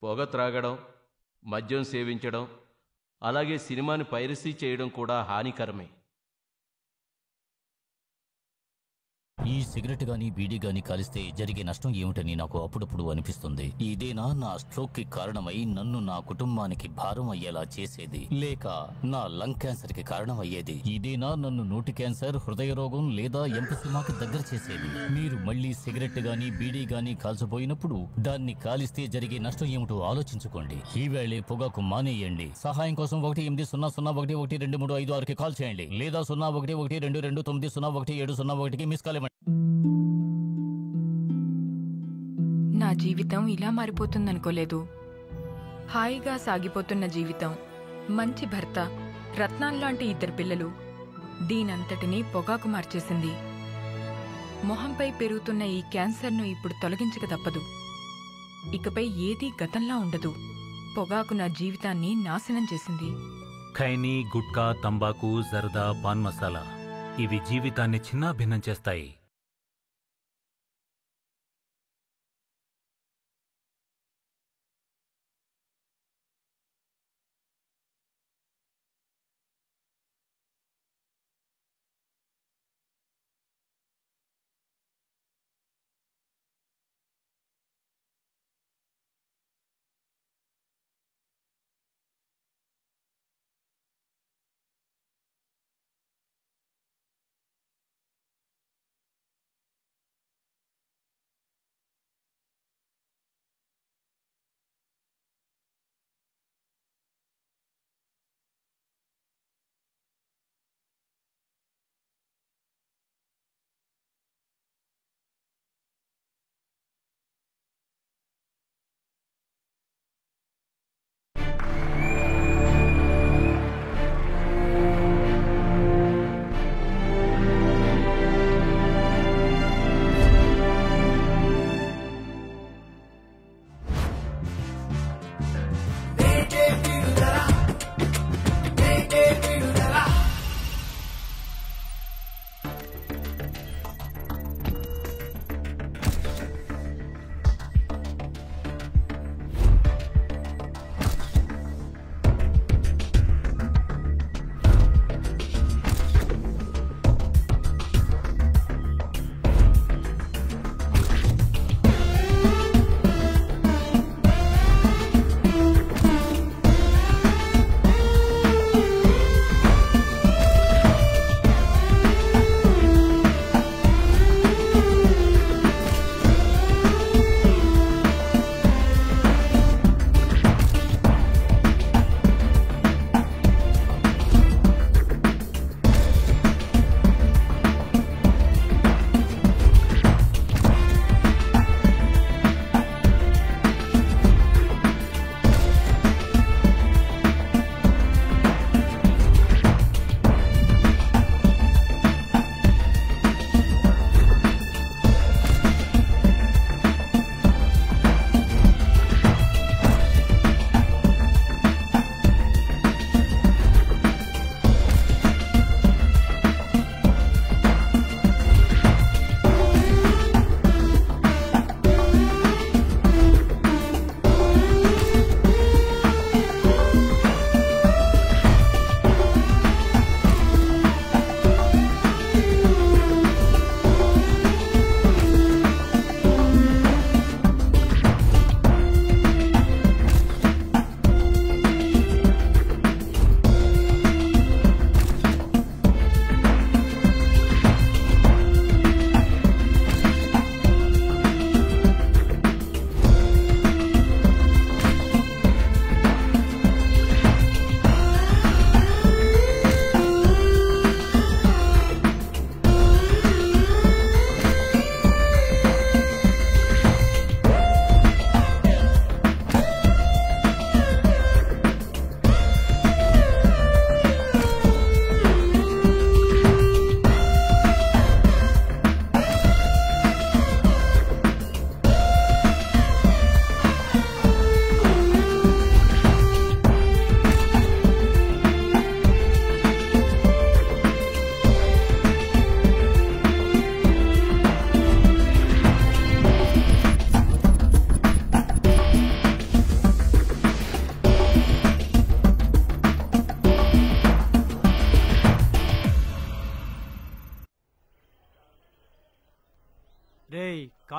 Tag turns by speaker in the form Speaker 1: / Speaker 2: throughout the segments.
Speaker 1: పొగ త్రాగడం, మద్యం సేవించడం, అలాగే సినిమాని పైరసీ చేయడం కూడా హానికరమే.
Speaker 2: ఈ సిగరెట్ గాని బీడీ గాని కాలిస్తే జరిగే నష్టం ఏమిటని నాకు అప్పుడప్పుడు అనిపిస్తుంది. ఇదేనా నా స్ట్రోక్ కి కారణమై నన్ను నా కుటుంబానికి భారం అయ్యేలా చేసేది, లేక నా లంగ్ క్యాన్సర్ కి కారణం అయ్యేది? ఇదేనా నన్ను నోటి క్యాన్సర్, హృదయ రోగం లేదా ఎంపసిమాకి దగ్గర చేసేది? మీరు మళ్ళీ సిగరెట్ గాని బీడీ గాని కాల్చబోయినప్పుడు దాన్ని కాలిస్తే జరిగే నష్టం ఏమిటో ఆలోచించుకోండి. ఈవేళే పొగాకు మానేయండి. సహాయం కోసం 18001112356కి కాల్ చేయండి, లేదా 011229011701కి మిస్ కాల్ ఇవ్వండి.
Speaker 3: నా జీవితం ఇలా మారిపోతుందనుకోలేదు. హాయిగా సాగిపోతున్న జీవితం, మంచి భర్త, రత్నాల్లాంటి 2 పిల్లలు, దీనంతటినీ పొగాకు మార్చేసింది. మొహంపై పెరుగుతున్న ఈ క్యాన్సర్ను ఇప్పుడు తొలగించక తప్పదు. ఇకపై ఏదీ గతంలా ఉండదు. పొగాకు నా జీవితాన్ని నాశనం చేసింది.
Speaker 4: ఖైనీ, గుట్కా, తంబాకు, జర్దా, పాన్ మసాలా ఇవి జీవితాన్ని చిన్నాభిన్నం చేస్తాయి.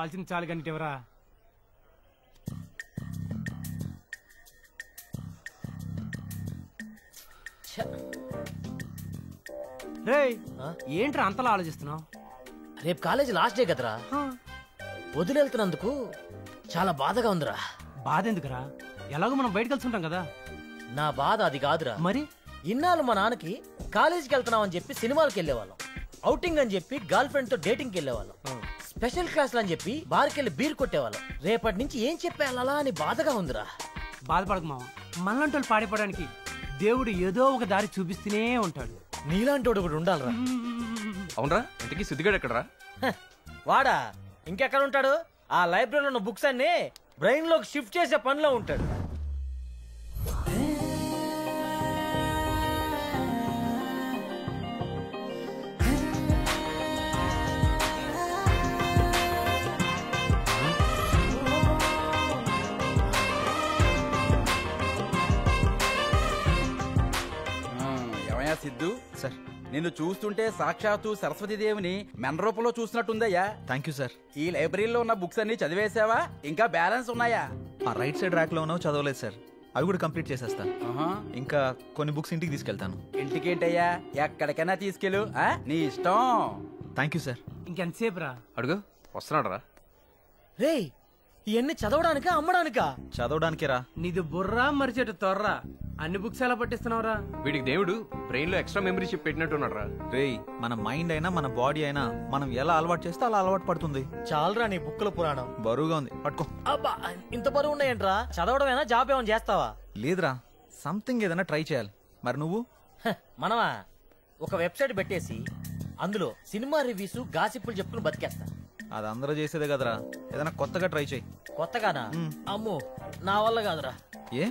Speaker 5: కావాల్సింది చాలు కానీ ఎవరా రే ఏంట్రా అంతలా ఆలోచిస్తున్నావు?
Speaker 6: రేపు కాలేజీ లాస్ట్ డే కదరా, వదిలేళ్తున్నందుకు చాలా బాధగా ఉందిరా.
Speaker 5: బాధ ఎందుకురా? ఎలాగో మనం బయట కలిసి ఉంటాం కదా.
Speaker 6: నా బాధ అది కాదురా.
Speaker 5: మరి
Speaker 6: ఇన్నాళ్ళు మా నాన్నకి కాలేజీకి వెళ్తున్నాం అని చెప్పి సినిమాలకు వెళ్ళేవాళ్ళం, అవుటింగ్ అని చెప్పి గర్ల్ ఫ్రెండ్ తో డేటింగ్కి వెళ్ళేవాళ్ళం, స్పెషల్ క్లాసులు అని చెప్పి బార్కి వెళ్ళి బీర్ కొట్టేవాళ్ళం. రేపటి నుంచి ఏం చెప్పేయాలా అని బాధగా ఉందిరా.
Speaker 5: బాధపడకు మామ, మనలాంటి వాళ్ళు పాడిపోవడానికి దేవుడు ఏదో ఒక దారి చూపిస్తూనే ఉంటాడు.
Speaker 6: నీలాంటి వాడు ఒకడు ఉండాలిరా.
Speaker 1: అవునరా, ఇంతకీ సిద్ధిగాడు ఎక్కడరా?
Speaker 6: వాడా ఇంకెక్కడ ఉంటాడు? ఆ లైబ్రరీలో ఉన్న బుక్స్ అన్ని బ్రెయిన్ లోకి షిఫ్ట్ చేసే పనిలో ఉంటాడు.
Speaker 7: సిద్ధు సార్, నిన్ను చూస్తుంటే సాక్షాత్తు సరస్వతీదేవిని మెన్ రూపంలో చూసినట్టుందయ్యా.
Speaker 8: Thank you sir.
Speaker 7: ఈ లైబ్రరీలో ఉన్న బుక్స్ అన్ని చదివేసావా? ఇంకా బ్యాలెన్స్ ఉన్నాయా?
Speaker 8: ఆ రైట్ సైడ్ ర్యాక్ లో ఉన్నావు, చదవలేదు సార్. అవి కూడా కంప్లీట్ చేసేస్తా. ఇంకా కొన్ని బుక్స్ ఇంటికి తీసుకెళ్తాను.
Speaker 7: ఇంటికేంటయ్యా, ఎక్కడికైనా తీసుకెళ్ళు, నీ ఇష్టం.
Speaker 8: Thank you sir.
Speaker 5: ఇంకెంతసేపు రా?
Speaker 1: అడుగు, వస్తున్నాడు రా.
Speaker 6: రే, ఇవన్నీ చదవడానికా అమ్మడానికా?
Speaker 8: చదవడానికే రా.
Speaker 5: నీది బుర్రా మరిచేట తొర్రా. అన్ని బుక్స్ ఎలా పట్టిస్తున్నావురా?
Speaker 1: వీడికి దేవుడు బ్రెయిన్ లో ఎక్స్ట్రా మెమరీ చిప్ పెట్టినట్టున్నాడు రా.
Speaker 8: రేయ్, మన మైండ్ అయినా మన బాడీ అయినా మనం ఎలా అలవాటు చేస్తే అలా అలవాటు పడుతుంది.
Speaker 6: చాలరా నీ బుక్కుల పురాణం.
Speaker 8: బరువుగా ఉంది, పట్టుకో.
Speaker 6: అబ్బా, ఇంత బరువు ఉన్నాయంట్రా? చదవడమేనా, జాబ్ ఏమైనా చేస్తావా?
Speaker 8: లేదురా, సంథింగ్ ఏదైనా ట్రై చేయాలి. మరి నువ్వు?
Speaker 6: మనమా ఒక వెబ్సైట్ పెట్టేసి అందులో సినిమా రివ్యూస్ గాసిప్పులు చెప్పుకుని బతికేస్తా.
Speaker 8: అది అందరూ చేసేదే కదరా, ఏదైనా కొత్తగా ట్రై చేయి.
Speaker 6: కొత్తగానా? అమ్మో, నా వల్ల కాదురా.
Speaker 8: ఏ?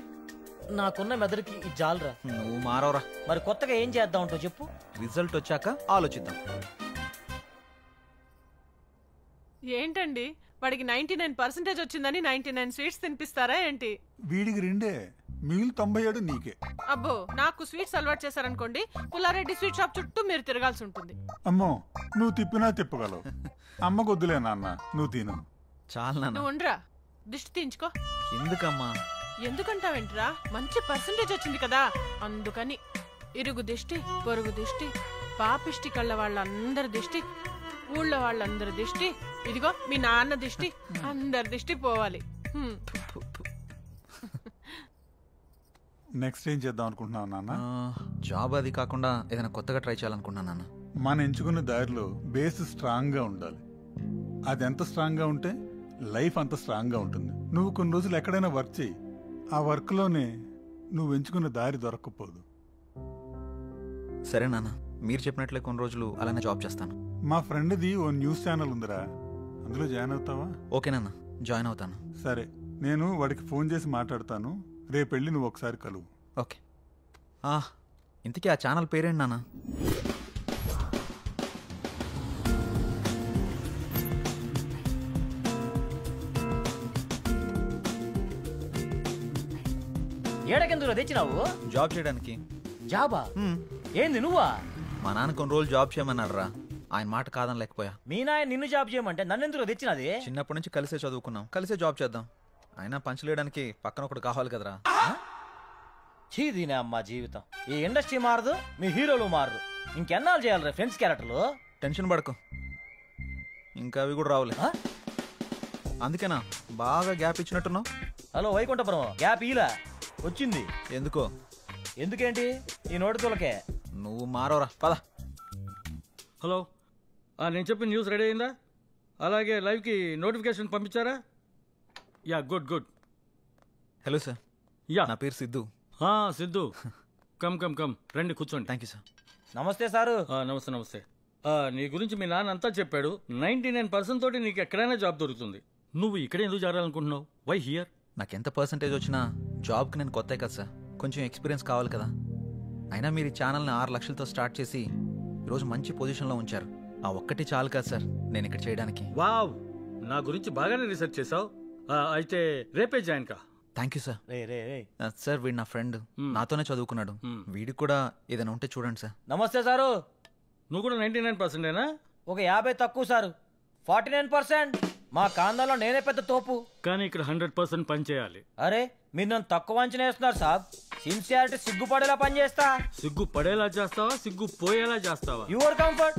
Speaker 6: నాకున్న మెదడుకి ఇది జాలరా.
Speaker 8: నువ్వు మారవరా.
Speaker 6: మరి కొత్తగా ఏం చేద్దాం అంటో చెప్పు.
Speaker 8: రిజల్ట్ వచ్చాక ఆలోచిద్దాం.
Speaker 9: ఏంటండి, వాడికి 99% వచ్చిందని 99 స్వీట్స్ తినిపిస్తారా ఏంటి?
Speaker 10: వీడికి 2 మిగిలి 97 నీకే.
Speaker 9: అబ్బో, నాకు స్వీట్స్ అలవాటు చేశారనుకోండి, పుల్లారెడ్డి స్వీట్ షాప్ చుట్టూ మీరు తిరగాల్సి ఉంటుంది.
Speaker 10: అమ్మో, నువ్వు తిప్పినా తిప్పగలవు. అమ్మ కొద్దులే నాన్న, నువ్వు తిను.
Speaker 8: చాలా నాన్న.
Speaker 9: నువ్వు ఉండరా, దిష్టి తీయించుకో.
Speaker 8: ఎందుకమ్మా?
Speaker 9: ఎందుకంటావేంట్రా, మంచి పర్సంటేజ్ వచ్చింది కదా అందుకని. ఇరుగు దిష్టి, పొరుగు దిష్టి, పాపిష్టి కళ్ళ వాళ్ళందరి దిష్టి, ఊళ్ళో వాళ్ళందరి దిష్టి, ఇదిగో మీ నాన్న దిష్టి, అందరి దిష్టి పోవాలి.
Speaker 10: నెక్స్ట్ ఏం చేద్దాం అనుకుంటున్నావు నాన్న?
Speaker 8: జాబ్ అది కాకుండా ఏదైనా కొత్తగా ట్రై చేయాలనుకుంటున్నా నాన్న.
Speaker 10: మనం ఎంచుకున్న దారిలో బేస్ స్ట్రాంగ్ గా ఉండాలి. అది ఎంత స్ట్రాంగ్ గా ఉంటే లైఫ్ అంత స్ట్రాంగ్ గా ఉంటుంది. నువ్వు కొన్ని రోజులు ఎక్కడైనా వర్క్ చేయి, ఆ వర్క్ లోనే నువ్వు ఎంచుకున్న దారి దొరకకపోదు.
Speaker 8: సరే నాన్న, మీరు చెప్పినట్లే కొన్ని రోజులు అలానే జాబ్ చేస్తాను.
Speaker 10: మా ఫ్రెండ్ది ఓ న్యూస్ ఛానల్ ఉందిరా, అందులో జాయిన్ అవుతావా?
Speaker 8: ఓకే నాన్న, జాయిన్ అవుతాను.
Speaker 10: సరే, నేను వాడికి ఫోన్ చేసి మాట్లాడతాను. రేపు వెళ్ళి నువ్వు ఒకసారి కలువు.
Speaker 8: ఓకే. ఇంతకీ ఆ ఛానల్ పేరేంటి నాన్న?
Speaker 6: ఏడకెందుకు తెచ్చినావు?
Speaker 8: జాబ్ చేయడానికి.
Speaker 6: జాబా? ఏంది నువ్వా?
Speaker 8: మా నాన్న కొన్ని రోజులు జాబ్ చేయమన్నాడు రా, ఆయన మాట కాదని లేకపోయా.
Speaker 6: మీ నాయన నిన్ను జాబ్ చేయమంటే నన్నెందుకు తెచ్చినది?
Speaker 8: చిన్నప్పటి నుంచి కలిసే చదువుకున్నాం, కలిసే జాబ్ చేద్దాం. అయినా పంచలేయడానికి పక్కన ఒకటి కావాలి కదరా.
Speaker 6: చీదీనే అమ్మా జీవితం. ఈ ఇండస్ట్రీ మారదు, మీ హీరోలు మారరు. ఇంకెన్నాళ్ళు చేయాలి ఫ్రెండ్స్ క్యారెక్టర్లు?
Speaker 8: టెన్షన్ పడకు, ఇంకా అవి కూడా రావులే. అందుకేనా బాగా గ్యాప్ ఇచ్చినట్టున్నావు?
Speaker 6: హలో వైకుంఠపురం, గ్యాప్ ఇలా వచ్చింది.
Speaker 8: ఎందుకో?
Speaker 6: ఎందుకేంటి, ఈ నోటి తోలకే.
Speaker 8: నువ్వు మారవరా, పద.
Speaker 11: హలో, నేను చెప్పిన న్యూస్ రెడీ అయిందా? అలాగే లైవ్కి నోటిఫికేషన్ పంపించారా? Yeah, good good.
Speaker 8: Hello sir.
Speaker 11: Yeah,
Speaker 8: నా పేరు Siddhu.
Speaker 11: Siddhu, come come come, రండి కూర్చోండి.
Speaker 8: Thank you sir.
Speaker 6: నమస్తే సారు.
Speaker 11: నమస్తే నమస్తే. నీ గురించి మీ నాన్న అంతా చెప్పాడు. 99% తోటి నీకు ఎక్కడైనా జాబ్ దొరుకుతుంది. నువ్వు ఇక్కడ ఎందుకు చేరాలనుకుంటున్నావు? Why here?
Speaker 8: నాకెంత పర్సంటేజ్ వచ్చినా జాబ్కి నేను కొత్త కదా సార్, కొంచెం ఎక్స్పీరియన్స్ కావాలి కదా. అయినా మీరు ఈ ఛానల్ని 6 లక్షలతో స్టార్ట్ చేసి ఈరోజు మంచి పొజిషన్లో ఉంచారు. ఆ ఒక్కటి చాలు కదా సార్ నేను ఇక్కడ చేయడానికి.
Speaker 11: వావ్, నా గురించి బాగానే రీసెర్చ్ చేసావు. అయితే రేపే జాయిన్ కా.
Speaker 8: Thank you sir.
Speaker 6: సార్
Speaker 8: వీడు నా ఫ్రెండ్, నాతోనే చదువుకున్నాడు. వీడికి కూడా ఏదైనా ఉంటే చూడండి సార్.
Speaker 6: నమస్తే సారు.
Speaker 11: నువ్వు కూడా 99%ఏనా?
Speaker 6: ఒక 50 తక్కువ సారు. 49%. మా కాందాలో నేనే పెద్ద తోపు.
Speaker 11: కానీ ఇక్కడ 100% పని చేయాలి.
Speaker 6: అరే మీరు నన్ను తక్కువ అంచనా వేస్తున్నారు సాబ్. సిన్సియారిటీ సిగ్గుపడేలా పని చేస్తా.
Speaker 11: సిగ్గు పడేలా చేస్తావా, సిగ్గు పోయేలా చేస్తావా?
Speaker 6: Your comfort.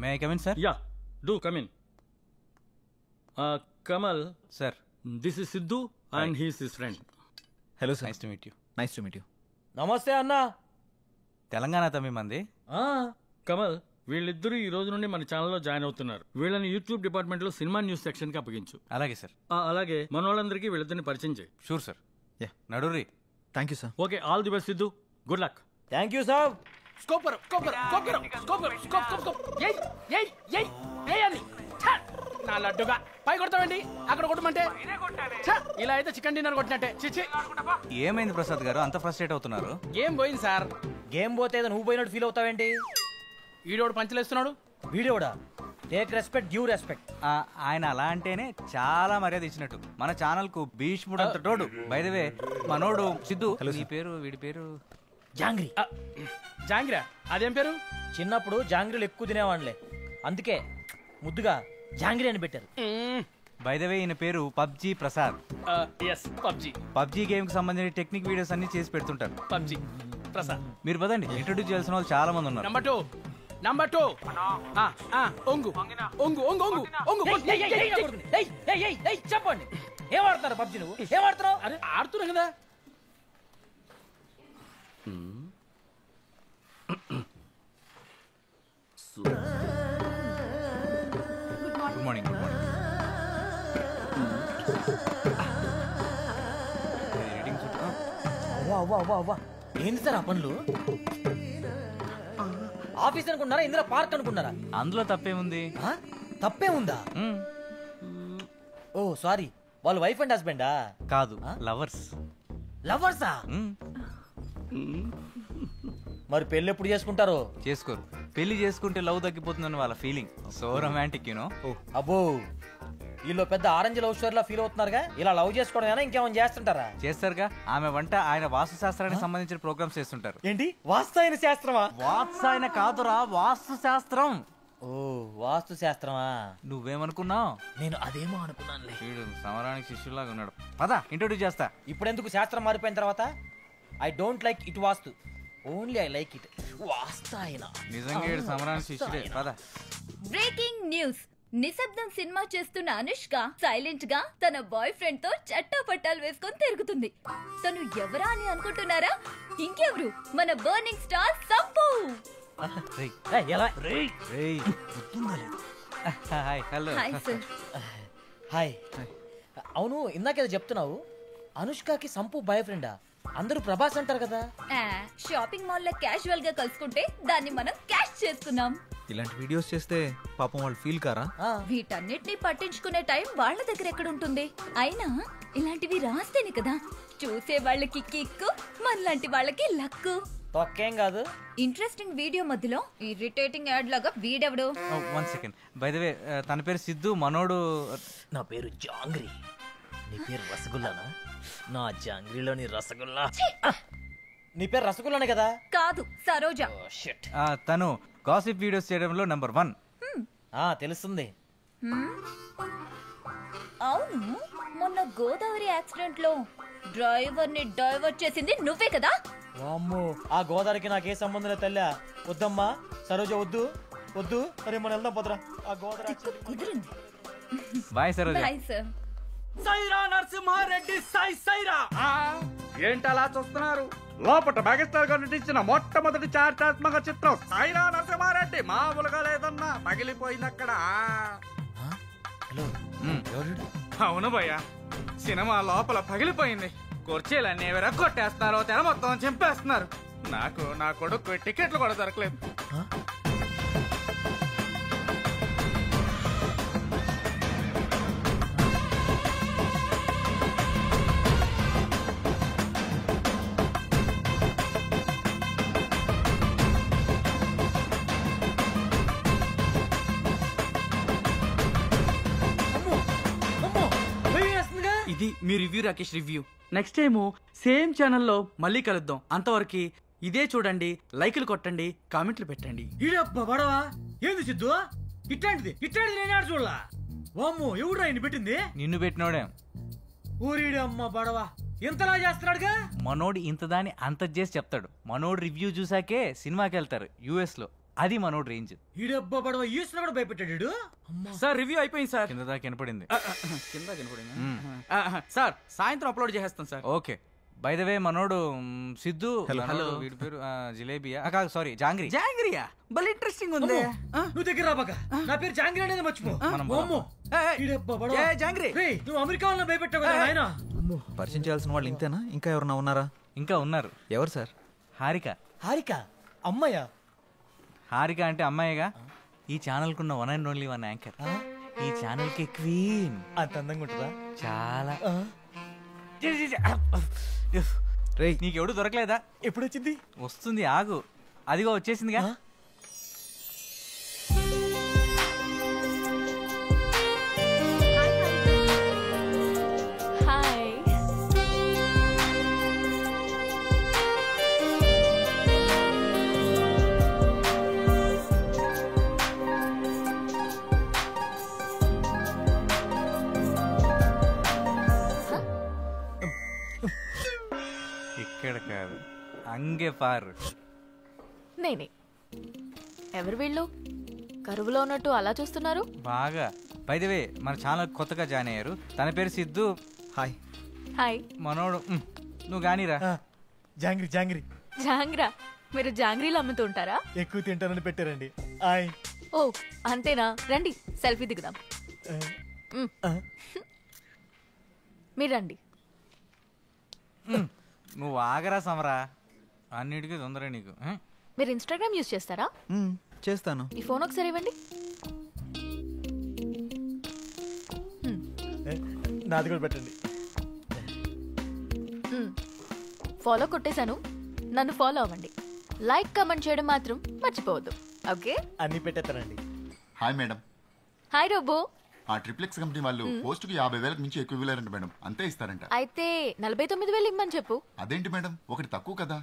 Speaker 7: May I come in sir?
Speaker 11: Yeah, do come in. Kamal
Speaker 7: sir,
Speaker 11: this is Siddhu and he's his friend.
Speaker 8: Hello sir.
Speaker 7: Nice to meet you.
Speaker 8: Nice to meet you.
Speaker 6: నమస్తే అన్నా.
Speaker 7: తెలంగాణ తమ్మి మంది.
Speaker 11: కమల్, వీళ్ళిద్దరూ ఈ రోజు నుండి మన ఛానల్లో జాయిన్ అవుతున్నారు. వీళ్ళని యూట్యూబ్ డిపార్ట్మెంట్ లో సినిమా న్యూస్ సెక్షన్ కి అప్పగించు.
Speaker 7: అలాగే సార్.
Speaker 11: అలాగే మన వాళ్ళందరికీ వీళ్ళిద్దరిని పరిచయం చేయి.
Speaker 7: Sure sir.
Speaker 8: యా,
Speaker 7: నడురి.
Speaker 8: Thank you sir.
Speaker 11: Okay, all the best Siddhu. Good luck.
Speaker 6: Thank you సాబ్.
Speaker 12: నా లడ్డుగా పై కొడతామండి, అక్కడ కొట్టమంటే ఇలా అయితే చికెన్ డిన్నర్ కొట్టినట్టే. చిచి,
Speaker 7: ఏమైంది ప్రసాద్ గారు అంత ఫ్రస్ట్రేట్ అవుతున్నారు?
Speaker 12: గేమ్ పోయింది సార్.
Speaker 6: గేమ్ పోతే నువ్వు పోయినట్టు ఫీల్ అవుతావేంటి?
Speaker 12: ఈడోడు పంచలేస్తున్నాడు.
Speaker 6: వీడియోడా? Take respect, give respect.
Speaker 7: ఆయన అలా అంటేనే చాలా మర్యాద ఇచ్చినట్టు. మన ఛానల్ కు భీష్ముడు అంత తోడు. బై ద వే మనోడు సిద్ధు. నీ పేరు, వీడి పేరు
Speaker 6: జాంగ్రీ.
Speaker 12: జాంగ్రా? అదేం పేరు?
Speaker 6: చిన్నప్పుడు జాంగ్రీలు ఎక్కువ తినేవాళ్ళే, అందుకే ముద్దుగా జాంగ్రీ అని పెట్టారు.
Speaker 7: బై ద వే ఈయన పేరు పబ్జీ ప్రసాద్. పబ్జీ గేమ్ కి సంబంధించిన టెక్నిక్ వీడియోస్ అన్ని చేసి పెడుతుంటారు.
Speaker 12: పబ్జీ ప్రసాద్.
Speaker 7: మీరు పదండి, ఇంట్రొడ్యూస్ చేయాల్సిన వాళ్ళు చాలా మంది ఉన్నారు.
Speaker 12: నంబర్ టూ ఒంగు ఒంగు ఒంగు ఒంగు ఒంగు.
Speaker 6: చెప్పండి, ఏం ఆడుతున్నారు పబ్జీ? నువ్వు ఏం ఆడుతున్నావు?
Speaker 12: అరే ఆడుతున్నా కదా.
Speaker 7: Good morning. Good morning.
Speaker 6: ఏంటి సార్ ఆ పనులు? ఆఫీస్ అనుకున్నారా, ఇందులో పార్క్ అనుకున్నారా?
Speaker 7: అందులో తప్పేముంది?
Speaker 6: తప్పే ఉందా? ఓ సారీ, వాళ్ళు వైఫ్ అండ్ హస్బెండా?
Speaker 7: కాదు, లవర్స్.
Speaker 6: లవర్సా? మరి పెళ్లి ఎప్పుడు చేసుకుంటారు?
Speaker 7: చేసుకోరు. పెళ్లి చేసుకుంటే లవ్ తగ్గిపోతుందని వాళ్ళ ఫీలింగ్. So romantic, you know.
Speaker 6: అబ్బో, వీళ్ళు పెద్ద ఆరెంజ్ లవ్ స్టోరీ లా ఫీల్ అవుతున్నారుగా. ఇలా లవ్ చేసుకోవడం ఇంకేమైనా చేస్తుంటారా?
Speaker 7: చేస్తారుగా. ఆమె వంట ఆయన వాస్తు శాస్త్రానికి సంబంధించిన ప్రోగ్రామ్స్ చేస్తుంటారు.
Speaker 6: ఏంటి, వాస్తు శాస్త్రమా?
Speaker 7: వాత్సాయన కాదురా, వాస్తు శాస్త్రం.
Speaker 6: ఓ, వాస్తు శాస్త్రమా?
Speaker 7: నువ్వేమనుకున్నావు?
Speaker 6: నేను అదేమో అనుకున్నాను.
Speaker 7: వీడు సమరానికి శిష్యులాగా ఉన్నాడు. పద, ఇంట్రొడ్యూస్ చేస్తా.
Speaker 6: ఇప్పుడెందుకు? శాస్త్రం మారిపోయిన తర్వాత. ఐ డోంట్ లైక్ ఇట్ వాస్తు, ఓన్లీ ఐ లైక్ ఇట్ వాస్తాయన.
Speaker 7: నిజంగా సమరానికి శిష్యుడే. పద.
Speaker 13: Breaking news. నిశ్శబ్దం సినిమా చేస్తున్న అనుష్క సైలెంట్ గా తన బాయ్ ఫ్రెండ్ తో చట్టా పట్టాలు వేసుకొని తిరుగుతుంది. తను ఎవరా అని అనుకుంటున్నారా? ఇంకెవరు, మన బర్నింగ్ స్టార్ సంపు.
Speaker 6: హాయ్. అవును, ఇందాకేదో చెప్తున్నావు, అనుష్కకి సంపు బాయ్ ఫ్రెండా? అందరూ ప్రభాస్ అంటారు కదా.
Speaker 13: షాపింగ్ మాల్ లో క్యాజువల్ గా కలుసుకుంటే దాన్ని మనం క్యాష్ చేసుకున్నాం.
Speaker 8: ఇలాంటి వీడియోస్ చేస్తే పాపం వాళ్ళు ఫీల్ కారా?
Speaker 13: వీటన్నిటిని పట్టించుకునే టైం వాళ్ళ దగ్గర ఎక్కడ ఉంటుంది? అయినా ఇలాంటివి రాస్తేనే కదా చూసే వాళ్ళకి కిక్కు, మనలాంటి వాళ్ళకి లక్కు.
Speaker 6: తొక్కేం కాదు.
Speaker 13: ఇంట్రెస్టింగ్ వీడియో మధ్యలో ఇరిటేటింగ్ యాడ్ లాగా వీడెవడు?
Speaker 7: 1 సెకండ్. బై ద వే తన పేరు సిద్ధు, మనోడు.
Speaker 6: నా పేరు జాంగ్రీ. నీ పేరు రసగుల్లానా? నా జాంగ్రీలోని రసగుల్లా. నీ పేరు రసగుల్లానే కదా?
Speaker 13: కాదు, సరోజ.
Speaker 7: తను గాసిప్ వీడియోస్ చేయడంలో నంబర్ 1.
Speaker 6: తెలుస్తుంది.
Speaker 13: అవును, మొన్న గోదావరి యాక్సిడెంట్ లో డ్రైవర్ ని డైవర్ట్ చేసింది నువ్వే కదా?
Speaker 6: వామ్మో, ఆ గోదావరికి నాకే సంబంధం లేదు తల్లా. వద్దమ్మా సరోజ, వద్దు వద్దు. అరే మనం వెళ్దాం పదరా. ఆ గోదావరి
Speaker 13: కుదిరింది.
Speaker 7: Bye Saroja.
Speaker 13: Bye sir.
Speaker 12: Sye Raa Narasimha Reddy, Sye Raa. ఏంటలా చూస్తున్నారు? లోపల మెగాస్టార్ గారు నటించిన మొట్టమొదటి చారిత్రాత్మక చిత్రం సైరా నరసింహారెడ్డి. మామూలుగా లేదన్నా, పగిలిపోయింది అక్కడ. అవును భయ్య, సినిమా లోపల పగిలిపోయింది. కుర్చీలన్నీ ఎవరో కొట్టేస్తున్నారు, తెర మొత్తం చింపేస్తున్నారు. నాకు నా కొడుకు టికెట్లు కూడా దొరకలేదు.
Speaker 14: ఇది మీ review, Rakesh review. Next time same ఛానల్లో మళ్ళీ కలుద్దాం. అంతవరకు ఇదే చూడండి, లైకులు కొట్టండి, కామెంట్లు పెట్టండి.
Speaker 5: ఈడబ్బా బడవా, ఏంది సిద్ధు? ఇట్లాంటిది నేనే చూడలా.
Speaker 6: వామ్మో ఎవడు ఆయన పెట్టింది?
Speaker 7: నిన్ను పెట్టినోడే.
Speaker 6: ఊరిడి అమ్మ బడవా ఇంతలా చేస్తున్నాడుగా.
Speaker 7: మనోడు ఇంత దాన్ని అంత చేసి చెప్తాడు. మనోడు రివ్యూ చూసాకే సినిమాకి వెళ్తారు US లో. అది మనోడు రేంజ్.
Speaker 6: ఈడబ్బా బడవా ఈశ్వర కూడా భయపెట్టాడు.
Speaker 14: సార్ రివ్యూ అయిపోయింది సార్.
Speaker 7: కింద దాకా వినపడింది.
Speaker 14: కింద కనపడింది సార్. సాయంత్రం అప్లోడ్ చేసేస్తాను sir.
Speaker 7: Okay. By the way మనోడు సిద్ధు.
Speaker 14: హలో.
Speaker 7: వీడి పేరు జిలేబియా కాదు, సారీ జాంగ్రీ.
Speaker 14: జాంగ్రియా భలే ఇంట్రెస్టింగ్ ఉంది.
Speaker 6: నువ్వు దగ్గర రాబాక. నా పేరు జాంగ్రీ అనేది మర్చిపో.
Speaker 14: జాంగ్రీ
Speaker 6: నువ్వు అమెరికా వాళ్ళని భయపెట్టావు కదా ఆయన.
Speaker 8: పరిచయం చేయాల్సిన వాళ్ళు ఇంతేనా? ఇంకా ఎవరన్నా ఉన్నారా?
Speaker 7: ఇంకా ఉన్నారు.
Speaker 8: ఎవరు సార్?
Speaker 7: హారిక.
Speaker 6: హారిక అమ్మాయ?
Speaker 7: హారిక అంటే అమ్మాయిగా. ఈ ఛానల్ కున్న one and only one anchor. ఈ ఛానల్ కి క్వీన్.
Speaker 6: అంత అందంగా ఉంటుందా?
Speaker 7: చాలా. నీకెవడు దొరకలేదా?
Speaker 6: ఎప్పుడు వచ్చింది?
Speaker 7: వస్తుంది, ఆగు. అదిగో వచ్చేసిందిగా.
Speaker 13: హాయ్.
Speaker 7: ఇక్కడ కాదు, అంగే పారు.
Speaker 15: నేనే. ఎవరు వీళ్ళు? కరువులో ఉన్నట్టు అలా చూస్తున్నారు.
Speaker 7: బాగా. బై ద వే మన ఛానల్ కొత్తగా జాయిన్ అయ్యారు. తన పేరు సిద్ధు.
Speaker 8: హాయ్.
Speaker 15: హాయ్.
Speaker 7: మనోడు నువ్వు గానీరా.
Speaker 6: జాంగ్రీ జాంగ్రీ
Speaker 15: జాంగ్రా. మీరు జాంగ్రీలు అమ్ముతూ ఉంటారా?
Speaker 6: ఎక్కువ తింటానని పెట్టారండి.
Speaker 15: ఓ అంతేనా? రండి సెల్ఫీ దిగుదాం. మీరు రండి.
Speaker 7: నువ్వు ఆగరా సమరా, అన్నిటికీ తొందర నీకు.
Speaker 15: మీరు ఇన్స్టాగ్రామ్ యూజ్ చేస్తారా?
Speaker 8: చేస్తాను.
Speaker 15: ఈ ఫోన్ ఒకసారి ఇవ్వండి.
Speaker 6: నాది కూడా పెట్టండి.
Speaker 15: ఫాలో కొట్టేశాను. నన్ను ఫాలో అవ్వండి. లైక్ కామెంట్ చేయడం మాత్రం మర్చిపోవద్దు. ఓకే?
Speaker 6: అన్ని పెట్టేస్తానండి.
Speaker 16: Hi madam.
Speaker 15: Hi robo.
Speaker 16: ఆ ట్రిప్లెక్స్ కంపెనీ వాళ్ళు పోస్టుకి 50,000 మించి ఎక్కువ ఇవ్వలేరంట మేడం. అంతే ఇస్తారంట.
Speaker 15: అయితే 49,000 ఇమ్మని చెప్పు.
Speaker 16: అదేంటి మేడం, ఒకటి తక్కువ కదా?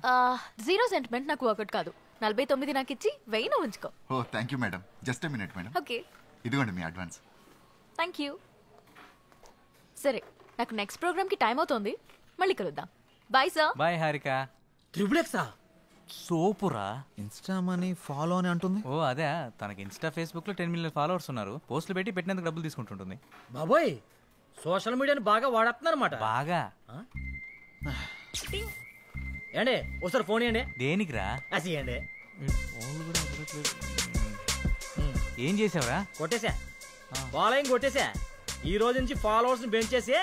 Speaker 15: జీరో సెంటిమెంట్ నాకు ఒకటి కాదు. 49 నాకు ఇచ్చి 1000 ఉంచుకో.
Speaker 16: ఓ thank you madam. Just a minute madam.
Speaker 15: Okay.
Speaker 16: ఇదిగోండి మీ అడ్వాన్స్.
Speaker 15: Thank you. సరే, నాకు నెక్స్ట్ ప్రోగ్రామ్ కి టైం అవుతోంది. మళ్ళీ కలుద్దాం. Bye sir.
Speaker 7: బాయ్ హారిక.
Speaker 6: ట్రిప్లెక్సా?
Speaker 7: సోపురా.
Speaker 8: ఇన్స్టా మనీ ఫాలో అని అంటుంది.
Speaker 7: ఓ అదే. తనకి ఇన్స్టా ఫేస్బుక్ లో 10 మిలియన్ ఫాలోవర్స్ ఉన్నారు. పోస్టులు పెట్టి పెట్టినందుకు డబ్బులు తీసుకుంటుంటుంది.
Speaker 6: బాబోయ్ సోషల్ మీడియాని బాగా వాడుతున్నారన్నమాట.
Speaker 7: బాగా.
Speaker 6: ఏండి ఒకసారి ఫోన్ ఇవ్వండి.
Speaker 7: దేనికిరా?
Speaker 6: అసియండి.
Speaker 7: ఏం చేసావురా?
Speaker 6: కొట్టేసా. ఫాలోయింగ్ కొట్టేసా. ఈ రోజు నుంచి ఫాలోవర్స్ ని పెంచేసి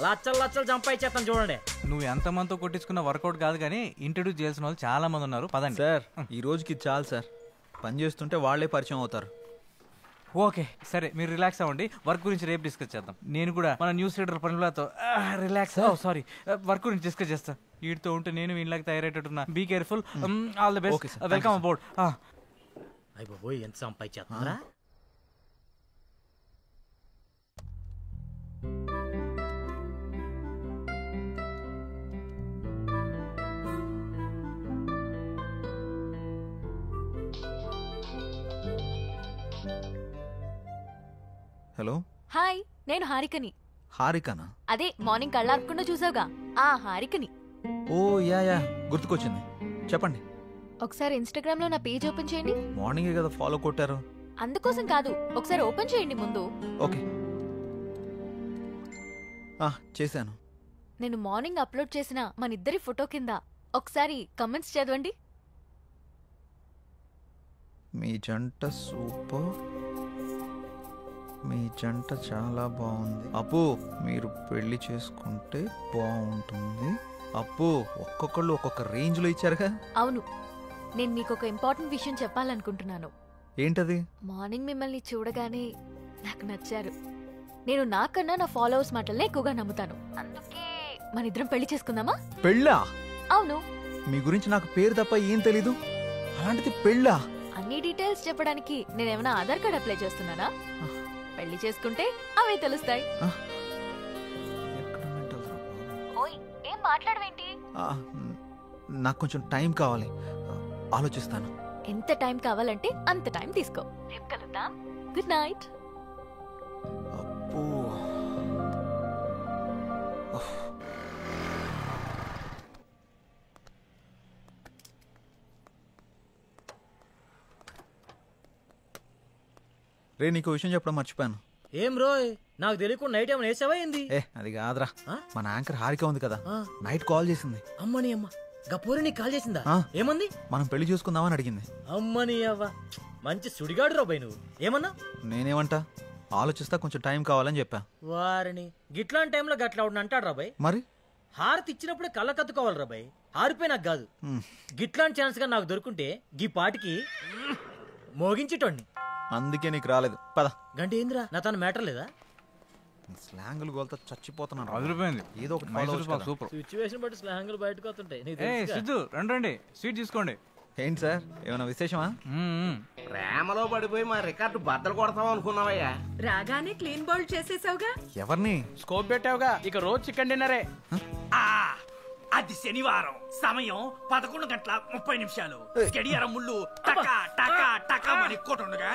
Speaker 6: లచ్చలు లచ్చలు సంపాదించేస్తాను చూడండి.
Speaker 7: నువ్వు ఎంత మందితో కొట్టించుకున్న వర్కౌట్ కాదు కానీ ఇంట్రడ్యూస్ చేయాల్సిన వాళ్ళు చాలా మంది ఉన్నారు. పదండి
Speaker 8: సార్. ఈ రోజుకి చాలు సార్. పని చేస్తుంటే వాళ్లే పరిచయం అవుతారు.
Speaker 7: ఓకే సరే, మీరు రిలాక్స్ అవ్వండి. వర్క్ గురించి రేపు డిస్కస్ చేద్దాం. నేను కూడా మన న్యూస్ రీడర్ పనులతో రిలాక్స్. సారీ, వర్క్ గురించి డిస్కస్ చేస్తా. వీటితో ఉంటే నేను వీళ్ళకి తయారయ్యేటట్టున్నా. Be careful. All the best. Welcome about.
Speaker 6: అయ్య బాబోయ్ ఎంత సంపాదించేస్తున్నారా?
Speaker 8: హలో.
Speaker 15: హాయ్, నేను హారికని.
Speaker 8: హారికనా?
Speaker 15: అదే మార్నింగ్ కళ్ళార్పకుండా చూసావుగా ఆ హారికని.
Speaker 8: ఓ యా గుర్తుకొచ్చింది. చెప్పండి.
Speaker 15: ఒకసారి ఇన్స్టాగ్రామ్ లో నా పేజ్ ఓపెన్ చేయండి.
Speaker 8: మార్నింగే కదా ఫాలో కొట్టారు.
Speaker 15: అందుకోసం కాదు, ఒకసారి ఓపెన్ చేయండి ముందు.
Speaker 8: ఓకే చేశాను.
Speaker 15: నేను మార్నింగ్ అప్లోడ్ చేసిన మన ఇద్దరి ఫోటో కింద ఒకసారి కమెంట్స్ చదవండి.
Speaker 8: మీ జంట సూపర్. మీ జంట చాలా బాగుంది. అప్పు మీరు పెళ్లి చేసుకుంటే బాగుంటుంది. అప్పు ఒక్కొక్కళ్ళు ఒక్కొక్క రేంజ్ లో ఇచ్చారుగా.
Speaker 15: అవును, నేను మీకు ఒక ఇంపార్టెంట్ విషయం చెప్పాలనుకుంటున్నాను.
Speaker 8: ఏంటది?
Speaker 15: మార్నింగ్ మిమ్మల్ని చూడగానే నాకు నచ్చారు. నేను నాకన్నా నా ఫాలోవర్స్ మాటలనే ఎక్కువగా నమ్ముతాను. అందుకే మన ఇద్దరం పెళ్లి చేసుకుందామా?
Speaker 8: పెళ్ళా?
Speaker 15: అవును.
Speaker 8: మీ గురించి నాకు పేరు తప్ప ఏం తెలీదు. అలాంటిది పెళ్ళా?
Speaker 15: అన్ని డీటెయిల్స్ చెప్పడానికి నేనేమైనా ఆధార్ కార్డ్ అప్లై చేస్తున్నానా? పెళ్లి చేసుకుంటే అవే తెలుస్తాయి. ఓయ్, ఏం మాట్లాడవేంటి?
Speaker 8: నాకు కొంచెం టైం కావాలి, ఆలోచిస్తాను.
Speaker 15: ఎంత టైం కావాలంటే అంత టైం తీసుకో. రేపు కలుద్దాం. Good night.
Speaker 8: అబ్బో. రే నీకు విషయం చెప్పడం మర్చిపోయాను.
Speaker 6: ఏం రోయ్, నాకు తెలియకుండా నైట్ ఏమైనా వేసావా ఏంది?
Speaker 8: అది కాదురా, మన యాంకర్ హారిక ఉంది కదా, నైట్ కాల్ చేసింది.
Speaker 6: అమ్మని అమ్మ, గపూరి నీకు కాల్ చేసిందా? ఏమంది?
Speaker 8: మనం పెళ్లి చూసుకుందామని అడిగింది.
Speaker 6: అమ్మని అవ్వ, మంచి సుడిగాడు రాబాయ్ నువ్వు. ఏమన్నా?
Speaker 8: నేనేమంటా, ఆలోచిస్తా, కొంచెం టైం కావాలని చెప్పా.
Speaker 6: వారిని గిట్లాంటి టైంలో గట్లా అవును అంటాడు రాబాయ్.
Speaker 8: మరి
Speaker 6: హారతి ఇచ్చినప్పుడే కళ్ళ కత్తుకోవాలి రాబాయ్. హారిపోయి నాకు కాదు. గిట్లాంటి ఛాన్స్ గా నాకు దొరుకుంటే గీ పాటికి మోగించేటోడిని.
Speaker 8: అందుకే నీకు రాలేదు. పద.
Speaker 6: గంట ఏందిరా, నా తన మ్యాటర్ లేదా?
Speaker 8: స్లాంగులు గోల్తో చచ్చిపోతున్నాను.
Speaker 7: అదిరిపోయింది.
Speaker 8: ఏదో ఒకటి
Speaker 7: మైసూర్ పాక్ సూపర్.
Speaker 6: సిచ్యువేషన్ బట్టి స్లాంగులు బయటకు వస్తుంటాయి.
Speaker 7: సిద్ధు రండి, స్వీట్ తీసుకోండి.
Speaker 8: ఏంటి సార్, ఏమైనా విశేషమా?
Speaker 17: ప్రేమలో పడిపోయి మా రికార్డు బద్దలు కొడతాం అనుకున్నావయ్యా.
Speaker 18: రాగానే క్లీన్ బౌల్ చేసేసావుగా.
Speaker 8: ఎవరిని?
Speaker 14: స్కోప్ పెట్టావుగా, ఇక రోజు చికెన్ డిన్నరే.
Speaker 19: అది శనివారం, సమయం 11:30 గడియారం ముళ్ళు టకా టకా టకా మని కొట్టుండగా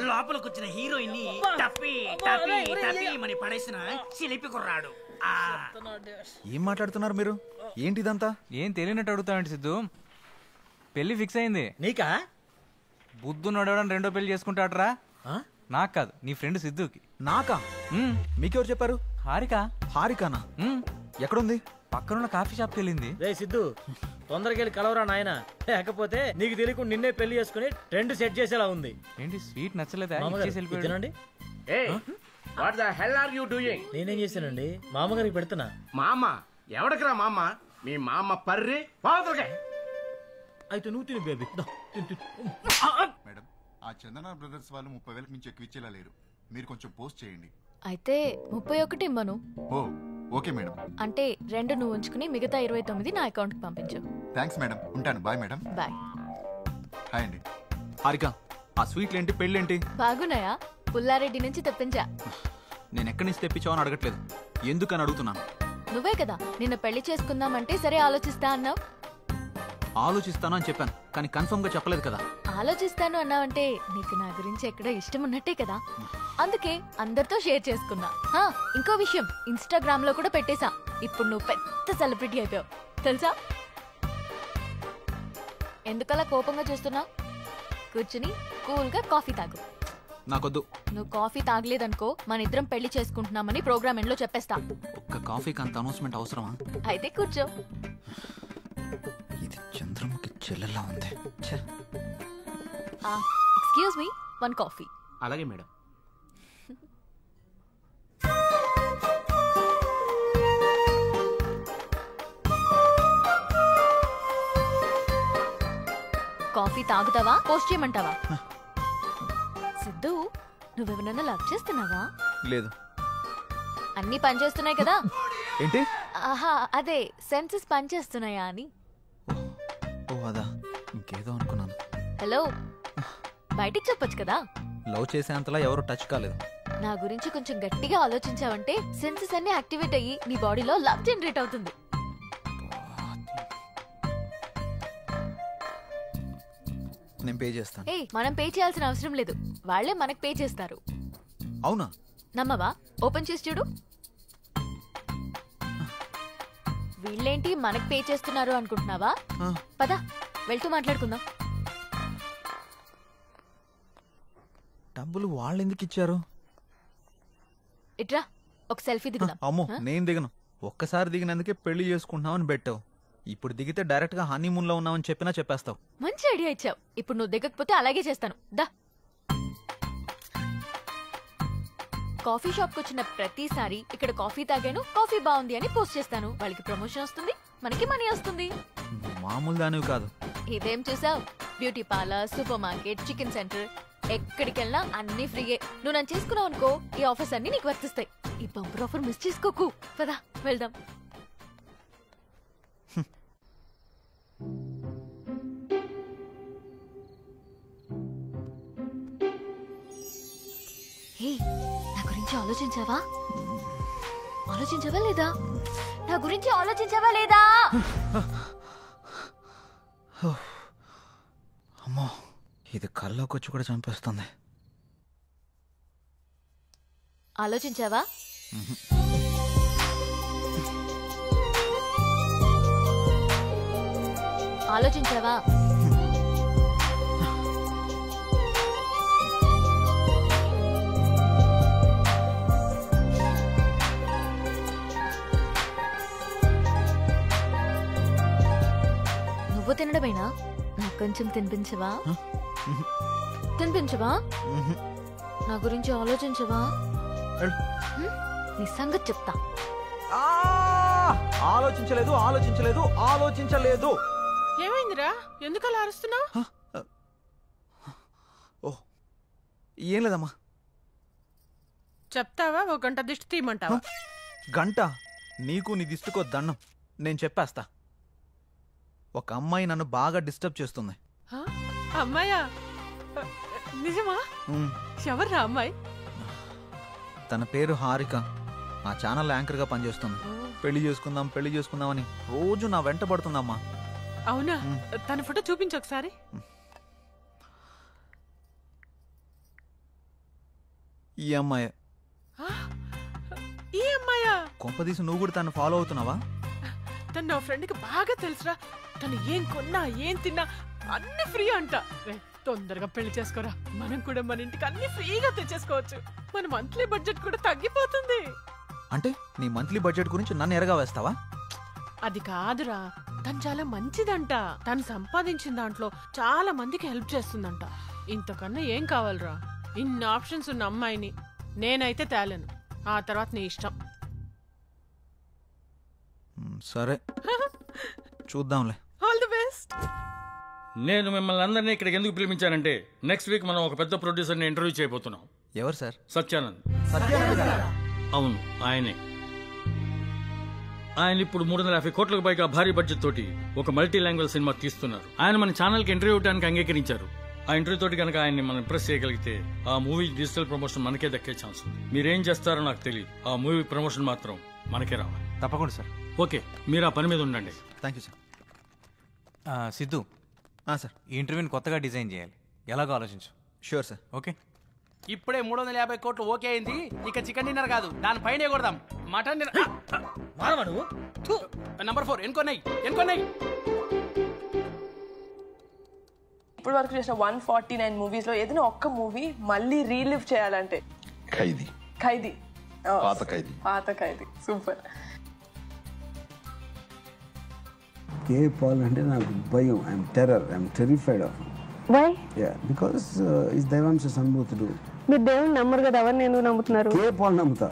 Speaker 19: లోపలికి వచ్చిన హీరోయిన్ ని టప్పి టప్పి టప్పి మని పడేసిన చిలిపి కుర్రాడు.
Speaker 8: ఏం మాట్లాడుతున్నారు మీరు? ఏంటి ఇదంతా?
Speaker 7: ఏం తెలియనట్టు అడుగుతావండి సిద్ధు. పెళ్లి ఫిక్స్ అయింది.
Speaker 6: నీకా?
Speaker 7: బుద్ధు నడవడం రెండో పెళ్లి చేసుకుంటాడరా? నాకు కాదు, నీ ఫ్రెండ్ సిద్ధుకి.
Speaker 8: నాకా? మీకెవరు చెప్పారు?
Speaker 7: హారిక.
Speaker 8: హారికానా? ఎక్కడుంది?
Speaker 7: పక్కనున్న కాఫీ షాప్కి వెళ్ళింది.
Speaker 6: రే సిద్ధు, తొందరగా వెళ్ళి కలవరా నాయన, లేకపోతే నీకు తెలియకుండా నిన్నే పెళ్లి చేసుకుని ట్రెండ్ సెట్ చేసేలా ఉంది.
Speaker 7: ఏంటి స్వీట్ నచ్చలేదా?
Speaker 6: తినండి.
Speaker 17: What the hell are you doing?
Speaker 6: నేనేం చేశానండి, మామగారికి పెడుతున్నా.
Speaker 17: మామ ఎవడకరా మామ? మీ మామ పర్రి పావుతలకే.
Speaker 6: అయితే నువ్వు తిని బేబీ.
Speaker 16: మేడం, ఆ చందన బ్రదర్స్ వాళ్ళు 30,000 మించి ఎక్కువ ఇచ్చేలా లేరు. మీరు కొంచెం పోస్ట్ చేయండి.
Speaker 15: అయితే 31 ఇమ్మను.
Speaker 16: ఓ ఓకే మేడం.
Speaker 15: అంటే 2 నువ్వు ఉంచుకుని మిగతా 29 నా అకౌంట్ కి పంపించు.
Speaker 16: థ్యాంక్స్ మేడం, ఉంటాను. Bye madam.
Speaker 15: బాయ్.
Speaker 16: హాయ్ అండి.
Speaker 8: హారిక, ఆ స్వీట్లేంటి, పెళ్ళేంటి?
Speaker 15: బాగున్నాయా? పుల్లారెడ్డి నుంచి తెప్పించా.
Speaker 8: నేను ఎక్కడి నుంచి తెప్పించావని అడగట్లేదు, ఎందుకని అడుగుతున్నాను.
Speaker 15: నువ్వే కదా నిన్న పెళ్లి చేసుకుందామంటే సరే ఆలోచిస్తా అన్నావు.
Speaker 8: ఆలోచిస్తాను అని చెప్పాను, కానీ కన్ఫర్మ్ గా చెప్పలేదు కదా.
Speaker 15: ఆలోచిస్తాను అన్నావంటే నీకు నా గురించి ఎక్కడో ఇష్టం ఉన్నట్టే కదా, అందుకే అందరితో షేర్ చేసుకున్నా. ఇంకో విషయం, ఇన్స్టాగ్రామ్ లో కూడా పెట్టేశా. ఇప్పుడు నువ్వు పెద్ద సెలబ్రిటీ అయిపోయావు తెలుసా. ఎందుకలా కోపంగా చూస్తున్నావు? కూర్చుని కూల్ గా కాఫీ తాగు.
Speaker 8: నాకొద్దు.
Speaker 15: నువ్వు కాఫీ తాగలేదనుకో మన ఇద్దరం పెళ్లి చేసుకుంటున్నామని ప్రోగ్రామ్ ఎండ్ లో చెప్పేస్తా.
Speaker 8: ఒక్క కాఫీకి అంత అనౌన్స్మెంట్ అవసరమా?
Speaker 15: అయితే కూర్చో.
Speaker 8: ఇది చంద్రముఖి చెల్లెలా ఉంది.
Speaker 15: Excuse me, 1 coffee.
Speaker 17: అలాగే మేడం.
Speaker 15: కాఫీ తాగుతావా, పోస్ట్ చేయమంటావా? సిద్ధు, నువ్వెవరన్నా లవ్ చేస్తున్నావా?
Speaker 8: లేదు.
Speaker 15: అన్ని పనిచేస్తున్నాయి కదా.
Speaker 8: ఏంటి?
Speaker 15: ఆహా, అదే సెన్సెస్ పనిచేస్తున్నాయా అని.
Speaker 8: ఓ అదా, ఇంకేదో అనుకున్నాను.
Speaker 15: హలో, బయటికి చెప్పొచ్చు కదా.
Speaker 8: లవ్ చేసేంతలా ఎవరు టచ్ కాలేదు.
Speaker 15: నా గురించి కొంచెం గట్టిగా ఆలోచించావంటే సెన్సెస్ అన్ని యాక్టివేట్ అయ్యి నీ బాడీలో లవ్ జనరేట్ అవుతుంది.
Speaker 8: నేను పే చేస్తాను.
Speaker 15: మనం పే చేయాల్సిన అవసరం లేదు, వాళ్ళే మనకు పే చేస్తారు.
Speaker 8: అవునా?
Speaker 15: నమ్మవా? ఓపెన్ చేసి చూడు. వీళ్ళేంటి మనకు పే చేస్తున్నారు అనుకుంటున్నావా? పద వెళ్తూ మాట్లాడుకుందాం.
Speaker 8: డబ్బులు వాళ్ళు ఎందుకు ఇచ్చారు?
Speaker 15: ఇట్రా, ఒక సెల్ఫీ దిగుదాం.
Speaker 8: అమ్మో, నేను దిగను. ఒక్కసారి దిగినందుకే పెళ్లి చేసుకుంటున్నామని పెట్టావు. ఇప్పుడు దిగితే డైరెక్ట్ గా హనీమూన్ లో ఉన్నామని చెప్పినా చెప్పేస్తావు.
Speaker 15: మంచి ఐడియా ఇచ్చావు. ఇప్పుడు నువ్వు దిగకపోతే అలాగే చేస్తాను. దా. కాఫీ షాప్ కు వచ్చిన ప్రతిసారి ఇక్కడ కాఫీ తాగాను, కాఫీ బాగుంది అని పోస్ట్ చేస్తాను. వాళ్ళకి ప్రమోషన్ వస్తుంది, మనకి మనీ వస్తుంది.
Speaker 8: మామూలు దానివి కాదు.
Speaker 15: ఇదేం చూసావు? Beauty parlour, super market, chicken centre, ఎక్కడికి వెళ్ళినా అన్ని ఫ్రీయే. నువ్వు నన్ను చేసుకున్నావు అనుకో, ఈ ఆఫర్స్ అన్ని నీకు వర్తిస్తాయి. ఈ బంపర్ ఆఫర్ మిస్ చేసుకోకు. పదా వెళ్దాం. నా గురించి ఆలోచించావా? ఆలోచించావా లేదా? నా గురించి ఆలోచించావా లేదా?
Speaker 8: అమ్మో, ఇది కల్లోకి వచ్చి కూడా చంపేస్తుంది.
Speaker 15: ఆలోచించావా? ఆలోచించావా? నువ్వు తినడమేనా? నాకు కొంచెం తినిపించవా? తినిపించవా? నా గురించి ఆలోచించవా? నీ సంగతి చెప్తా.
Speaker 8: ఆలోచించలేదు ఆలోచించలేదు ఆలోచించలేదు.
Speaker 9: ఏమైందిరా? ఎందుకు అలా అరుస్తున్నావు?
Speaker 8: ఏం లేదమ్మా.
Speaker 9: చెప్తావా? ఒక గంట దిష్టి తీయమంటావా?
Speaker 8: గంట? నీకు నీ దిష్టికో దండం. నేను చెప్పేస్తా. ఒక అమ్మాయి నన్ను బాగా డిస్టర్బ్ చేస్తుంది.
Speaker 9: అమ్మాయా? నిజమా? ఎవర్రా అమ్మాయి?
Speaker 8: తన పేరు హారిక. ఆ ఛానల్ యాంకర్గా పనిచేస్తుంది. పెళ్లి చేసుకుందాం అని రోజు నా వెంట పడుతుందమ్మా.
Speaker 9: అవునా? తన ఫోటో చూపించు ఒకసారి.
Speaker 8: ఈ అమ్మాయి.
Speaker 9: ఈ అమ్మాయా?
Speaker 8: కొంపదీసి నువ్వు కూడా తను ఫాలో అవుతున్నావా?
Speaker 9: తను నా ఫ్రెండ్కి బాగా తెలుసురా. తను ఏం కొన్నా ఏం తిన్నా అన్ని ఫ్రీ అంట. తొందరగా పెళ్లి చేసుకోరా, మనం కూడా మన ఇంటికి అన్ని ఫ్రీగా తెచ్చేసుకోవచ్చు. మన మంత్లీ బడ్జెట్ కూడా తగ్గిపోతుంది.
Speaker 8: అంటే నీ మంత్లీ బడ్జెట్ గురించి నన్ను ఎరగా వేస్తావా?
Speaker 9: అది కాదురా, తను చాలా మంచిదంట. తను సంపాదించిన దాంట్లో చాలా మందికి హెల్ప్ చేస్తుందంట. ఇంతకన్నా ఏం కావాలరా? ఇన్ని ఆప్షన్స్ ఉన్న అమ్మాయిని నేనైతే తేలేను. ఆ తర్వాత నీ ఇష్టం.
Speaker 8: సరే చూద్దాంలే.
Speaker 9: All the best.
Speaker 11: నేను మిమ్మల్ని అందరినీ ఇక్కడికి ఎందుకు పిలిపించానంటే నెక్స్ట్ వీక్ మనం ఒక పెద్ద ప్రొడ్యూసర్ని ఇంటర్వ్యూ చేయబోతున్నాం.
Speaker 8: ఎవరు సార్?
Speaker 11: సత్యానంద్. అవును, ఆయనే. ఆయన ఇప్పుడు 350 కోట్లకు పైగా భారీ బడ్జెట్ తోటి ఒక మల్టీ లాంగ్వేజ్ సినిమా తీస్తున్నారు. ఆయన మన ఛానల్కి ఇంటర్వ్యూ ఇవ్వడానికి అంగీకరించారు. ఆ ఇంటర్వ్యూ తోటి కనుక ఆయన్ని మనం ఇంప్రెస్ చేయగలిగితే ఆ మూవీ డిజిటల్ ప్రమోషన్ మనకే దక్కే ఛాన్స్ ఉంది. మీరేం చేస్తారో నాకు తెలియదు. ఆ మూవీ ప్రమోషన్ మాత్రం మనకే రావాలి.
Speaker 7: తప్పకుండా సార్.
Speaker 11: ఓకే, మీరు ఆ పని మీద ఉండండి.
Speaker 8: Thank you sir.
Speaker 7: Siddhu,
Speaker 8: sir,
Speaker 7: ఈ ఇంటర్వ్యూని కొత్తగా డిజైన్ చేయాలి. ఎలాగో ఆలోచించు.
Speaker 8: Sure sir.
Speaker 7: ఓకే.
Speaker 19: ఇప్పుడే 350 కోట్లు ఓకే అయింది. ఇక చికెన్ డిన్నర్ కాదు, దానిపైనే కొడదాం. Mutton dinner. నంబర్ 4 ఎన్కొన్నాయి.
Speaker 20: ఇప్పుడు వరకు చేసిన 149 మూవీస్ లో ఏదైనా ఒక్క మూవీ మళ్ళీ రీలివ్ చేయాలంటే?
Speaker 21: ఖైదీ.
Speaker 20: పాత ఖైదీ. సూపర్.
Speaker 22: కే పాల్ అంటే నాకు భయం. I'm terrified of.
Speaker 20: Why?
Speaker 22: Yeah, because is దైవాంశ సంభూతుడు.
Speaker 20: మీరు దేవుని నమ్మరు కదా, ఎవరిని ఎందుకు నమ్ముతున్నారు?
Speaker 22: కే పాల్ నమ్ముతా.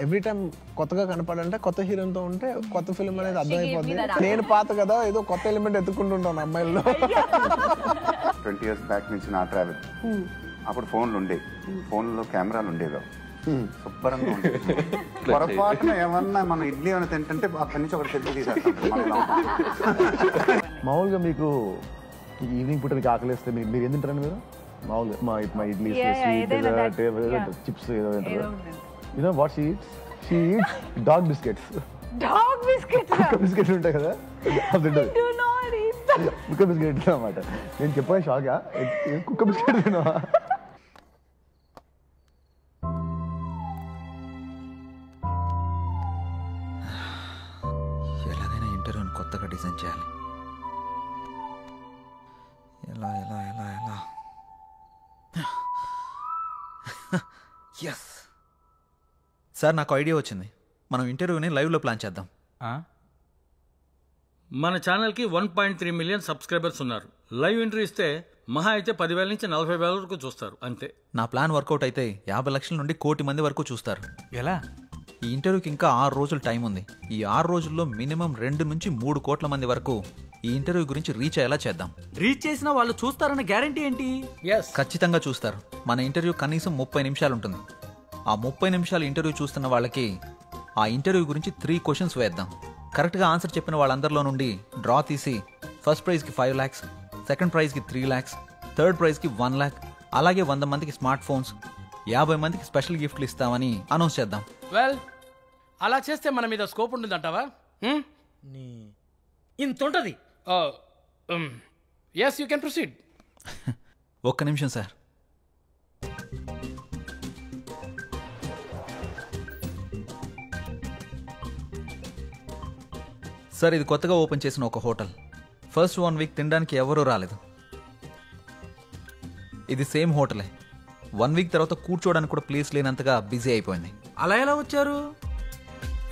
Speaker 23: ఎవ్రీ టైం కొత్తగా కనపడంటే కొత్త హీరోతో ఉంటే కొత్త ఫిల్మ్ అనేది అర్థమైపోతుంది. నేను పాత కదా, ఏదో కొత్త ఎలిమెంట్ ఎత్తుకుంటుంటాను అమ్మాయిల్లో.
Speaker 21: 20 years బ్యాక్ నుంచి నా ట్రావెల్. అప్పుడు ఫోన్లు ఉండేవి, ఫోన్లో కెమెరాలు ఉండేవి. శుభ్రంగా ఉండేది. పొరపాటున ఏమన్నా మనం ఇడ్లీ ఏమైనా తింటుంటే అక్కడి నుంచి ఒకటి తెచ్చి తీసేస్తాం.
Speaker 23: మామూలుగా మీకు ఈవినింగ్ పూట మీకు ఆకలిస్తే మీరు ఏం తింటారండి? మీరు మామూలుగా మా ఇడ్లీ, చిప్స్ ఏదో తింటారు. You know what she eats? She eats dog biscuits.
Speaker 20: Dog biscuits?
Speaker 23: కుక్క బిస్కెట్లు ఉంటాయి కదా, అది తింటది. కుక్క బిస్కెట్ అన్నమాట. నేను చెప్పాను షాక్. కుక్క బిస్కెట్ తినవా?
Speaker 8: ఎలాగైనా ఇంటర్వ్యూని కొత్తగా డిజైన్ చేయాలి. ఎలా ఎలా ఎలా ఎలా ఎస్ సార్, నాకు ఐడియా వచ్చింది. మనం ఇంటర్వ్యూని లైవ్లో ప్లాన్ చేద్దాం.
Speaker 11: మన ఛానల్కి 1.3 మిలియన్ సబ్స్క్రైబర్స్ ఉన్నారు. లైవ్ ఇంటర్వ్యూ ఇస్తే మహా అయితే 10,000 నుంచి 40,000 వరకు చూస్తారు అంతే.
Speaker 8: నా ప్లాన్ వర్కౌట్ అయితే 50 లక్షల నుండి 1 కోటి మంది వరకు చూస్తారు.
Speaker 7: ఎలా?
Speaker 8: ఈ ఇంటర్వ్యూకి ఇంకా 6 రోజులు టైం ఉంది. ఈ 6 రోజుల్లో మినిమం 2 నుంచి 3 కోట్ల మంది వరకు ఈ ఇంటర్వ్యూ గురించి రీచ్ అయ్యేలా చేద్దాం.
Speaker 14: రీచ్ చేసిన వాళ్ళు చూస్తారన్న గ్యారంటీ ఏంటి?
Speaker 8: ఖచ్చితంగా చూస్తారు. మన ఇంటర్వ్యూ కనీసం 30 నిమిషాలు ఉంటుంది. ఆ 30 నిమిషాలు ఇంటర్వ్యూ చూస్తున్న వాళ్ళకి ఆ ఇంటర్వ్యూ గురించి 3 క్వశ్చన్స్ వేద్దాం. కరెక్ట్గా ఆన్సర్ చెప్పిన వాళ్ళందరిలో నుండి డ్రా తీసి ఫస్ట్ ప్రైజ్కి 5 lakhs, సెకండ్ ప్రైజ్కి 3 lakhs, థర్డ్ ప్రైజ్కి 1 lakh, అలాగే 100 మందికి స్మార్ట్ ఫోన్స్, 50 మందికి స్పెషల్ గిఫ్ట్లు ఇస్తామని అనౌన్స్ చేద్దాం.
Speaker 19: వెల్, అలా చేస్తే మన మీద స్కోప్ ఉంటుందంటావా? ఇంత ఉంటుంది. Yes, you can proceed.
Speaker 8: ఒక్క నిమిషం సార్. సార్ ఇది కొత్తగా ఓపెన్ చేసిన ఒక హోటల్. ఫస్ట్ 1 వీక్ తినడానికి ఎవరూ రాలేదు. ఇది సేమ్ హోటలే. 1 వీక్ తర్వాత కూర్చోవడానికి కూడా ప్లేస్ లేనంతగా బిజీ అయిపోయింది.
Speaker 14: అలా ఎలా వచ్చారు?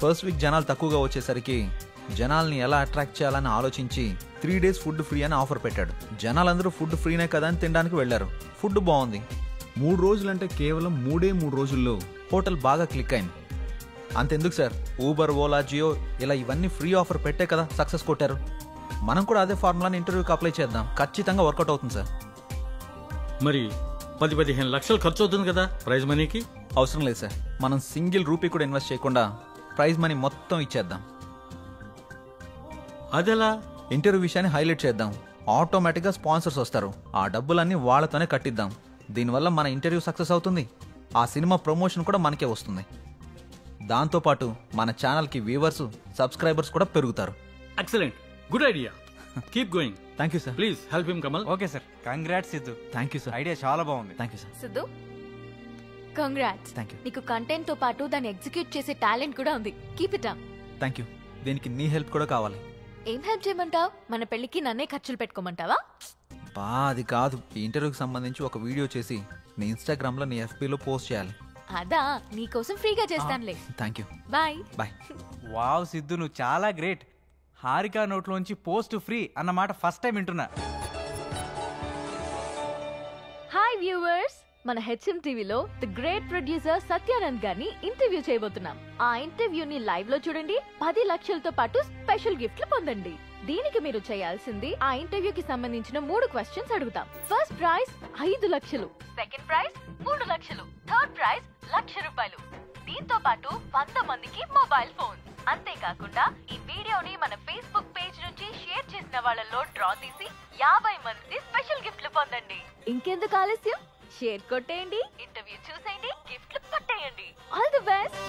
Speaker 8: ఫస్ట్ వీక్ జనాలు తక్కువగా వచ్చేసరికి జనాల్ని ఎలా అట్రాక్ట్ చేయాలని ఆలోచించి 3 days ఫుడ్ ఫ్రీ అని ఆఫర్ పెట్టాడు. జనాలందరూ ఫుడ్ ఫ్రీనే కదా అని తినడానికి వెళ్ళారు. ఫుడ్ బాగుంది. 3 రోజులంటే కేవలం 3 రోజుల్లో హోటల్ బాగా క్లిక్ అయింది. అంతెందుకు సార్, ఊబర్, ఓలా, జియో ఇలా ఇవన్నీ ఫ్రీ ఆఫర్ పెట్టే కదా సక్సెస్ కొట్టారు. మనం కూడా అదే ఫార్ములాని ఇంటర్వ్యూకి అప్లై చేద్దాం. ఖచ్చితంగా వర్కౌట్ అవుతుంది సార్.
Speaker 11: మరి 10-15 లక్షలు ఖర్చు అవుతుంది కదా ప్రైజ్ మనీకి?
Speaker 8: అవసరం లేదు సార్, మనం సింగిల్ రూపీ కూడా ఇన్వెస్ట్ చేయకుండా ప్రైజ్ మనీ మొత్తం ఇచ్చేద్దాం.
Speaker 11: అదెలా?
Speaker 8: ఇంటర్వ్యూ విషయాన్ని హైలైట్ చేద్దాం. ఆటోమేటిక్గా స్పాన్సర్స్ వస్తారు. ఆ డబ్బులన్నీ వాళ్ళతోనే కట్టిద్దాం. దీనివల్ల మన ఇంటర్వ్యూ సక్సెస్ అవుతుంది. ఆ సినిమా ప్రమోషన్ కూడా మనకే వస్తుంది. దాంతోపాటు మన ఛానల్కి వ్యూవర్స్, సబ్స్క్రైబర్స్ కూడా పెరుగుతారు.
Speaker 11: Excellent, good idea. Keep going.
Speaker 8: Thank you sir.
Speaker 11: Please help him Kamal.
Speaker 7: Okay sir, congrats Siddhu.
Speaker 8: Thank you sir.
Speaker 7: Idea చాలా బాగుంది.
Speaker 8: Thank you sir.
Speaker 15: Siddhu, congrats.
Speaker 8: Thank you.
Speaker 15: నీకు కంటెంట్ తో పాటు దాన్ని ఎగ్జిక్యూట్ చేసే టాలెంట్ కూడా ఉంది. Keep it up.
Speaker 8: Thank you. దీనికి నీ హెల్ప్ కూడా కావాలి.
Speaker 15: ఏం హెల్ప్ చేయమంటావు? మన పెళ్లికి నన్నే ఖర్చులు పెట్టుకోమంటావా?
Speaker 8: బా అది కాదు, ఈ ఇంటర్వ్యూకి సంబంధించి ఒక వీడియో చేసి నీ ఇన్స్టాగ్రామ్లో, నీ ఎఫ్బీలో పోస్ట్ చేయాలి.
Speaker 15: అదా, నీకోసం ఫ్రీగా చేస్తానులే.
Speaker 8: Thank you.
Speaker 15: Bye
Speaker 8: bye.
Speaker 7: Wow Siddhu, నువ్వు చాలా గ్రేట్. హారిక నోట్లోంచి పోస్ట్ ఫ్రీ అన్నమాట ఫస్ట్ టైం వింటున్నా.
Speaker 15: హాయ్ వ్యూవర్స్, మన హెచ్ఎం టీవీలో ది గ్రేట్ ప్రొడ్యూసర్ సత్యానంద్ గారిని ఇంటర్వ్యూ చేయబోతున్నాం. ఆ ఇంటర్వ్యూని లైవ్ లో చూడండి. 10 లక్షలతో పాటు స్పెషల్ గిఫ్ట్లు పొందండి. దీనికి మీరు చేయాల్సింది, ఆ ఇంటర్వ్యూకి సంబంధించిన 3 క్వశ్చన్స్ అడుగుతాం. ఫస్ట్ ప్రైజ్ 5 లక్షలు, సెకండ్ ప్రైజ్ 3 లక్షలు, థర్డ్ ప్రైజ్ ₹1,00,000. దీంతో పాటు 100 మందికి మొబైల్ ఫోన్. అంతేకాకుండా ఈ వీడియోని మన ఫేస్బుక్ పేజ్ నుంచి షేర్ చేసిన వాళ్ళలో డ్రా తీసి 50 మందికి స్పెషల్ గిఫ్ట్లు పొందండి. ఇంకెందుకు ఆలస్యం, షేర్ కొట్టేయండి, ఇంటర్వ్యూ చూసేయండి, గిఫ్ట్లు కొట్టేయండి. All the best.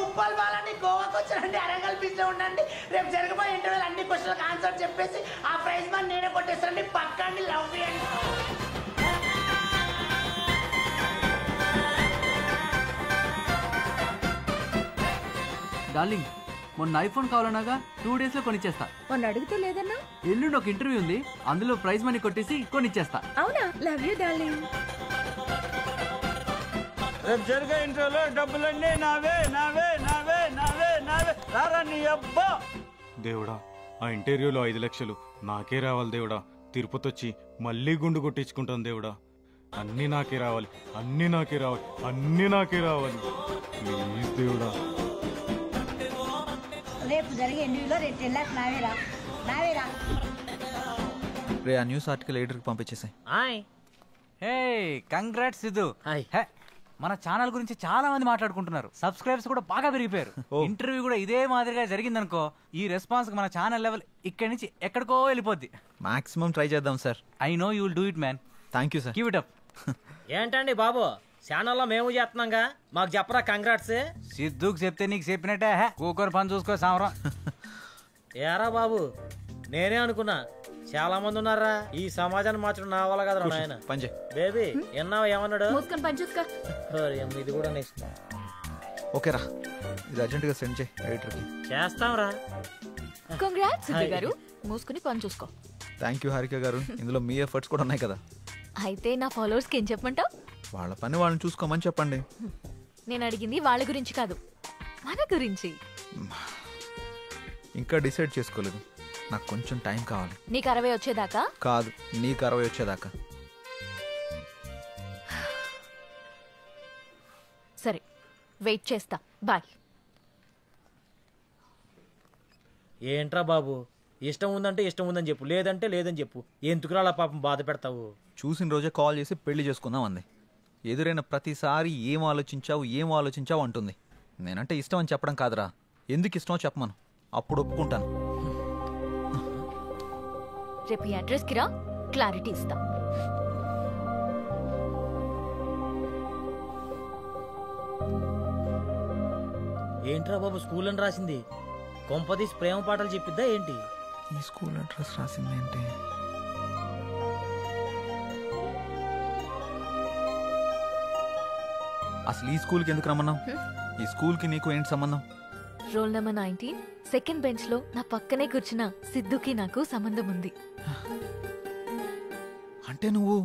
Speaker 2: ఉప్పల్ బాలని గోవాకి వచ్చానండి. అరంగల్ బీచ్ లో ఉండండి. రేపు జరగబోయే ఇంటర్వ్యూలు అన్ని క్వశ్చన్లకు ఆన్సర్ చెప్పేసి ఆ ప్రైజ్ మనీ నేనే కొట్టేస్తానండి. పక్కండి. లవ్ చేయండి.
Speaker 14: డార్లింగ్, మొన్న ఐఫోన్ కావాలన్నాగా 2 days లో కొనిచ్చేస్తా.
Speaker 18: మొన్న అడిగితే లేదన్నా?
Speaker 14: ఎల్లుండి ఒక ఇంటర్వ్యూ ఉంది, అందులో ప్రైజ్ మనీ కొట్టేసి కొనిచ్చేస్తా.
Speaker 18: అవునా? Love you darling.
Speaker 12: రేపు జరిగే ఇంటర్వ్యూలో డబ్బులన్నీ నావే నావే నావే నావే నావే. రారా నీ అబ్బా.
Speaker 3: దేవుడా, ఆ ఇంటర్వ్యూలో 5 లక్షలు నాకే రావాలి దేవుడా. తిరుపతి వచ్చి మళ్ళీ గుండు కొట్టించుకుంటాను దేవుడా. అన్నీ నాకే రావాలి, అన్నీ నాకే రావాలి, అన్నీ నాకే రావాలి. ప్లీజ్ దేవుడా.
Speaker 4: రేపు జరిగే ఇంటర్వ్యూలో 2 lakhs నావేరా నావేరా.
Speaker 8: రే, ఆ న్యూస్ ఆర్టికల్ ఎడిటర్కి పంపించేసాయి.
Speaker 7: హే, కంగ్రాట్స్ సిద్ధు. హే, మన ఛానల్ గురించి చాలా మంది మాట్లాడుకుంటున్నారు. సబ్స్క్రైబర్స్ కూడా బాగా పెరిగిపోయారు. ఇంటర్వ్యూ కూడా ఇదే మాదిరిగా జరిగిందనుకో, ఈ రెస్పాన్స్ మన ఛానల్ లెవెల్ ఇక్కడి నుంచి ఎక్కడికో వెళ్ళిపోద్ది.
Speaker 8: మాక్సిమం ట్రై చేద్దాం sir.
Speaker 7: I know you will do it man.
Speaker 8: Thank you sir.
Speaker 7: Keep it up.
Speaker 6: ఏంటండి బాబు, ఛానల్లో మేము చేస్తున్నాగా, మాకు చెప్పరా కంగ్రాట్స్?
Speaker 7: సిద్ధుకు చెప్తే నీకు చెప్పినట్టే. కూకొని పని చూసుకో సామరం.
Speaker 6: ఏరా బాబు, నేనే అనుకున్నా చాలా మంది ఉన్నారా. ఈ సమాజాన్ని మార్చడం నా వల్ల కదా నాయన. బేబీ ఎన్నావా ఏమన్నాడు?
Speaker 15: మూసుకొని పని చూసుకో.
Speaker 6: ఇది కూడా నెక్స్ట్.
Speaker 8: ఓకేరా, ఇది అర్జెంటుగా సెండ్ చేయి ఎడిటర్కి.
Speaker 6: చేస్తాంరా.
Speaker 15: కంగ్రాట్స్ సిద్ధు గారు, మూసుకుని పని చూసుకో.
Speaker 8: థ్యాంక్ యూ హారిక గారు. ఇందులో మీ ఎఫర్ట్స్ కూడా ఉన్నాయి కదా.
Speaker 15: అయితే నా ఫాలోవర్స్కి ఏం చెప్పమంటావు?
Speaker 8: వాళ్ళ పని వాళ్ళని చూసుకోమని చెప్పండి.
Speaker 15: నేను అడిగింది వాళ్ళ గురించి కాదు, మన గురించి.
Speaker 8: ఇంకా డిసైడ్ చేసుకోలేదు. నాకు కొంచెం టైం కావాలి.
Speaker 15: నీకు 60 వచ్చేదాకా
Speaker 8: కాదు, నీకు 60 వచ్చేదాకా.
Speaker 15: సరే, వెయిట్ చేస్తా. బాయ్.
Speaker 6: ఏంట్రా బాబు, ఇష్టం ఉందంటే ఇష్టం ఉందని చెప్పు, లేదంటే లేదని చెప్పు. ఎందుకురా అలా పాపం బాధ పెడతావు?
Speaker 8: చూసిన రోజే కాల్ చేసి పెళ్లి చేసుకుందాం అంది. ఎదురైన ప్రతిసారి ఏం ఆలోచించావు అంటుంది. నేనంటే ఇష్టం అని చెప్పడం కాదురా, ఎందుకు ఇష్టమో చెప్పమను, అప్పుడు ఒప్పుకుంటాను.
Speaker 15: రేపు ఈ అడ్రస్కి రా, క్లారిటీ ఇస్తా.
Speaker 6: ఏంట్రా బాబు, స్కూల్ అని రాసింది. కొంపదీసి ప్రేమ పాటలు చెప్పిద్దా ఏంటి?
Speaker 8: ఈ స్కూల్ అడ్రస్ రాసింది ఏంటి? అసలు ఈ స్కూల్కి ఎందుకు రమ్మన్నావు? ఈ స్కూల్కి నీకు ఏంటి సంబంధం?
Speaker 15: రోల్ నెంబర్ 19 సెకండ్ బెంచ్ లో నా పక్కనే కూర్చున్న సిద్ధుకి నాకు సంబంధం ఉంది.
Speaker 8: అంటే నువ్వు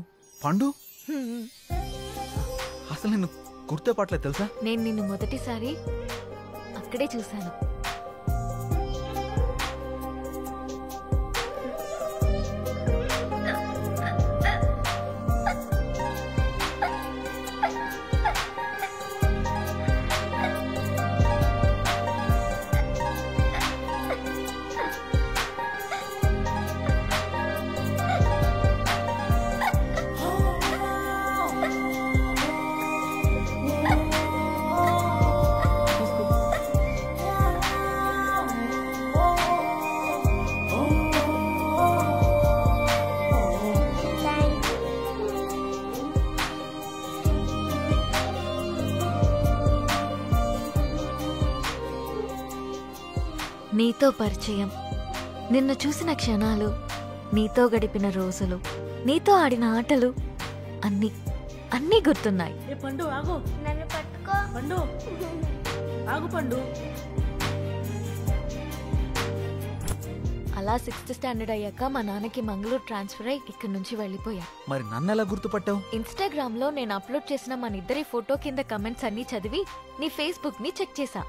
Speaker 8: పండు? అసలు నేను గుర్తుపట్టలేదు తెలుసా?
Speaker 15: నేను నిన్ను మొదటిసారి అక్కడే చూశాను. నీతో పరిచయం, నిన్ను చూసిన క్షణాలు, నీతో గడిపిన రోజులు, నీతో ఆడిన ఆటలు అన్నీ అన్నీ గుర్తున్నాయి.
Speaker 4: పండు ఆగు, నన్ను పట్టుకో. పండు ఆగు పండు.
Speaker 15: అలా 6th స్టాండర్డ్ అయ్యాక మా నాన్నకి మంగళూరు ట్రాన్స్ఫర్ అయ్యి ఇక్కడి నుంచి వెళ్ళిపోయా.
Speaker 8: మరి నన్ను ఎలా గుర్తుపట్టావు?
Speaker 15: ఇన్స్టాగ్రామ్ లో నేను అప్లోడ్ చేసిన మన ఇద్దరి ఫోటో కింద కమెంట్స్ అన్ని చదివి నీ ఫేస్బుక్ ని చెక్ చేశా.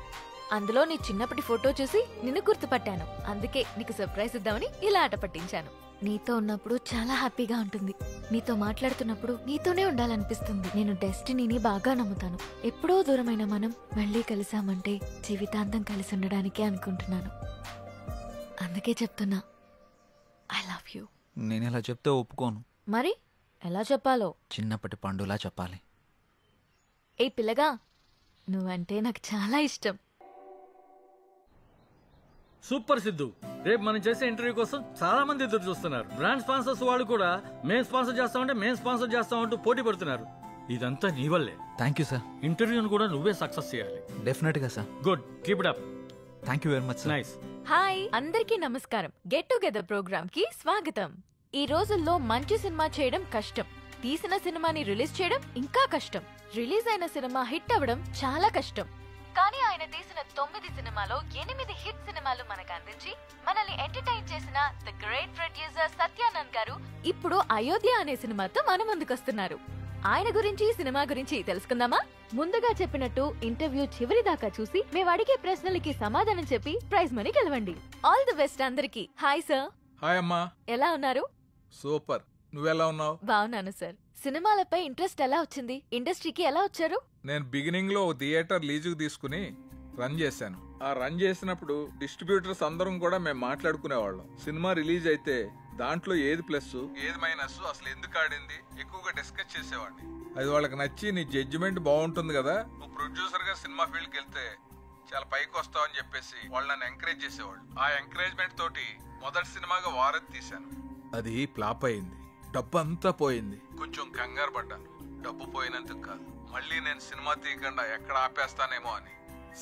Speaker 15: అందులో నీ చిన్నప్పటి ఫోటో చూసి నిన్ను గుర్తుపట్టాను. అందుకే నీకు సర్ప్రైజ్ ఇద్దామని ఇలా ఆట పట్టించాను. నీతో ఉన్నప్పుడు చాలా హ్యాపీగా ఉంటుంది. నీతో మాట్లాడుతున్నప్పుడు నీతోనే ఉండాలనిపిస్తుంది. నేను డెస్టినీని బాగా నమ్ముతాను. ఎప్పుడో దూరమైన మనం మళ్ళీ కలిసామంటే జీవితాంతం కలిసి ఉండడానికే అనుకుంటున్నాను. అందుకే చెప్తున్నా, ఐ లవ్ యూ.
Speaker 8: నేను ఇలా చెప్తే ఒప్పుకోను.
Speaker 15: మరి ఎలా చెప్పాలో?
Speaker 8: చిన్నప్పటి పండులా చెప్పాలి.
Speaker 15: ఏ పిల్లగా, నువ్వంటే నాకు చాలా ఇష్టం.
Speaker 11: సూపర్ సిద్ధు, రేపు మనం చేసే ఇంటర్వ్యూ కోసం చాలా మంది ఎదురు చూస్తున్నారు. బ్రాండ్ స్పాన్సర్స్ వాళ్ళు కూడా మేం స్పాన్సర్ చేస్తామంటే మేం స్పాన్సర్ చేస్తామంటూ పోటీ పడుతున్నారు. ఇదంతా నీ వల్లే.
Speaker 8: Thank you sir.
Speaker 11: ఇంటర్వ్యూను కూడా నువ్వే సక్సెస్ చేయాలి.
Speaker 8: డెఫినెట్ గా sir.
Speaker 11: Good, keep it up.
Speaker 8: Thank you very much sir.
Speaker 11: Nice.
Speaker 15: Hi అందరికీ నమస్కారం. గెట్ టుగెదర్ ప్రోగ్రామ్ కి స్వాగతం. ఈ రోజుల్లో మంచి సినిమా చేయడం కష్టం. తీసిన సినిమాని రిలీజ్ చేయడం ఇంకా కష్టం. రిలీజ్ అయిన సినిమా హిట్ అవ్వడం చాలా కష్టం. కానీ ఆయన తీసిన 9 సినిమాలో 8 హిట్ సినిమాలు మనకు అందించి మనల్ని ఎంటర్టైన్ చేసిన ది గ్రేట్ ప్రొడ్యూసర్ సత్యానంద్ గారు ఇప్పుడు అయోధ్య అనే సినిమాతో మన ముందుకొస్తున్నారు. ఆయన గురించి సినిమా గురించి తెలుసుకుందామా? ముందుగా చెప్పినట్టు ఇంటర్వ్యూ చివరి దాకా చూసి మేము అడిగే ప్రశ్నలకి సమాధానం చెప్పి ప్రైజ్ మనీ గెలవండి. ఆల్ ది బెస్ట్ అందరికి. Hi sir.
Speaker 1: హాయ్ అమ్మా.
Speaker 15: ఎలా ఉన్నారు?
Speaker 1: సూపర్. నువ్వెలా ఉన్నావు?
Speaker 15: బాగున్నాను సార్. సినిమాలపై ఇంట్రెస్ట్ ఎలా వచ్చింది? ఇండస్ట్రీకి ఎలా వచ్చారు?
Speaker 1: నేను బిగినింగ్ లో థియేటర్ లీజుకు తీసుకుని రన్ చేశాను. ఆ రన్ చేసినప్పుడు డిస్ట్రిబ్యూటర్స్ అందరం కూడా మేము మాట్లాడుకునేవాళ్ళం. సినిమా రిలీజ్ అయితే దాంట్లో ఏది ప్లస్ ఏది మైనస్, అసలు ఎందుకు ఆడింది ఎక్కువగా డిస్కస్ చేసేవాడిని. అది వాళ్ళకి నచ్చి నీ జడ్జిమెంట్ బాగుంటుంది కదా, నువ్వు ప్రొడ్యూసర్ గా సినిమా ఫీల్డ్కి వెళ్తే చాలా పైకి వస్తావు అని చెప్పేసి వాళ్ళు నన్ను ఎంకరేజ్ చేసేవాళ్ళు. ఆ ఎంకరేజ్మెంట్ తోటి మొదటి సినిమాగా వారధి తీశాను. అది ఫ్లాప్ అయింది. డబ్బు అంతా పోయింది. కొంచెం కంగారు పడ్డాను. డబ్బు పోయినందుకు కాదు, మళ్ళీ నేను సినిమా తీయకుండా ఎక్కడ ఆపేస్తానేమో అని.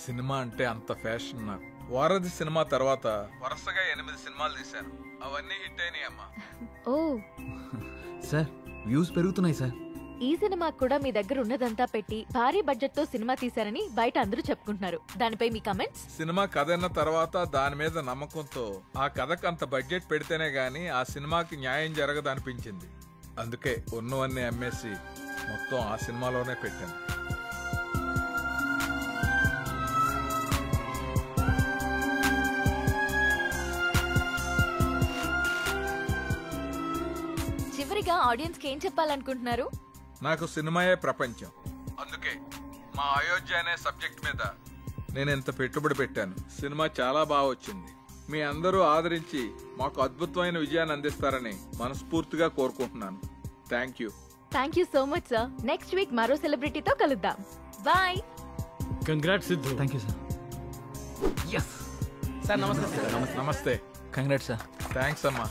Speaker 1: సినిమా అంటే అంత ఫ్యాషన్ నాకు. వారధి సినిమా తర్వాత వరుసగా 8 సినిమాలు తీశాను. అవన్నీ హిట్ అయినాయి అమ్మా.
Speaker 15: ఓ
Speaker 8: సార్, వ్యూస్ పెరుగుతున్నాయి సార్.
Speaker 15: ఈ సినిమా కూడా మీ దగ్గర ఉన్నదంతా పెట్టి భారీ బడ్జెట్ తో సినిమా తీశారని బయట అందరూ చెప్పుకుంటున్నారు. దానిపై మీ కమెంట్స్?
Speaker 1: సినిమా కథ అన్న తర్వాత దాని మీద నమ్మకంతో ఆ కథకు అంత బడ్జెట్ పెడితేనే గానీ ఆ సినిమాకి న్యాయం జరగదు అనిపించింది. అందుకే ఉన్నవన్నీ అమ్మేసి మొత్తం ఆ సినిమాలోనే పెట్టాను.
Speaker 15: చివరిగా ఆడియన్స్ కి ఏం చెప్పాలనుకుంటున్నారు?
Speaker 1: నాకు సినిమాయే ప్రపంచం. అందుకే మా అయోధ్య అనే సబ్జెక్ట్ మీద నేను ఎంత పెట్టుబడి పెట్టాను. సినిమా చాలా బాగా వచ్చింది. మీ అందరూ ఆదరించి మాకు అద్భుతమైన విజయాన్ని అందిస్తారని మనస్ఫూర్తిగా కోరుకుంటున్నాను. Thank you.
Speaker 15: Thank you so much sir. Next week మరో సెలబ్రిటీతో కలుద్దాం. బాయ్.
Speaker 11: Congrats Siddhu.
Speaker 8: Thank you sir.
Speaker 1: Yes sir. నమస్తే సార్. నమస్తే.
Speaker 8: Congrats sir.
Speaker 1: థ్యాంక్స్ అమ్మా.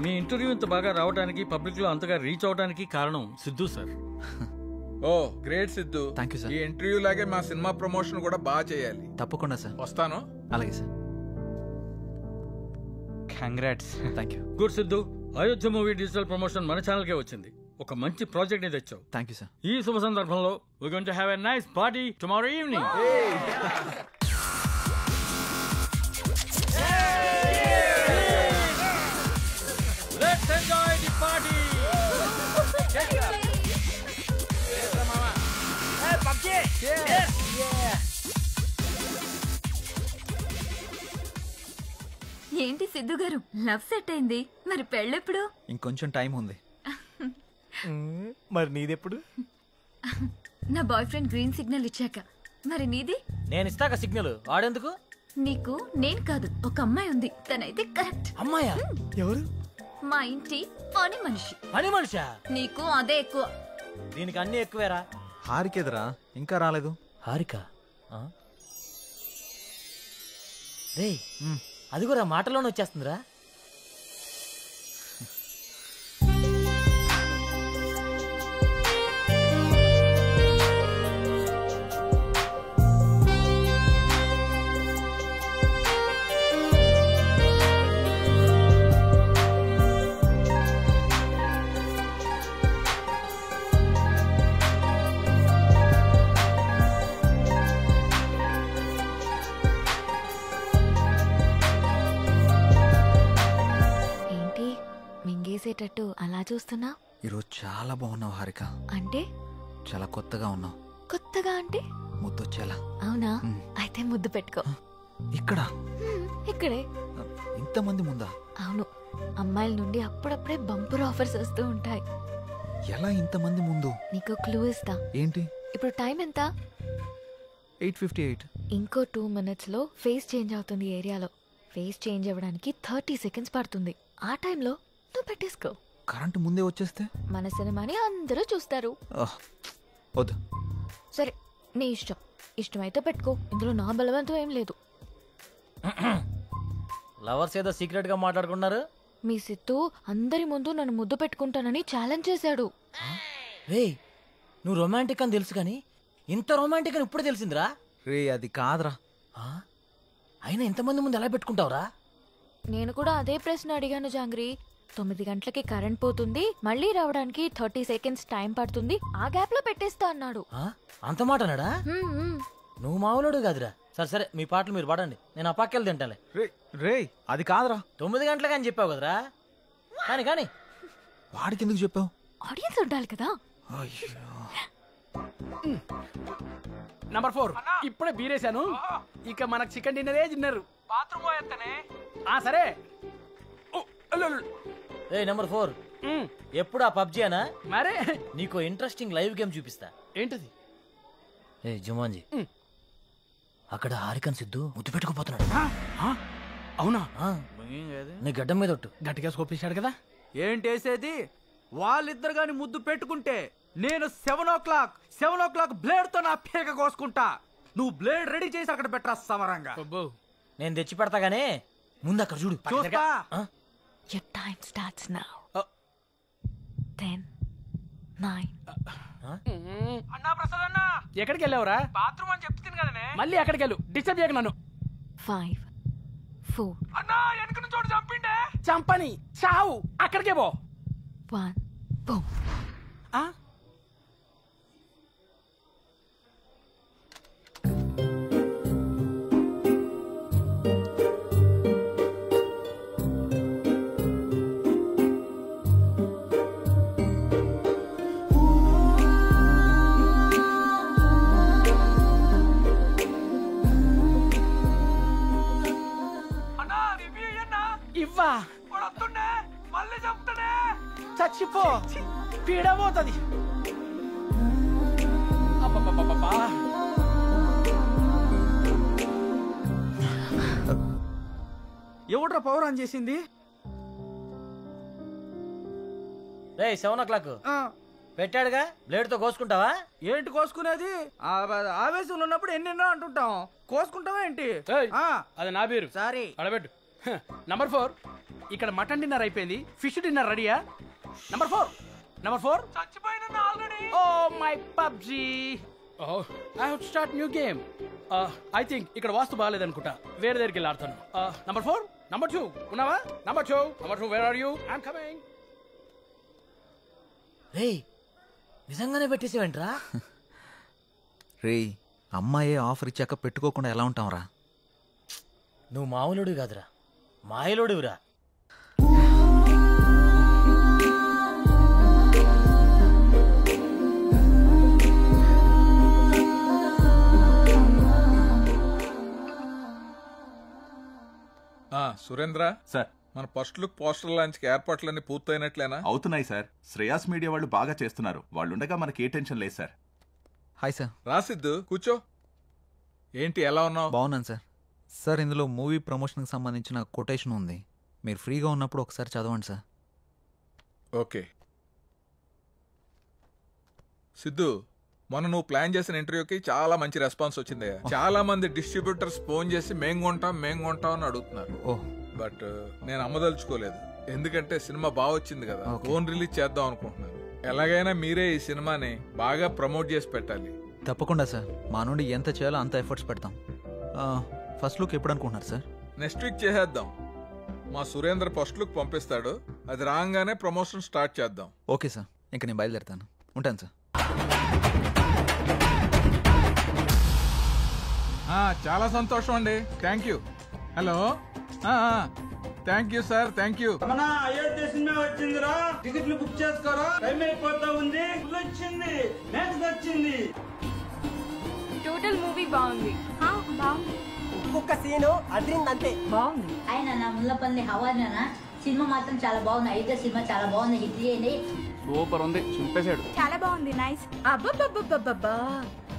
Speaker 11: మీ ఇంటర్వ్యూ ఇంత బాగా రావడానికి, పబ్లిక్ లో అంతగా రీచ్ అవడానికి కారణం Siddhu sir.
Speaker 1: Oh great Siddhu.
Speaker 8: Thank you sir.
Speaker 1: ఈ ఇంటర్వ్యూ లాగే మా సినిమా ప్రమోషన్ కూడా బాగా చేయాలి.
Speaker 8: తప్పకుండా సార్.
Speaker 1: వస్తాను.
Speaker 8: అలాగే sir.
Speaker 7: Congrats.
Speaker 8: Thank you.
Speaker 11: Good Siddhu. Ayodhya movie digital promotion మన ఛానల్కే వచ్చింది. ఒక మంచి ప్రాజెక్ట్ ని తెచ్చావు.
Speaker 8: Thank you sir.
Speaker 11: ఈ శుభ సందర్భంలో we're going to have a nice party tomorrow evening. Let's enjoy the party.
Speaker 19: Hey, PUBG. Yes.
Speaker 5: ఏంటి సిద్ధు గారు, లవ్ సెట్ అయింది, మరి పెళ్ళెప్పుడు?
Speaker 8: ఇంకొంచెం టైం ఉంది.
Speaker 6: మరి నీదెప్పుడు?
Speaker 5: నా బాయ్ ఫ్రెండ్ గ్రీన్ సిగ్నల్ ఇచ్చాక. మరి నీది?
Speaker 6: నేను ఇస్తాక సిగ్నల్ వాడేందుకు?
Speaker 5: నీకు నేను కాదు, ఒక అమ్మాయి ఉంది, తనైతే కరెక్ట్.
Speaker 6: అమ్మాయా? ఎవరు?
Speaker 5: మా ఇంటి పని మనిషి.
Speaker 6: పని మనిషా?
Speaker 5: నీకు అదే ఎక్కువ.
Speaker 6: దీనికి అన్ని ఎక్కువేరా.
Speaker 8: హారికేదరా ఇంకా రాలేదు.
Speaker 6: హారిక రే, అది కూడా మాటలోనే వచ్చేస్తుందిరా.
Speaker 5: మింగేసేటట్టు అలా చూస్తున్నా?
Speaker 8: ఈరోజు చాలా బాగున్నావు హారిక.
Speaker 5: అంటే?
Speaker 8: చాలా కొత్తగా ఉన్నావు.
Speaker 5: కొత్తగా అంటే?
Speaker 8: ముద్దొచ్చేలా.
Speaker 5: అవునా? అయితే ముద్దు పెట్టుకో.
Speaker 8: ఇక్కడ?
Speaker 5: ఇక్కడే.
Speaker 8: ఇంతమంది ముందా?
Speaker 5: అవును, అమ్మాయిల నుండి అప్పుడప్పుడే బంపర్ ఆఫర్స్ వస్తూ ఉంటాయి.
Speaker 8: ఎలా ఇంతమంది ముందు?
Speaker 5: నీకు క్లూ ఇస్తా.
Speaker 8: ఏంటి?
Speaker 5: ఇప్పుడు టైం ఎంత?
Speaker 8: 8:58.
Speaker 5: ఇంకో 2 minutes లో ఫేస్ చేంజ్ అవుతుంది ఏరియాలో. ఫేస్ చేంజ్ అవ్వడానికి 30 seconds పడుతుంది. ఆ టైంలో నువ్వు పెట్టేసుకో.
Speaker 8: కరెంట్ ముందే వచ్చేస్తే?
Speaker 5: మన సినిమాని అందరూ చూస్తారు.
Speaker 8: వద్దు.
Speaker 5: సరే, నీ ఇష్టం. ఇష్టమైతే పెట్టుకో, ఇందులో నా బలవంతం ఏం లేదు.
Speaker 6: లవర్స్ ఏదో సీక్రెట్ గా మాట్లాడుకున్నారు.
Speaker 5: మీ సిత్తు అందరి ముందు నన్ను ముద్దు పెట్టుకుంటానని ఛాలెంజ్ చేశాడు.
Speaker 6: రే, నువ్వు రొమాంటిక్ అని తెలుసు కానీ ఇంత రొమాంటిక్ అని ఇప్పుడు తెలిసిందిరా.
Speaker 8: రే, అది కాదురా.
Speaker 6: అయినా ఎంతమంది ముందు ఎలా పెట్టుకుంటావురా?
Speaker 5: నేను కూడా అదే ప్రశ్న అడిగాను జాంగ్రీ. 9 గంటలకి కరెంట్ పోతుంది, మళ్ళీ రావడానికి 30 seconds టైం పడుతుంది, ఆ గ్యాప్ లో పెట్టేస్తా అన్నాడు.
Speaker 6: అంత మాట అన్నాడా? నువ్వు మామూలుడు కాదురా. సరే సరే, మీ పాటలు మీరు పాడండి, నేను ఆ పక్కెళ్ళి తింటాలే.
Speaker 8: రే, అది కాదురా.
Speaker 6: 9 గంటలకు అని చెప్పావు కదరా. కానీ కానీ
Speaker 8: వాడికి ఎందుకు చెప్పావు?
Speaker 5: ఆడియన్స్ ఉండాలి కదా.
Speaker 19: నంబర్ 4 ఇప్పుడే బీరేశాను, ఇక మనకు చికెన్ డిన్నరే తిన్నారు. బాత్రూమ్ పోయేస్తానే. సరే.
Speaker 6: నెంబర్ 4 ఎప్పుడు ఆ పబ్జీ అనా?
Speaker 19: మరే
Speaker 6: నీకు ఇంట్రెస్టింగ్ లైవ్ గేమ్ చూపిస్తా.
Speaker 19: ఏంటది?
Speaker 6: జుమాన్జీ, అక్కడ హారికన్ సిద్ధు ముద్దు పెట్టుకుపోతున్నాడు.
Speaker 19: అవునా?
Speaker 6: నీ గడ్డం మీద ఒట్టు.
Speaker 19: గట్టిగా స్కోపేశాడు కదా.
Speaker 14: ఏంటేసేది? వాళ్ళిద్దరు గాని ముద్దు పెట్టుకుంటే నేను 7 o'clock బ్లేడ్ తో నా పేక కోసుకుంటా. నువ్వు బ్లేడ్ రెడీ చేసి అక్కడ పెట్టరా సమరంగా.
Speaker 6: నేను తెచ్చి పెడతా గానీ ముందు అక్కడ చూడు.
Speaker 14: చూస్తా.
Speaker 5: Your time starts now. 10, 9.
Speaker 19: అన్నా ప్రసాద్ అన్నా, ఎక్కడికి వెళ్ళావురా? బాత్రూమ్ అని చెప్తుంది కదనే. మళ్ళీ ఎక్కడికి వెళ్ళు, డిస్టర్బ్ చేయకు నన్ను.
Speaker 5: 5, 4.
Speaker 19: అన్నా వెనక నుంచి చోటు చంపిండే. చంపని చావు, అక్కడికే పో.
Speaker 5: 1, boom.
Speaker 19: ఇవ్వా వస్తుండే, మళ్ళీ చంపుతాడే. చచ్చిపో, పీడబోతుంది.
Speaker 14: ఎవడ్రా పవర్ ఆన్ చేసింది?
Speaker 6: 7 o'clock పెట్టాడుగా, బ్లేడ్ తో కోసుకుంటావా?
Speaker 14: ఏంటి కోసుకునేది? ఆవేశంలో ఉన్నప్పుడు ఎన్నెన్నో అంటుంటాం, కోసుకుంటావా ఏంటి?
Speaker 19: అది నా పేరు.
Speaker 14: సారీ,
Speaker 19: అడబెట్టు. నంబర్ 4 ఇక్కడ మటన్ డిన్నర్ అయిపోయింది, ఫిష్ డిన్నర్ రెడీయా? నంబర్ 4 చచ్చిపోయిన already. Oh my PUBG. I have to start new game. I think ఇక్కడ వాస్తు బాగాలేదనుకుంటా, వేరే దగ్గరికి వెళ్ళి ఆడతాను. నంబర్ 4, నంబర్ 2 ఉన్నావా? Number 2 where are you? I'm coming.
Speaker 6: రేయ్ నిజంగానే పెట్టేసేవేంట్రా?
Speaker 8: రే అమ్మాయే ఆఫర్ ఇచ్చాక పెట్టుకోకుండా ఎలా ఉంటాంరా?
Speaker 6: నువ్వు మామూలుడివి కాదురా, మాయలోడివిరా.
Speaker 1: సురేంద్ర
Speaker 10: సార్,
Speaker 1: మన ఫస్ట్ లుక్ పోస్టర్ లాంచ్ ఏర్పాట్లన్నీ పూర్తయినట్లేనా?
Speaker 10: అవుతున్నాయి సార్. శ్రేయాస్ మీడియా వాళ్ళు బాగా చేస్తున్నారు. వాళ్ళుండగా మనకి ఏ టెన్షన్ లేదు సార్.
Speaker 8: Hi sir.
Speaker 1: రాసిద్దు కూర్చో. ఏంటి ఎలా ఉన్నావు?
Speaker 8: బాగున్నాను సార్. సార్ ఇందులో మూవీ ప్రమోషన్కి సంబంధించిన కొటేషన్ ఉంది, మీరు ఫ్రీగా ఉన్నప్పుడు ఒకసారి చదవండి సార్.
Speaker 1: ఓకే. సిద్ధు, మొన్న నువ్వు ప్లాన్ చేసిన ఇంటర్వ్యూకి చాలా మంచి రెస్పాన్స్ వచ్చిందయ్యా. చాలా మంది డిస్ట్రిబ్యూటర్స్ ఫోన్ చేసి మేం కొంటాం అని అడుగుతున్నారు. బట్ నేను అమ్మదలుచుకోలేదు, ఎందుకంటే సినిమా బాగా వచ్చింది కదా, ఫోన్ రిలీజ్ చేద్దాం అనుకుంటున్నాను. ఎలాగైనా మీరే ఈ సినిమాని బాగా ప్రమోట్ చేసి పెట్టాలి.
Speaker 8: తప్పకుండా సార్, మా నుండి ఎంత చేయాలో అంత ఎఫర్ట్స్ పెడతాం. ఫస్ట్ లుక్ ఎప్పుడు అనుకుంటున్నారు సార్?
Speaker 1: నెక్స్ట్ వీక్ చేసేద్దాం. మా సురేంద్ర ఫస్ట్ లుక్ పంపిస్తాడు, అది రాగానే ప్రమోషన్ స్టార్ట్ చేద్దాం.
Speaker 8: ఓకే సార్, ఇంక నేను బయలుదేరుతాను. ఉంటాను సార్.
Speaker 1: చాలా సంతోషం అండి. Thank you. Hello, thank you sir, thank you.
Speaker 12: మన అయోధ్య సినిమా వచ్చిందిరా, టికెట్లు బుక్ చేసుకోరా, టైం అయిపోతా ఉంది. వచ్చింది, నెక్స్ట్ వచ్చింది.
Speaker 4: టోటల్ మూవీ బాగుంది. బాగుంది.
Speaker 13: ఒక్కొక్క సీను అదిరిందంతే. బాగుంది.
Speaker 16: ఆయన నా ముల్లపల్లి హవానా సినిమా మాత్రం చాలా బాగుంది. అయితే సినిమా చాలా బాగుంది, హిట్ చేయండి.
Speaker 14: సూపర్ ఉంది, చింపేశాడు.
Speaker 18: చాలా బాగుంది. నైస్. అబ్బబ్బబ్బబ్బబ్బా,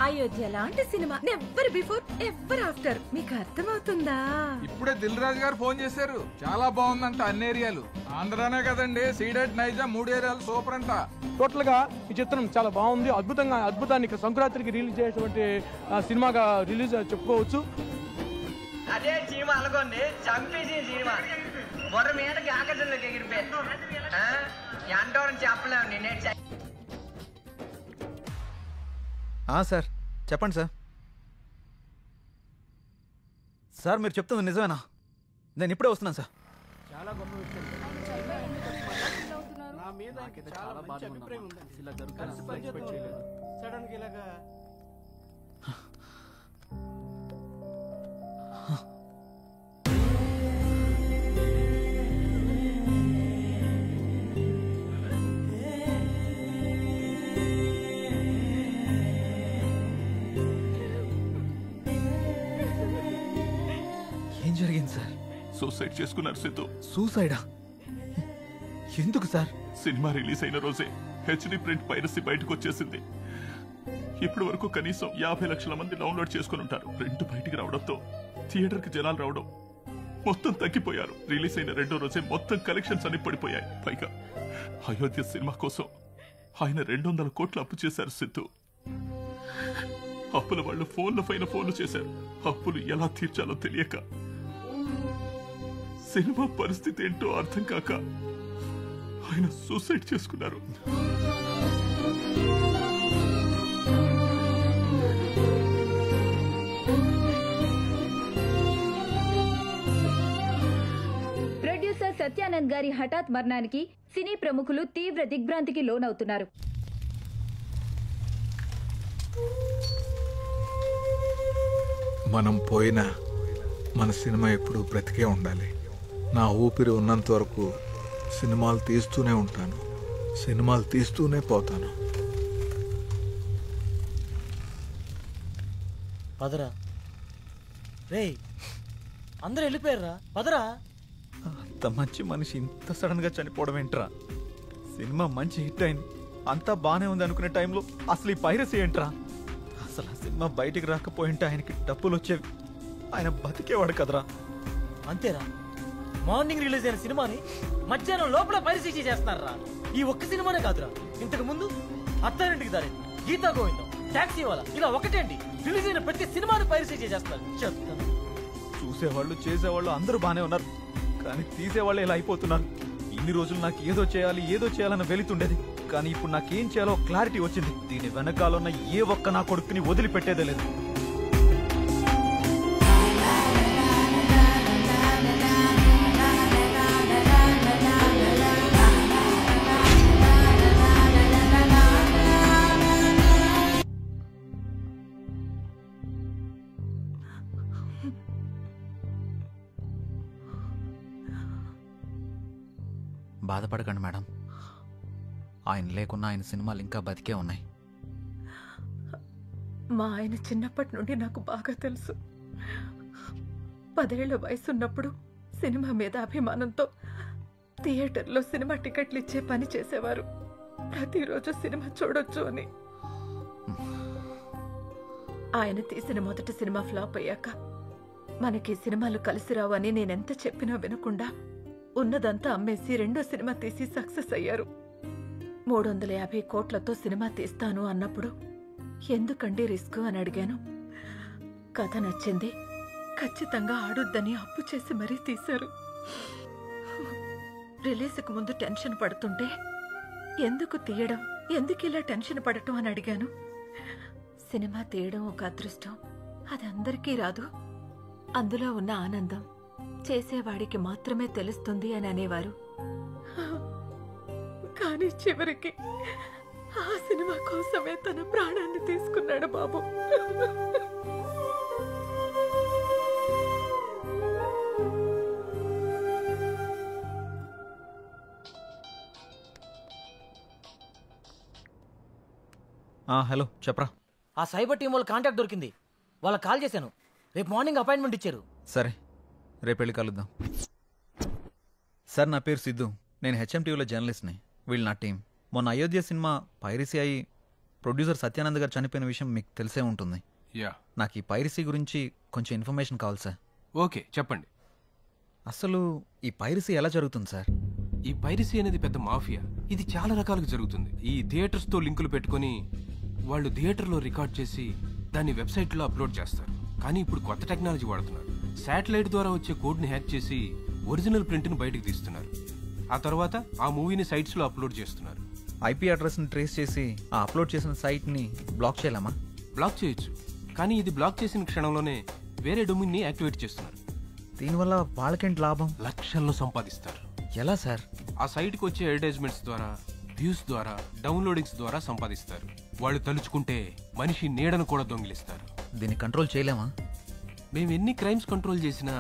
Speaker 18: అయోధ్య లాంటి cinema never before ever after. మీకు అర్థమవుతుందా?
Speaker 1: ఇప్పుడే దిల్ రాజు గారు ఫోన్ చేశారు, చాలా బాగుందంట అన్ని ఏరియాలు. ఆంధ్రానే కదండి, సీడెడ్ నైజాం 3 ఏరియాలు సూపర్ అంట.
Speaker 24: టోటల్ గా ఈ చిత్రం చాలా బాగుంది. అద్భుతాన్ని సంక్రాంతికి రిలీజ్ చేసేటువంటి సినిమాగా రిలీజ్ చెప్పుకోవచ్చు.
Speaker 25: అదే చీమ అనుకోండి, చంపేసి చీమ బొర్ర మీదకి ఆకర్షణలోకి ఎగిరిపోయి ఎంతో చెప్పలేము. నేనే
Speaker 8: సార్ చెప్పండి సార్. సార్ మీరు చెప్తుంది నిజమేనా? నేను ఇప్పుడే వస్తున్నాను సార్.
Speaker 24: చాలా గొప్ప విషయం. నా మీద చాలా మంచి అభిప్రాయం ఉంది. ఇలా జరుగుతుంది ఎక్స్పెక్ట్ చేయలేదు. సడన్ గా ఇలాగా
Speaker 8: ఏం జరిగింది సార్?
Speaker 10: సూసైడ్ చేసుకున్నారు సిద్ధు.
Speaker 8: సూసైడా? ఎందుకు సార్?
Speaker 10: సినిమా రిలీజ్ అయిన రోజే హెచ్డి ప్రింట్ పైరసీ బయటకు వచ్చేసింది. ఇప్పటి వరకు కనీసం 50 లక్షల మంది డౌన్లోడ్ చేసుకుని ఉంటారు. ప్రింట్ బయటికి రావడంతో థియేటర్ కి జనాలు రావడం మొత్తం తగ్గిపోయారు. రిలీజ్ అయిన 2వ రోజే మొత్తం కలెక్షన్స్ అన్ని పడిపోయాయి. పైగా అయోధ్య సినిమా కోసం ఆయన 200 కోట్లు అప్పు చేశారు సిద్ధు. అప్పుల వాళ్ళు ఫోన్ల పైన ఫోన్లు చేశారు. అప్పులు ఎలా తీర్చాలో తెలియక, సినిమా పరిస్థితి ఏంటో అర్థం కాక ఆయన సూసైడ్ చేసుకున్నారు.
Speaker 18: ప్రొడ్యూసర్ సత్యానంద్ గారి హఠాత్ మరణానికి సినీ ప్రముఖులు తీవ్ర దిగ్భ్రాంతికి లోనవుతున్నారు.
Speaker 1: మనం పోయినా మన సినిమా ఎప్పుడు బ్రతికే ఉండాలి. నా ఊపిరి ఉన్నంత వరకు సినిమాలు తీస్తూనే ఉంటాను, సినిమాలు తీస్తూనే పోతాను.
Speaker 6: పదరా రే, అందరూ వెళ్ళిపోయారా? పదరా.
Speaker 8: అంత మంచి మనిషి ఇంత సడన్ గా చనిపోవడం ఏంట్రా? సినిమా మంచి హిట్ అయింది, అంతా బానే ఉంది అనుకునే టైంలో అసలు ఈ పైరసీ ఏంట్రా? అసలు ఆ సినిమా బయటికి రాకపోయింటే ఆయనకి డబ్బులు వచ్చేవి, ఆయన బతికేవాడు కదరా.
Speaker 6: అంతేరా, మార్నింగ్ రిలీజ్ అయిన సినిమాని మధ్యాహ్నం లోపల పైరసీ చేస్తున్నారా? ఈ ఒక్క సినిమానే కాదురా, ఇంతకు ముందు అత్తారింటికి దారి, గీతా గోవిందం, టాక్సీ వాళ్ళ, ఇలా ఒకటేంటి రిలీజ్ అయిన ప్రతి సినిమాని పైరసీ చేస్తారు. చెప్తాను,
Speaker 8: చూసేవాళ్ళు చేసేవాళ్ళు అందరూ బానే ఉన్నారు, కానీ తీసేవాళ్ళు ఇలా అయిపోతున్నారు. ఇన్ని రోజులు నాకు ఏదో చేయాలన్న వెళుతుండేది, కానీ ఇప్పుడు నాకేం చేయాలో క్లారిటీ వచ్చింది. దీని వెనకాలన్న ఏ ఒక్క నా కొడుకుని వదిలిపెట్టేదే లేదు. బాధపడకండి మేడం, ఆయన లేకున్నా ఆయన సినిమాలు ఇంకా బతికే ఉన్నాయి.
Speaker 18: మా ఆయన చిన్నప్పటి నుండి నాకు బాగా తెలుసు. 10 ఏళ్ల వయసున్నప్పుడు సినిమా మీద అభిమానంతో థియేటర్లో సినిమా టికెట్లు ఇచ్చే పని చేసేవారు. ప్రతిరోజు సినిమా చూడొచ్చు అని. ఆయన తీసిన మొదటి సినిమా ఫ్లాప్ అయ్యాక మనకి సినిమాలు కలిసి రావు అని నేనెంత చెప్పినా వినకుండా ఉన్నదంతా అమ్మేసి రెండో సినిమా తీసి సక్సెస్ అయ్యారు. 350 కోట్లతో సినిమా తీస్తాను అన్నప్పుడు ఎందుకండి రిస్క్ అని అడిగాను. కథ నచ్చింది, ఖచ్చితంగా ఆడొద్దని అప్పు చేసి మరీ తీశారు. రిలీజ్కి ముందు టెన్షన్ పడుతుంటే ఎందుకు తీయడం, ఎందుకు ఇలా టెన్షన్ పడటం అని అడిగాను. సినిమా తీయడం ఒక అదృష్టం, అది అందరికీ రాదు. అందులో ఉన్న ఆనందం చేసేవాడికి మాత్రమే తెలుస్తుంది అని అనేవారు. కానీ చివరికి ఆ సినిమా కోసమే తన ప్రాణాన్ని తీసుకున్నాడు బాబు.
Speaker 8: హలో చెప్పరా.
Speaker 6: ఆ సైబర్ టీం వాళ్ళ కాంటాక్ట్ దొరికింది. వాళ్ళకి కాల్ చేశాను. రేపు మార్నింగ్ అపాయింట్మెంట్ ఇచ్చారు.
Speaker 8: సరే, రేపు వెళ్ళి కలుద్దాం. సార్, నా పేరు సిద్ధు. నేను హెచ్ఎంటీవీలో జర్నలిస్ట్ని. వీళ్ళు నా టీం. మొన్న అయోధ్య సినిమా పైరసీ అయి ప్రొడ్యూసర్ సత్యానంద్ గారు చనిపోయిన విషయం మీకు తెలిసే ఉంటుంది. నాకు ఈ పైరసీ గురించి కొంచెం ఇన్ఫర్మేషన్ కావాలి సార్.
Speaker 9: ఓకే, చెప్పండి.
Speaker 8: అసలు ఈ పైరసీ ఎలా జరుగుతుంది సార్?
Speaker 9: ఈ పైరసీ అనేది పెద్ద మాఫియా. ఇది చాలా రకాలుగా జరుగుతుంది. ఈ థియేటర్స్తో లింకులు పెట్టుకొని వాళ్ళు థియేటర్లో రికార్డ్ చేసి దాన్ని వెబ్సైట్లో అప్లోడ్ చేస్తారు. కానీ ఇప్పుడు కొత్త టెక్నాలజీ వాడుతున్నారు. శాటిలైట్ ద్వారా వచ్చే కోడ్ని హ్యాక్ చేసి ఒరిజినల్ ప్రింట్ని బయటకు తీస్తున్నారు. ఆ తర్వాత ఆ మూవీని సైట్స్లో అప్లోడ్ చేస్తున్నారు.
Speaker 8: ఐపీ అడ్రస్ని ట్రేస్ చేసి ఆ అప్లోడ్ చేసిన సైట్ని బ్లాక్ చేయలేమా?
Speaker 9: బ్లాక్ చేయొచ్చు, కానీ ఇది బ్లాక్ చేసిన క్షణంలోనే వేరే డొమైన్ని యాక్టివేట్ చేస్తున్నారు.
Speaker 8: దీనివల్ల వాళ్ళకేంటి లాభం?
Speaker 9: లక్షల్లో సంపాదిస్తారు.
Speaker 8: ఎలా సార్?
Speaker 9: ఆ సైట్కి వచ్చే అడ్వర్టైజ్మెంట్స్ ద్వారా, వ్యూస్ ద్వారా, డౌన్లోడింగ్స్ ద్వారా సంపాదిస్తారు. వాళ్ళు తలుచుకుంటే మనిషి నీడను కూడా దొంగిలిస్తారు.
Speaker 8: దీన్ని కంట్రోల్ చేయలేమా?
Speaker 9: మేము ఎన్ని క్రైమ్స్ కంట్రోల్ చేసినా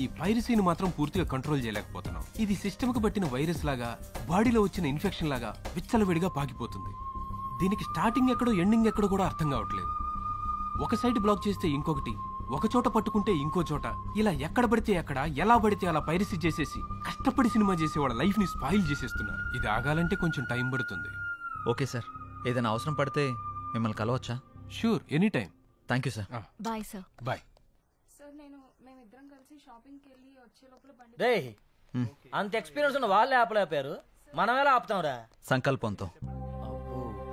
Speaker 9: ఈ పైరసీని మాత్రం పూర్తిగా కంట్రోల్ చేయలేకపోతున్నాం. ఇది సిస్టమ్కి పట్టిన వైరస్ లాగా, బాడీలో వచ్చిన ఇన్ఫెక్షన్ లాగా విచ్చలవిడిగా పాకిపోతుంది. దీనికి స్టార్టింగ్ ఎక్కడో ఎండింగ్ ఎక్కడో కూడా అర్థం కావట్లేదు. ఒక సైట్ బ్లాక్ చేస్తే ఇంకొకటి, ఒక చోట పట్టుకుంటే ఇంకో చోట, ఇలా ఎక్కడ పడితే ఎక్కడ, ఎలా పడితే అలా పైరసీ చేసేసి కష్టపడి సినిమా చేసే వాళ్ళ లైఫ్ ని స్పాయిల్ చేసేస్తున్నారు. ఇది ఆగాలంటే కొంచెం టైం పడుతుంది.
Speaker 8: ఓకే సార్, ఏదైనా అవసరం పడితే మిమ్మల్ని కలవచ్చా?
Speaker 9: Sure, any time.
Speaker 8: Thank you sir.
Speaker 15: Bye sir.
Speaker 9: Bye
Speaker 4: sir. మేమిద్దరం కలిసి షాపింగ్కి వెళ్ళి వచ్చే లోపల
Speaker 6: రే, అంత ఎక్స్పీరియన్స్ ఉన్న వాళ్ళే ఆపలేపారు, మనం ఎలా ఆపుతాంరా?
Speaker 8: సంకల్పంతో.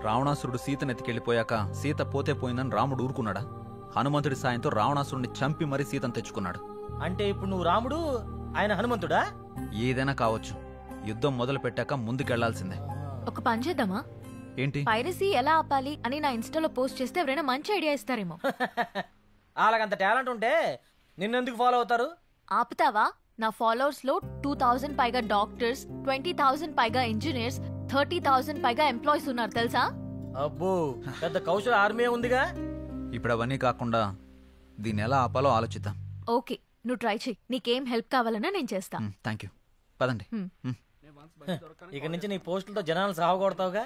Speaker 8: రావణాసురుడు సీతను ఎత్తికెళ్ళిపోయాక సీత పోతే పోయిందని రాముడు ఊరుకున్నాడా? హనుమంతుడి సాయంతో రావణాసురుడిని చంపి మరీ సీతను తెచ్చుకున్నాడు.
Speaker 6: అంటే ఇప్పుడు నువ్వు రాముడు, ఆయన హనుమంతుడా?
Speaker 8: ఏదైనా కావచ్చు. యుద్ధం మొదలు పెట్టాక ముందుకెళ్లాల్సిందే.
Speaker 15: ఒక పని చేద్దామా?
Speaker 8: ఏంటి?
Speaker 15: పైరసీ ఎలా ఆపాలి అని నా ఇన్స్టాలో పోస్ట్ చేస్తే ఎవరైనా మంచి ఐడియా ఇస్తారేమో.
Speaker 6: అలాగంత టాలెంట్ ఉంటే నిన్నెందుకు ఫాలో అవుతారు?
Speaker 15: ఆపుతావా? నా ఫాలోవర్స్ లో 2000 పైగా డాక్టర్స్, 20,000 పైగా ఇంజనీర్స్, 30,000 పైగా ఎంప్లాయీస్ ఉన్నారు తెలుసా?
Speaker 6: అబ్బో, పెద్ద కౌశల ఆర్మీ ఉందిగా.
Speaker 8: ఇప్పుడు అవన్నీ కాకుండా దీన్ని ఎలా ఆపాలో ఆలోచిద్దాం.
Speaker 15: ఓకే, నువ్వు ట్రై చెయ్యి. నీకేం హెల్ప్ కావాలన్నా నేను చేస్తా.
Speaker 8: Thank you. పదండి.
Speaker 6: ఇక నుంచి నీ పోస్టులతో జనాలు సాగొడతావుగా.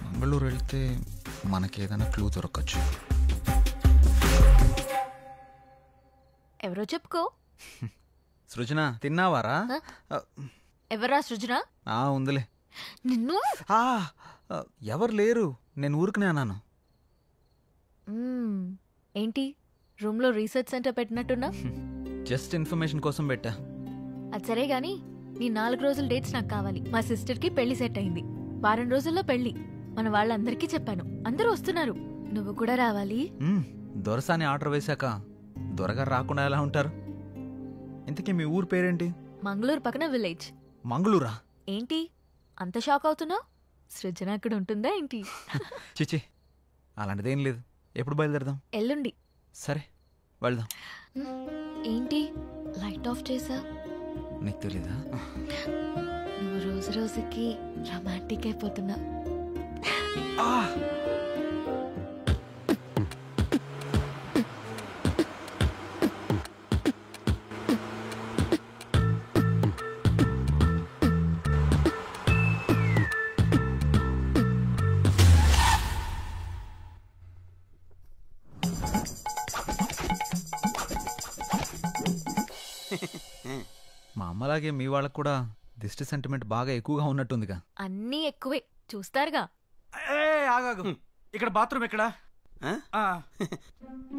Speaker 8: మంగళూరు వెళ్తే మనకేదైనా క్లూ దొరకచ్చు.
Speaker 15: ఎవరో చెప్పుకో.
Speaker 8: సృజన తిన్నావారా?
Speaker 15: ఎవరా సృజన?
Speaker 8: ఉందిలే.
Speaker 15: నిన్ను
Speaker 8: ఎవరు లేరు, నేను ఊరుకునే అన్నాను.
Speaker 15: ఏంటి రూమ్ లో రీసెర్చ్ సెంటర్ పెట్టినట్టున్నా?
Speaker 8: జస్ట్ ఇన్ఫర్మేషన్ కోసం పెట్టా.
Speaker 15: అది సరే గాని నీ 4 రోజుల డేట్స్ నాకు కావాలి. మా సిస్టర్ కి పెళ్లి సెట్ అయింది. వారం రోజుల్లో పెళ్లి. మన వాళ్ళందరికీ చెప్పాను, అందరూ వస్తున్నారు. నువ్వు కూడా రావాలి.
Speaker 8: దొరసాని ఆర్డర్ వేశాక దొరగారు రాకుండా ఎలా ఉంటారు? ఇంతకీ మీ ఊరు పేరేంటి?
Speaker 15: మంగళూరు పక్కన విలేజ్.
Speaker 8: మంగళూరా?
Speaker 15: ఏంటి అంత షాక్ అవుతున్నావు? సృజన అక్కడ ఉంటుందా ఏంటి?
Speaker 8: చిచి అలాంటిదేం లేదు. ఎప్పుడు బయలుదేరదాం?
Speaker 15: ఎల్లుండి.
Speaker 8: సరే వెళ్దాం.
Speaker 15: ఏంటి లైట్ ఆఫ్ చేసా?
Speaker 8: నీకు తెలీదా?
Speaker 15: నువ్వు రోజు రోజుకి రొమాంటిక్ అయిపోతున్నా.
Speaker 8: మా అమ్మలాగే మీ వాళ్ళకు కూడా దిష్టి సెంటిమెంట్ బాగా ఎక్కువగా ఉన్నట్టుందిగా.
Speaker 15: అన్నీ ఎక్కువే చూస్తారుగా.
Speaker 14: ఆగాగు, ఇక్కడ బాత్రూమ్ ఎక్కడా?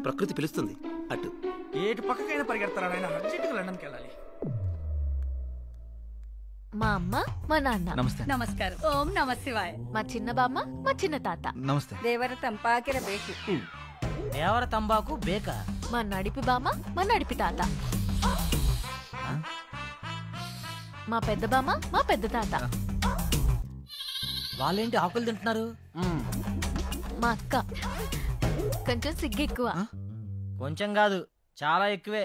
Speaker 17: ప్రకృతి పిలుస్తుంది అటు.
Speaker 14: ఏటు పక్కకైనా పరిగెడతారా నాయన? అర్జెంటుగా లండన్కి వెళ్ళాలి.
Speaker 15: మా అమ్మ మా నాన్న.
Speaker 8: నమస్తే.
Speaker 20: నమస్కారం. ఓం నమ శివాయ.
Speaker 15: మా చిన్న బామ్మ మా చిన్న తాత.
Speaker 8: నమస్తే.
Speaker 20: దేవర తంపాకిర బేకు.
Speaker 6: దేవర తంబాకు బేక.
Speaker 15: మా నడిపి బామ్మ మా నడిపి తాత. మా పెద్ద బామ్మ మా పెద్ద తాత.
Speaker 6: వాళ్ళేంటి ఆకులు తింటున్నారు?
Speaker 15: మా అక్క కొంచెం సిగ్గు ఎక్కువ.
Speaker 6: కొంచెం కాదు చాలా ఎక్కువే.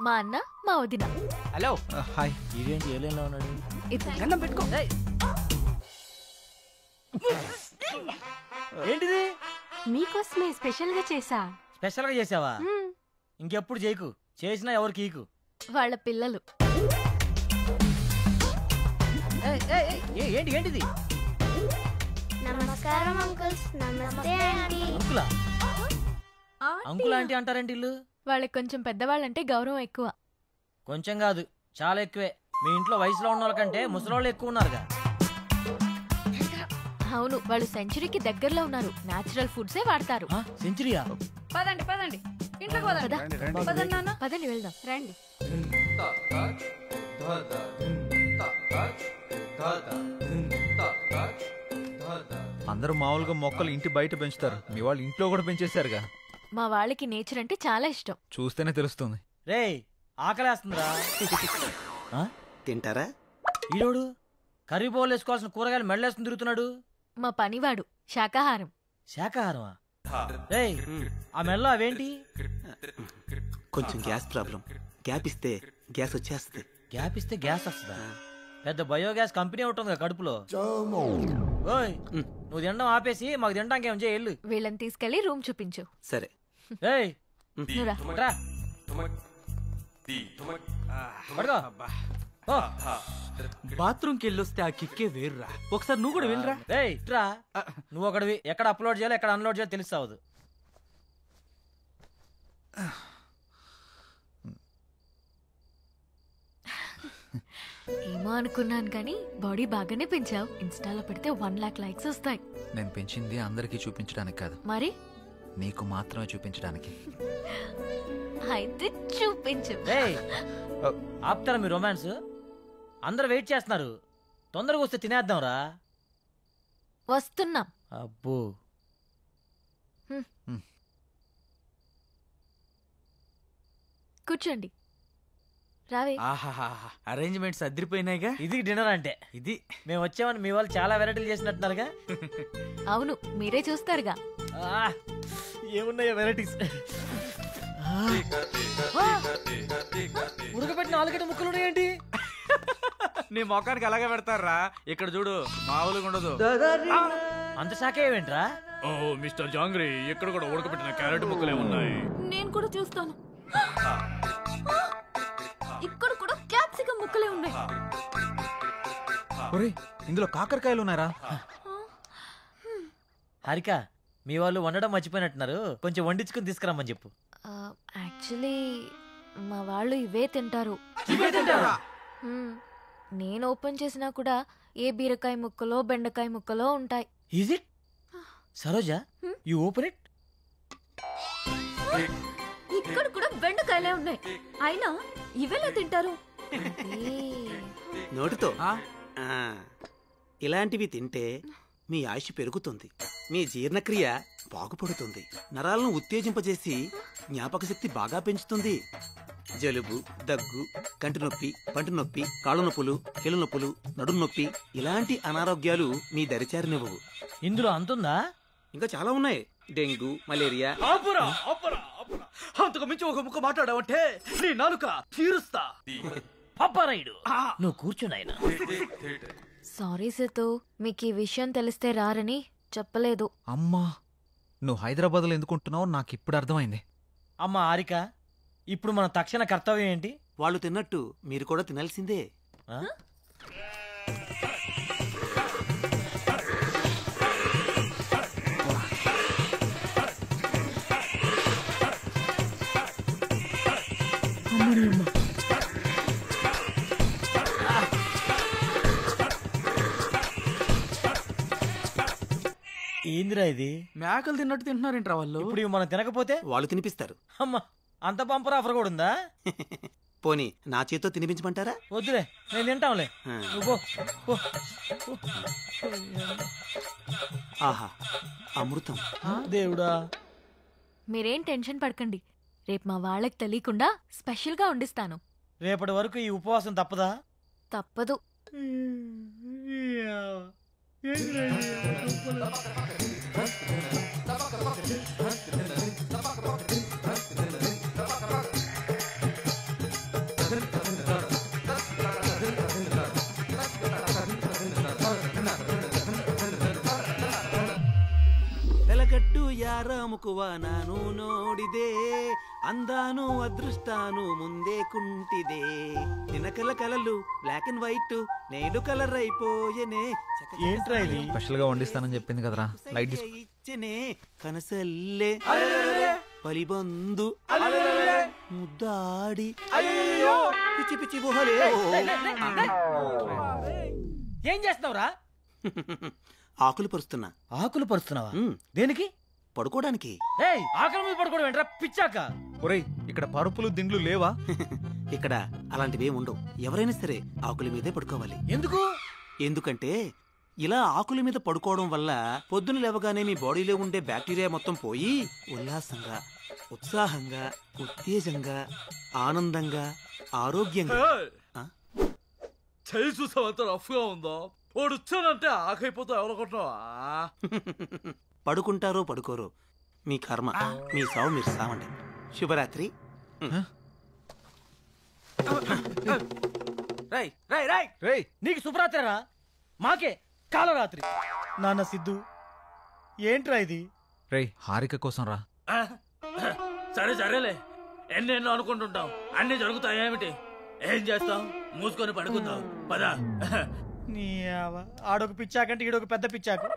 Speaker 15: మా అన్న మా వదిన.
Speaker 6: Hello
Speaker 8: hi.
Speaker 6: ఇదేంటి ఏలేలో ఉన్నాడు?
Speaker 20: గన్నం పెట్టుకో.
Speaker 6: ఏంటిది?
Speaker 20: మీకోసమే స్పెషల్ గా చేసా.
Speaker 6: స్పెషల్ గా చేసావా? ఇంకెప్పుడు చేయకు, చేసినా ఎవరికి ఈకు.
Speaker 15: వాళ్ళ పిల్లలు.
Speaker 6: ఏంటి ఏంటిది?
Speaker 4: నమస్కారం అంకుల్స్. నమస్తే ఆంటీ.
Speaker 6: అంకులా? అంకుల్ ఆంటీ అంటారేంటి ఇల్లు?
Speaker 15: వాళ్ళకి కొంచెం పెద్దవాళ్ళంటే గౌరవం ఎక్కువ.
Speaker 6: కొంచెం కాదు చాలా ఎక్కువే. మీ ఇంట్లో వయసులో ఉన్న వాళ్ళకంటే ముసలోళ్ళు ఎక్కువ ఉన్నారుగా.
Speaker 15: అవును, వాళ్ళు సెంచరీకి దగ్గరలో ఉన్నారు. నేచురల్ ఫుడ్సే వాడతారు.
Speaker 6: సెంచరీయా?
Speaker 20: పదండి పదండి, ఇంట్లోకి పదండి. పదండి నాన్న,
Speaker 15: పదండి వెళ్దాం.
Speaker 20: రండి.
Speaker 8: అందరూ మామూలుగా మొక్కలు ఇంటి బయట పెంచుతారు, మీ వాళ్ళు ఇంట్లో కూడా పెంచేశారుగా.
Speaker 15: మా వాళ్ళకి నేచర్ అంటే చాలా ఇష్టం.
Speaker 8: చూస్తేనే తెలుస్తుంది.
Speaker 6: రే ఆకలేస్తుందిరా.
Speaker 17: తింటారా?
Speaker 6: ఈరోడు కర్రీ బౌల్ వేసుకోవాల్సిన కూరగాయలు మెడలేసుకుని తిరుగుతున్నాడు.
Speaker 15: మా పనివాడు శాకాహారం.
Speaker 6: శాకాహారమా? రే ఆ మెడలో అవేంటి?
Speaker 17: కొంచెం గ్యాస్ ప్రాబ్లం. గ్యాప్ ఇస్తే గ్యాస్ వచ్చేస్తుంది.
Speaker 6: గ్యాప్ ఇస్తే గ్యాస్ వస్తుందా? పెద్ద బయోగ్యాస్ కంపెనీ ఉంటుంది కడుపులో. ఓయ్ నువ్వు తినడం ఆపేసి మాకు తినడానికి ఏం చేయాలి?
Speaker 15: వీళ్ళని తీసుకెళ్లి రూమ్ చూపించు.
Speaker 17: సరే.
Speaker 6: ఏయ్ రా.
Speaker 14: బాత్రూమ్కి వెళ్ళొస్తే ఆ కిక్కే వేర్రా. ఒకసారి నువ్వు కూడా వెళ్ళరా.
Speaker 6: రా నువ్వు ఒకటివి. ఎక్కడ అప్లోడ్ చేయాలో ఎక్కడ అన్లోడ్ చేయాలో తెలుస్తావదు.
Speaker 15: ఏమో అనుకున్నాను కానీ బాడీ బాగానే పెంచావు. ఇన్స్టాలో పెడితే 1 lakh likes వస్తాయి.
Speaker 8: నేను పెంచింది అందరికీ చూపించడానికి కాదు,
Speaker 15: మరి
Speaker 8: నీకు మాత్రమే చూపించడానికి.
Speaker 15: అయితే చూపించు.
Speaker 6: ఆపుతారా మీ రొమాన్స్? అందరూ వెయిట్ చేస్తున్నారు, తొందరగా వస్తే తినేద్దాం రా.
Speaker 15: వస్తున్నాం.
Speaker 6: అబ్బో
Speaker 15: కూర్చోండి. రావే.
Speaker 14: అరేంజ్మెంట్స్ అదిరిపోయినాయిగా.
Speaker 6: ఇది డిన్నర్ అంటే.
Speaker 14: ఇది
Speaker 6: మేము వచ్చామని మీ వాళ్ళు చాలా వెరైటీలు చేసినట్టున్నారుగా.
Speaker 15: అవును, మీరే చూస్తారుగా.
Speaker 6: ఏమున్నాయో వెరైటీస్. ఉడకబెట్టిన ఆలుగడ్డ ముక్కలు ఉన్నాయేంటి?
Speaker 14: నీ మొఖానికి అలాగే పెడతారా. ఇక్కడ చూడు, మామూలుగా ఉండదు.
Speaker 6: అంత శాఖ ఏమేంట్రా?
Speaker 11: ఓ మిస్టర్ జాంగ్రీ, ఇక్కడ కూడా ఉడకబెట్టిన క్యారెట్ ముక్కలే ఉన్నాయి.
Speaker 15: నేను కూడా చూస్తాను. ఇక్కడ కూడా క్యాప్సికం ముక్కలే ఉన్నాయి.
Speaker 8: ఇందులో కాకరకాయలు ఉన్నారా?
Speaker 6: హారిక మీ వాళ్ళు వండడం మర్చిపోయినట్టున్నారు, కొంచెం వండించుకుని తీసుకురమ్మని చెప్పు.
Speaker 5: యాక్చువల్లీ మా వాళ్ళు ఇవే తింటారు. నేను ఓపెన్ చేసినా కూడా ఏ బీరకాయ ముక్కలో బెండకాయ ముక్కలో ఉంటాయి.
Speaker 6: Is it Saroja, you open it.
Speaker 18: ఇక్కడ కూడా బెండకాయలే ఉన్నాయి, అయినా ఇవెలా తింటారు?
Speaker 17: నోటితో ఇలాంటివి తింటే మీ ఆయుష్ పెరుగుతుంది, మీ జీర్ణక్రియ బాగుపడుతుంది, నరాలను ఉత్తేజింపజేసి జ్ఞాపక శక్తి బాగా పెంచుతుంది. జలుబు, దగ్గు, కంటి నొప్పి, పంటి నొప్పి, కాళ్ళు నొప్పులు, కీళ్ళ నొప్పులు, నడుము నొప్పి ఇలాంటి అనారోగ్యాలు మీ దరిచారినివ్వవు.
Speaker 6: ఇందులో అంతుందా?
Speaker 17: ఇంకా చాలా ఉన్నాయి. Dengue, malaria.
Speaker 14: అంతకు మించి ఒక ముక్క మాట్లాడావంటే నీ నాలుక తీరుస్తా.
Speaker 6: పాపారాయుడు, నువ్వు కూర్చున్నాయన.
Speaker 5: సారీ సేతు, మీకు ఈ విషయం తెలిస్తే రారని చెప్పలేదు.
Speaker 8: అమ్మా, నువ్వు హైదరాబాద్లో ఎందుకుంటున్నావు నాకు ఇప్పుడు అర్థమైంది.
Speaker 6: అమ్మా హారిక, ఇప్పుడు మన తక్షణ కర్తవ్యం ఏంటి?
Speaker 17: వాళ్ళు తిన్నట్టు మీరు కూడా తినాల్సిందే.
Speaker 6: ఏందిరా ఇది?
Speaker 14: మేకలు తిన్నట్టు తింటున్నారేంట్రా వాళ్ళు?
Speaker 6: ఇప్పుడు ఇవి మనం తినకపోతే
Speaker 17: వాళ్ళు తినిపిస్తారు.
Speaker 6: అమ్మా, అంత బంపర్ ఆఫర్ కూడా ఉందా?
Speaker 17: పోనీ నా చేత్తో తినిపించమంటారా?
Speaker 6: వద్దులే, నేను తింటాంలే. నువ్వు పో.
Speaker 17: ఆహా, అమృతం.
Speaker 6: దేవుడా,
Speaker 5: మీరేం టెన్షన్ పడకండి, రేపు మా వాళ్ళకి తెలియకుండా స్పెషల్గా వండిస్తాను.
Speaker 6: రేపటి వరకు ఈ ఉపవాసం తప్పదా?
Speaker 5: తప్పదు.
Speaker 17: వెలగట్టు యారాముకువ ನಾನು ನೋಡಿದೆ అందాను అదృష్టాను ముందే కుంటిదే నినకల కలలు బ్లాక్ అండ్ వైట్ నేడు కలర్ అయిపోయనే.
Speaker 6: ఏంట్రా ఇది?
Speaker 8: స్పెషల్ గా వండిస్తానని చెప్పింది కదరా, లైట్ తీసుకో.
Speaker 17: ఇచ్చనే కనసల్లే పలిబందు ముద్దాడి పిచ్చి పిచ్చి గుహలే.
Speaker 6: ఏం చేస్తున్నావురా?
Speaker 17: ఆకులు పరుస్తున్నా.
Speaker 6: ఆకులు పరుస్తున్నావా? దేనికి?
Speaker 17: పడుకోవడానికి.
Speaker 6: ఆకుల మీద పడుకోవడం ఏంట్రా పిచ్చాక?
Speaker 8: ఒరేయ్, ఇక్కడ పరుపులు దిండ్లు లేవా?
Speaker 17: ఇక్కడ అలాంటివేం ఉండవు. ఎవరైనా సరే ఆకుల మీదే పడుకోవాలి.
Speaker 6: ఎందుకు?
Speaker 17: ఎందుకంటే ఇలా ఆకుల మీద పడుకోవడం వల్ల పొద్దున లేవగానే మీ బాడీలో ఉండే బ్యాక్టీరియా మొత్తం పోయి ఉల్లాసంగా, ఉత్సాహంగా, ఉత్తేజంగా, ఆనందంగా, ఆరోగ్యంగా.
Speaker 14: చేయి చూసావంత రఫ్గా ఉందో, వాడు వచ్చానంటే ఆకైపోతా ఎవరనుకుంటున్నావా?
Speaker 17: పడుకుంటారో పడుకోరో మీ కర్మ, మీ సావు మీరు సావండి. శుభరాత్రి.
Speaker 6: నీకు శుభరాత్రిరా, మాకే కాలరాత్రి. నాన్న సిద్ధు, ఏంట్రా ఇది?
Speaker 8: రేయ్, హారిక కోసం రా.
Speaker 14: సరే సరేలే, ఎన్నెన్నో అనుకుంటుంటాం, అన్ని జరుగుతాయేమిటి? ఏం చేస్తాం? మూసుకొని పడుకుందాం పదా.
Speaker 6: నీ ఆడొక పిచ్చాకంటే ఈడొక పెద్ద పిచ్చాకు.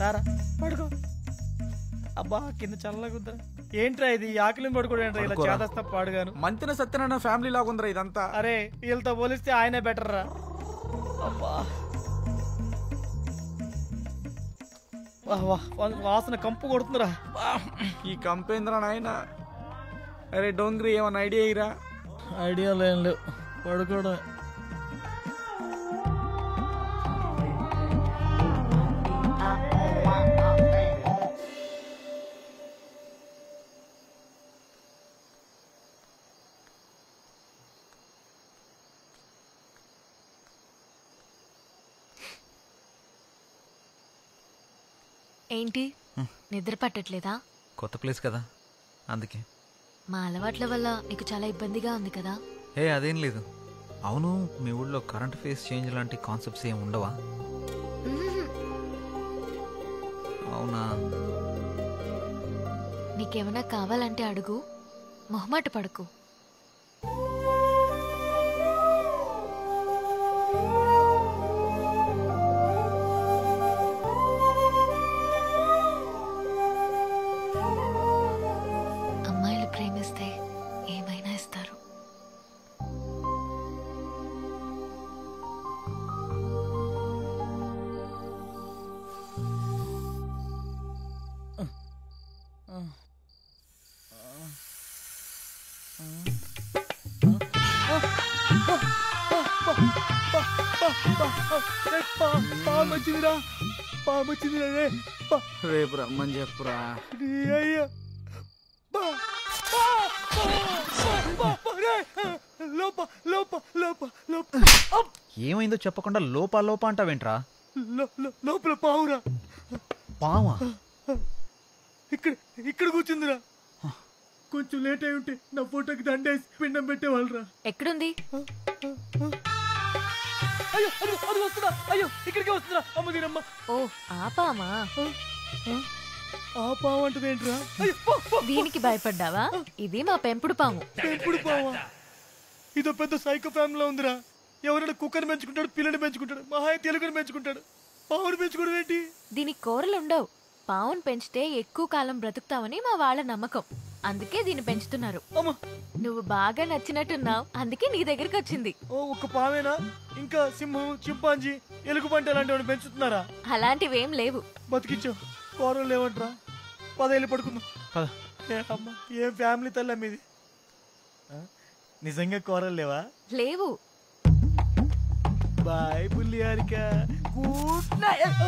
Speaker 6: రారా పడుకో. అబ్బా, కింద చల్లగుందరా. ఏంట్రా ఇది? ఆకలిని పడుకోవడం ఏంట్రా ఇలా చేదస్తా పాడుగాను?
Speaker 14: మంతిన సత్యనారాయణ ఫ్యామిలీ లాగుందిరా ఇదంతా.
Speaker 6: అరే, వీళ్ళతో పోలిస్తే ఆయనే బెటర్ రా. అబ్బా, వాసన కంపు కొడుతుందిరా.
Speaker 14: ఈ కంపేంద్రా నాయన. అరే డోంగ్రీ, ఏమన్నా ఐడియా ఇరా?
Speaker 6: ఐడియా లేవు, పడుకోవడం.
Speaker 5: ఏంటి, నిద్ర పట్టట్లేదా?
Speaker 8: కొత్త ప్లేస్ కదా, అందుకే.
Speaker 5: మా అలవాట్ల వల్ల నీకు చాలా ఇబ్బందిగా ఉంది కదా?
Speaker 8: అదేం లేదు. అవును, మీ ఊళ్ళో కరెంట్ ఫేస్ చేంజ్ లాంటి కాన్సెప్ట్స్ ఏం ఉండవా? అవునా?
Speaker 5: నీకేమైనా కావాలంటే అడుగు, మొహమాట పడకు.
Speaker 24: పామొచ్చిందిరా పామొచ్చిందిరా రే
Speaker 14: రేపు రమ్మని చెప్పురా.
Speaker 24: అయ్యా
Speaker 8: ఏమైందో చెప్పకుండా లోపా లోపా అంటావేంట్రా?
Speaker 24: లోపల పావురా.
Speaker 8: పావా?
Speaker 24: ఇక్కడ ఇక్కడ కూర్చుందిరా. కొంచెం లేట్ అయి ఉంటే నా ఫోటోకి దండేసి పిండం పెట్టేవాళ్ళరా.
Speaker 5: ఎక్కడుంది?
Speaker 24: అయ్యో అది వస్తుందా? అయ్యో ఇక్కడికే వస్తుందా? అమ్మ దీనమ్మ.
Speaker 5: ఓ ఆపామా?
Speaker 24: ఆ పాము అంటే ఏంట్రా?
Speaker 5: దీనికి భయపడ్డావా? ఇది మా పెంపుడు పాము.
Speaker 24: పెంపుడు పావా? ఇదో పెద్ద సైకో ఫ్యామిలీలో ఉందిరా. ఎవరైనా కుక్కని పెంచుకుంటాడు, పిల్లని పెంచుకుంటాడు, మహా తెలుగుని పెంచుకుంటాడు. పావుని పెంచుకోవడం ఏంటి?
Speaker 5: దీనికి కూరలు ఉండవు. పావును పెంచితే ఎక్కువ కాలం బ్రతుకుతావని మా వాళ్ళ నమ్మకం. అందుకే దీన్ని పెంచుతున్నారు. నువ్వు బాగా నచ్చినట్టున్నావు, అందుకే నీ దగ్గరికి వచ్చింది.
Speaker 24: ఓ ఒక్క పావేనా? ఇంకా సింహం, చింపాంజీ, ఎలుగుబంటి అలాంటివి పెంచుతున్నారా?
Speaker 5: అలాంటివేం లేవు.
Speaker 24: బతికించావు. కూరలు లేవంటరా. 10 ఏళ్ళు పడుకుందాం. అమ్మా ఏం ఫ్యామిలీ తల్లి మీది. నిజంగా కూరలు లేవా?
Speaker 5: లేవు.
Speaker 24: బాయ్ బుల్లి హారిక. Good night.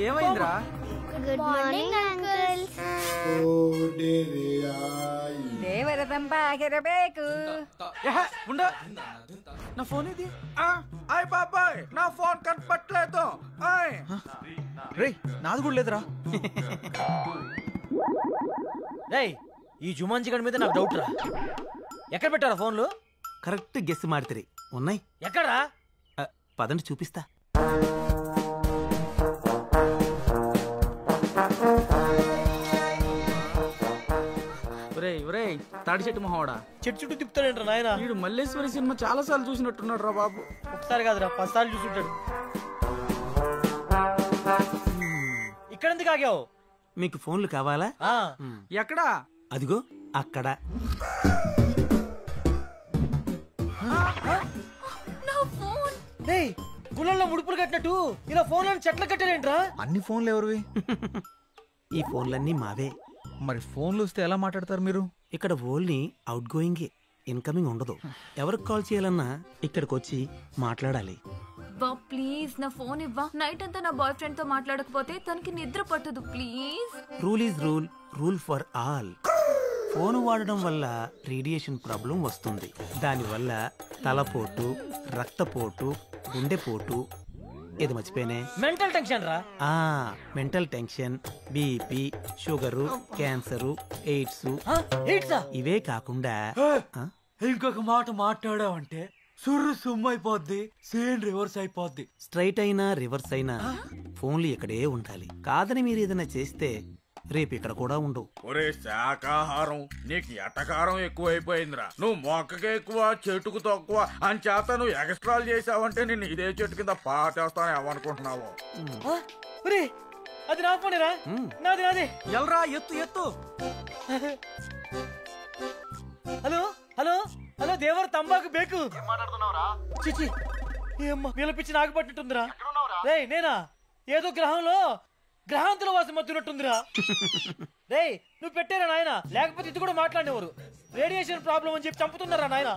Speaker 14: ఏమైందిరా?
Speaker 4: Good morning uncle.
Speaker 20: ದೇವರ ತಂಪಾಗಿರಬೇಕು.
Speaker 14: నా ఫోన్ ఇది. అయ్ బాబాయ్ నా ఫోన్ కనపట్లేదు.
Speaker 8: రే నాది కూడా లేదురా.
Speaker 6: ఈ జుమాన్జీ గడి మీద నాకు డౌట్ రా. ఎక్కడ పెట్టారా ఫోన్లు?
Speaker 17: కరెక్ట్ గెస్ మాడితే ఉన్నాయి.
Speaker 6: ఎక్కడా?
Speaker 17: పదండి చూపిస్తా.
Speaker 14: తాడి చెట్టు మొహవాడా
Speaker 24: చెట్టు చుట్టూ తిప్పుతాడంట నాయన.
Speaker 14: వీడు మల్లేశ్వరి సినిమా చాలా సార్లు చూసినట్టున్నాడు రా బాబు.
Speaker 24: ఒకసారి కాదురా 10 సార్లు చూసుంటాడు.
Speaker 6: ఇక్కడ ఎందుకు ఆగావు?
Speaker 17: మీకు ఫోన్లు కావాలా?
Speaker 14: ఎక్కడా?
Speaker 17: అదిగో అక్కడ.
Speaker 6: గుళ్ళల్లో ముడుపులు కట్టినట్టు ఇలా ఫోన్లను చెట్లు కట్టారేంట్రా?
Speaker 8: అన్ని ఫోన్లు ఎవరివి?
Speaker 17: ఈ ఫోన్లన్నీ మావే.
Speaker 8: మరి ఫోన్లు వస్తే ఎలా మాట్లాడతారు మీరు?
Speaker 17: ఇక్కడ ఓన్లీ అవుట్ గోయింగ్, ఇన్కమింగ్ ఉండదు. ఎవరికి కాల్ చేయాలన్నా ఇక్కడికి వచ్చి మాట్లాడాలి.
Speaker 15: బా ప్లీజ్ నా ఫోన్ ఇవ్వా. నైట్ అంతా నా బాయ్ ఫ్రెండ్ తో మాట్లాడకపోతే తనకి నిద్ర పట్టదు. Please.
Speaker 17: Rule is rule, rule for all. Phone వాడడం వల్ల రేడియేషన్ ప్రాబ్లం వస్తుంది. దానివల్ల తలపోటు, రక్తపోటు, గుండెపోటు, ఇది మర్చిపోయినే
Speaker 6: మెంటల్ టెన్షన్ రా.
Speaker 17: Mental tension, BP, sugar, cancer, AIDS. ఇవే కాకుండా
Speaker 14: ఇంకొక మాట మాట్లాడావంటే సుర్రు సుమ్ము అయిపోద్ది, సేన్ రివర్స్ అయిపోద్ది.
Speaker 17: స్ట్రైట్ అయినా రివర్స్ అయినా ఫోన్లు ఇక్కడే ఉండాలి. కాదని మీరు ఏదైనా చేస్తే రేపు ఇక్కడ కూడా ఉండవు.
Speaker 12: ఒరే శాకాహారం, నీకు ఎటకారం ఎక్కువైపోయిందిరా. నువ్వు మొక్కకి ఎక్కువ చెట్టుకు తక్కువ అని చేత నువ్వు ఎక్స్ట్రాలు చేసావంటే నేను ఇదే చెట్టు కింద పాటేస్తాను ఏమనుకుంటున్నావు?
Speaker 6: అది నా ఫోనేరా. నాది నాది.
Speaker 14: ఎల్రా ఎత్తు ఎత్తు.
Speaker 6: హలో హలో హలో దేవర తంబాకు బేకు. చిచి ఏమ్మా వీళ్ళపిచ్చి నాకు పట్టినట్టుందిరా. రే నేనా? ఏదో గ్రహంలో గ్రహాంతుల వాసం మధ్యనట్టుందిరా. రే నువ్వు పెట్టారా నాయన, లేకపోతే ఇది కూడా మాట్లాడేవారు. రేడియేషన్ ప్రాబ్లం అని చెప్పి చంపుతున్నారా నాయన.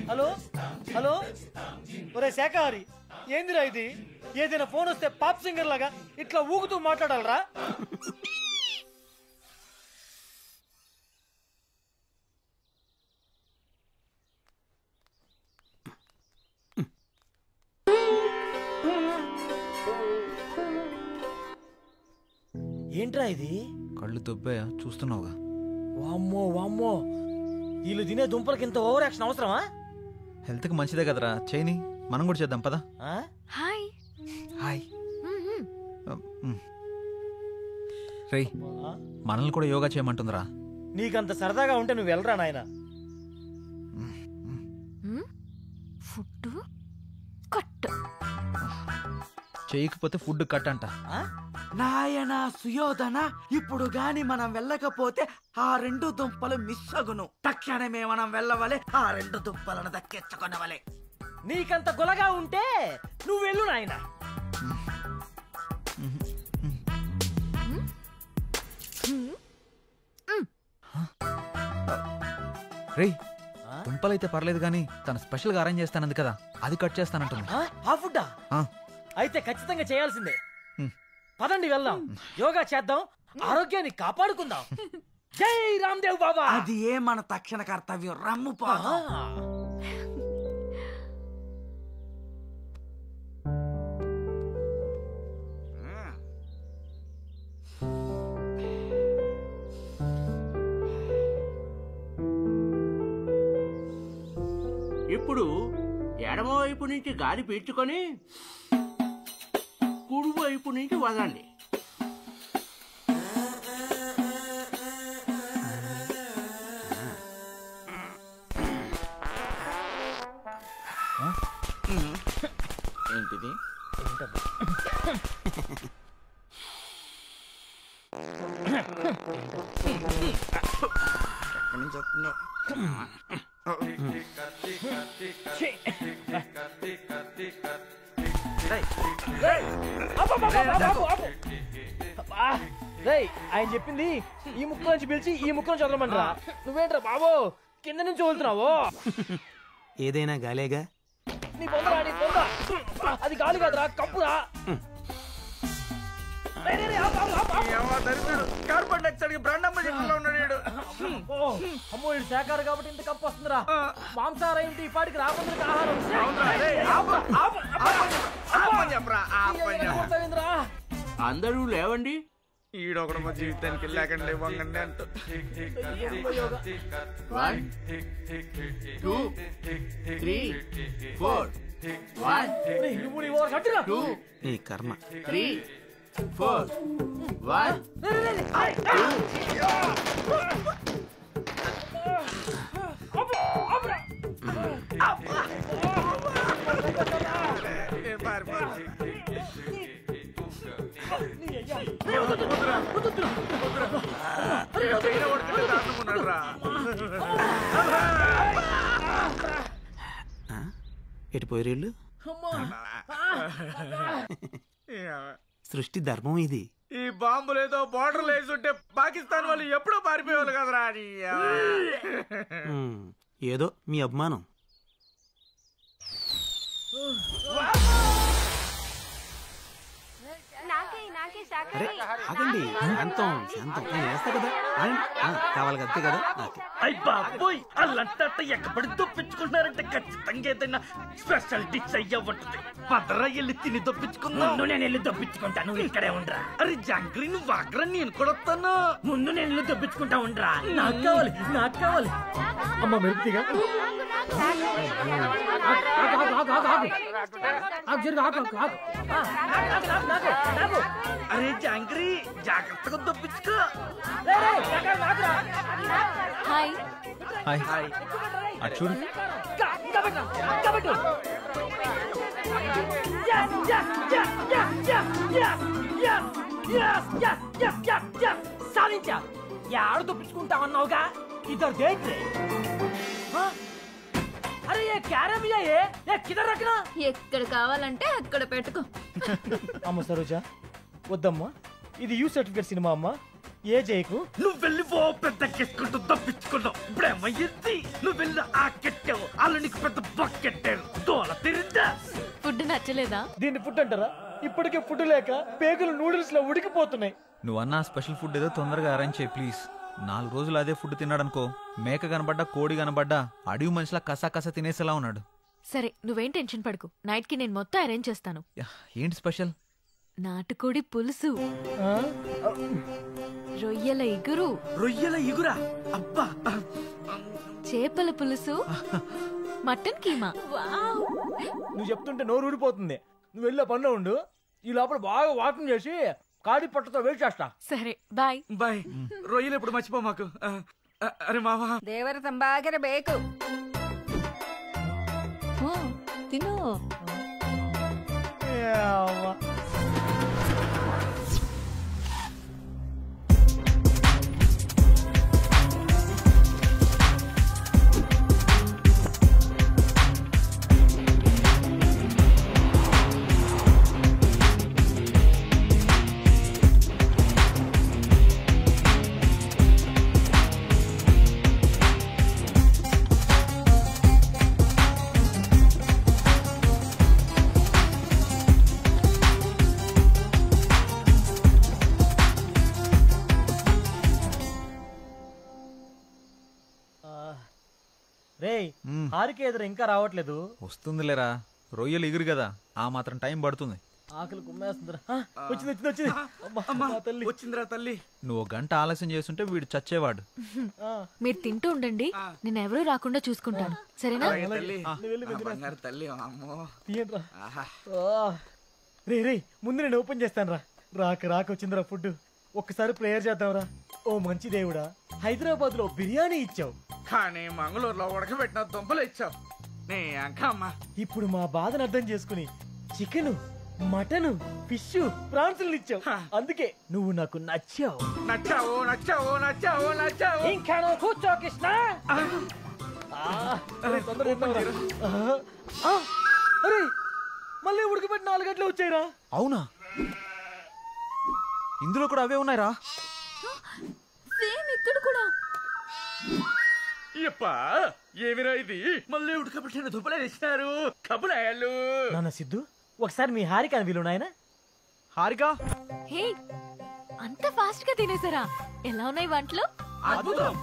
Speaker 6: హలో హలో ఒరే శాఖాహారి, ఏందిరా ఇది? ఏదైనా ఫోన్ వస్తే పాప్ సింగర్ లాగా ఇట్లా ఊగుతూ మాట్లాడాలరా? ఏంట్రా ఇది?
Speaker 8: కళ్ళు దొబ్బాయా? చూస్తున్నావుగా.
Speaker 6: వామ్మో వామ్మో, వీళ్ళు తినే దుంపలకి ఇంత ఓవర్ యాక్షన్ అవసరమా?
Speaker 8: హెల్త్కి మంచిదే కదరా, చేయని. మనం కూడా చేద్దాం పదా.
Speaker 5: Hi
Speaker 8: hi. రే మనల్ని కూడా యోగా చేయమంటుందిరా.
Speaker 6: నీకంత సరదాగా ఉంటే నువ్వు వెళ్ళరా నాయన.
Speaker 5: Food cut.
Speaker 8: చేయకపోతే ఫుడ్ కట్ అంట.
Speaker 14: నాయన సుయోధన, ఇప్పుడు గాని మనం వెళ్ళకపోతే ఆ 2 దుంపలు మిస్ అగును. తక్షణమే మనం వెళ్ళవలే, ఆ 2 దుంపలను దక్కించుకొనవలే.
Speaker 6: నీకంత గొలగా ఉంటే నువ్వు వెళ్ళు నాయన.
Speaker 8: రేయ్, దుంపలైతే పర్లేదు కానీ తను స్పెషల్ గా అరేంజ్ చేస్తానంది కదా, అది కట్ చేస్తానంటున్నా.
Speaker 6: ఆ ఫుడ్డా? అయితే ఖచ్చితంగా చేయాల్సిందే. పదండి వెళ్దాం, యోగా చేద్దాం, ఆరోగ్యాన్ని కాపాడుకుందాం. జై రామ్దేవ్ బాబా.
Speaker 14: అది ఏ మన తక్షణ కర్తవ్యం. రమ్ము పోదాం.
Speaker 19: ఇప్పుడు ఎడమ వైపు నుంచి గాలి పీల్చుకొని కుడి వైపు నుంచి వదండి.
Speaker 17: ఏంటిది? ఎక్కడి నుంచి వస్తుందో?
Speaker 6: ఆయన చెప్పింది ఈ ముక్క నుంచి పిలిచి ఈ ముక్క నుంచి వదలమంటారా? నువ్వేంట్రా బాబు కింద నుంచి వదులుతున్నావు?
Speaker 17: ఏదైనా గాలేగా.
Speaker 6: నీ పొందరా, నీ పొంద. అది గాలి కాదురా, కప్పురా.
Speaker 14: కార్బన్ డైఆక్సైడ్ బ్రాండమ్మ చెట్టులో ఉన్నాడు.
Speaker 6: అమ్మో ఇది శాఖారు కాబట్టి ఇంత కప్పు వస్తుందిరా. మాంసాహారం ఏంటి ఈ పాటికి రాకుండా ఆహారం.
Speaker 19: అందరూ లేవండి.
Speaker 17: ఈడొకడు మా జీవితానికి లేకండి వంగండి అంటూ.
Speaker 19: 1 2 3 4 1 2
Speaker 17: నీ కర్మ.
Speaker 19: 3 4 1
Speaker 17: ఎటు పోయేళ్ళు? సృష్టి ధర్మం ఇది.
Speaker 14: ఈ బాంబులు ఏదో బార్డర్లు వేసి ఉంటే పాకిస్తాన్ వాళ్ళు ఎప్పుడో పారిపోయేవాళ్ళు కదరా.
Speaker 17: ఏదో మీ అభిమానం. అరే ఆగండి, శాంతం శాంతం. నేను వేస్తా కదా, కావాలి అంతే కదా.
Speaker 19: అయ్ బాబోయ్, అల్లంట ఎక్కబడి దొప్పించుకుంటున్నారంటే ఖచ్చితంగా ఏదైనా స్పెషల్ డిష్ అయ్యా ఉంటుంది. పదరా వెళ్ళి తిని దొప్పించుకుందాం.
Speaker 14: ముందు నేను వెళ్ళి దొప్పించుకుంటా, నువ్వు ఇక్కడే ఉండరా.
Speaker 19: అరే జాంగ్రీ, నువ్వు వాగ్రా, నేను కూడా వస్తాను.
Speaker 14: ముందు నేను వెళ్ళి దొప్పించుకుంటా ఉండరా.
Speaker 6: నాకు కావాలి, నాకు కావాలి. అమ్మ మెరుపుగా
Speaker 19: అరే జాంగ్రీ, జాగ్రత్తగా దొప్పించుకో.
Speaker 5: Hi
Speaker 8: hi hi. అటు చూడు.
Speaker 6: సాధించా. యాడ దొప్పించుకుంటా అన్నావుగా, ఇద్దరు దేంట్రే. అరే ఏ క్యారమియా ఏ కిదర్ రఖనా.
Speaker 15: ఎక్కడ కావాలంటే అక్కడ పెట్టుకో.
Speaker 6: అమ్మ సరోజా వద్దమ్మా, ఇది యూ సర్టిఫికేట్ సినిమా అమ్మా. ఏ జైకు
Speaker 19: నువ్వు వెళ్ళి ఓ పెద్ద కెట్టుకుంటూ దప్పించుకున్నావు. ఇప్పుడేమయ్యింది? నువ్వు వెళ్ళి ఆ కెట్టావు, అలా నీకు పెద్ద బకెట్టారు. దోల తిరిందా?
Speaker 5: ఫుడ్ నచ్చలేదా?
Speaker 6: దీన్ని ఫుడ్ అంటారా? ఇప్పటికే ఫుడ్ లేక పేగులు నూడిల్స్ లో ఉడికిపోతున్నాయి.
Speaker 8: నువ్వు అన్న స్పెషల్ ఫుడ్ ఏదో తొందరగా అరేంజ్ చేయి ప్లీజ్. 4 రోజులు అదే ఫుడ్ తిన్నాడనుకో, మేక కనబడ్డా కోడి కనబడ్డా అడవి మనిషిలా కసా కసా తినేసేలా ఉన్నాడు.
Speaker 5: సరే నువ్వేం టెన్షన్ పడకు, నైట్ కి నేను మొత్తం అరేంజ్ చేస్తాను.
Speaker 8: ఏంటి స్పెషల్?
Speaker 5: నాటుకోడి పులుసు, రొయ్యల ఇగురు.
Speaker 14: రొయ్యల ఇగురా? అబ్బా.
Speaker 5: చేపల పులుసు, మటన్ కీమా.
Speaker 6: నువ్వు చెప్తుంటే నోరు ఊడిపోతుంది. నువ్వు వెళ్ళే పనిలో ఉండు, ఈ లోపల బాగా వాకింగ్ చేసి కాడి పట్టుతో వెయిట్ చేస్తా.
Speaker 5: సరే బాయ్.
Speaker 14: బాయ్. రొయ్యలు ఎప్పుడు మర్చిపో మాకు. అరే మావా,
Speaker 20: ದೇವರ ತಂಬಾಗಿರಬೇಕು.
Speaker 15: తిను.
Speaker 6: రేయ్ హారిక ఎదురు ఇంకా రావట్లేదు.
Speaker 8: వస్తుందిలేరా, రొయ్యలు ఎగురు కదా, ఆ మాత్రం టైం పడుతుంది.
Speaker 6: ఆకలి కుమ్మేస్తుందిరా. వచ్చింది వచ్చింది వచ్చింది. అమ్మా, తల్లి
Speaker 14: వచ్చిందిరా తల్లి.
Speaker 8: నువ్వు 1 గంట ఆలస్యం చేస్తుంటే వీడు చచ్చేవాడు.
Speaker 15: మీరు తింటూ ఉండండి, నేను ఎవరూ రాకుండా చూసుకుంటాను, సరేనా?
Speaker 14: తల్లి అమ్మో.
Speaker 6: రే రే ముందు నేను ఓపెన్ చేస్తాను రా. రాక వచ్చిందిరా ఫుడ్. ఒక్కసారి ప్రేయర్ చేద్దాంరా. ఓ మంచి దేవుడా, హైదరాబాద్ లో బిర్యానీ ఇచ్చావు,
Speaker 14: కానీ మంగళూరులో ఉడకబెట్టిన దుంపలు ఇచ్చావు. నీ అంకమ్మ
Speaker 6: ఇప్పుడు మా బాధను అర్థం చేసుకుని చికెన్, మటన్, ఫిష్, ప్రాన్స్ ఇచ్చావు. అందుకే నువ్వు నాకు నచ్చావు.
Speaker 14: నచ్చావు నచ్చావు నచ్చావు నచ్చావు.
Speaker 6: ఇంకా నువ్వు కూర్చో కృష్ణ. అరే మళ్ళీ ఉడకబెట్టి 4 గంటలు వచ్చాయిరా.
Speaker 8: అవునా, ఇందులో కూడా అవే ఉన్నాయిరా.
Speaker 15: సేమ్ ఇక్కడ కూడా.
Speaker 14: ఏమిరా ఇది, మళ్ళీ ఉడకబెట్టిన దుబ్బలే ఇచ్చినారు. కబులాయాలు
Speaker 6: నాన్న సిద్ధు, ఒకసారి మీ హారిక అని వీలు నాయన.
Speaker 8: హారిక,
Speaker 15: హే అంత ఫాస్ట్ గా తినేసారా? ఎలా ఉన్నాయి వంటలు?
Speaker 14: అద్భుతం,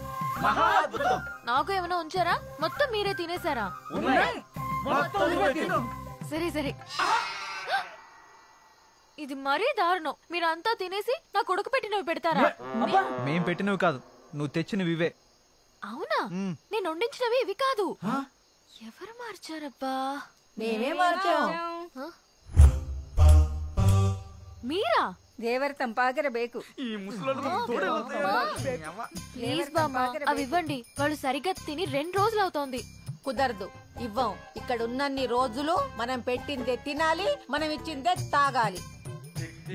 Speaker 14: మహా అద్భుతం.
Speaker 15: నాకు ఏమైనా ఉంచారా? మొత్తం మీరే తినేసారా? సరే సరే, ఇది మరీ దారుణం. మీరంతా తినేసి నా కొడుకు పెట్టినవి పెడతారా?
Speaker 8: మేం పెట్టినవి కాదు, నువ్వు తెచ్చినవి ఇవే.
Speaker 15: అవునా, నేను వండించినవి ఇవి కాదు. ఎవరు మార్చారబ్బా?
Speaker 4: మేమే మార్చాం.
Speaker 15: మీరా?
Speaker 4: ದೇವರ ತಂಪಾಗಿರಬೇಕು.
Speaker 14: ఈ ముసలోళ్ళకు తోడే
Speaker 15: ప్లీజ్ బామ్మ, అవి ఇవ్వండి. వాళ్ళు సరిగ్గా తిని 2 రోజులు అవుతోంది.
Speaker 4: కుదరదు, ఇవ్వం. ఇక్కడ ఉన్నన్ని రోజులు మనం పెట్టిందే తినాలి, మనం ఇచ్చిందే తాగాలి.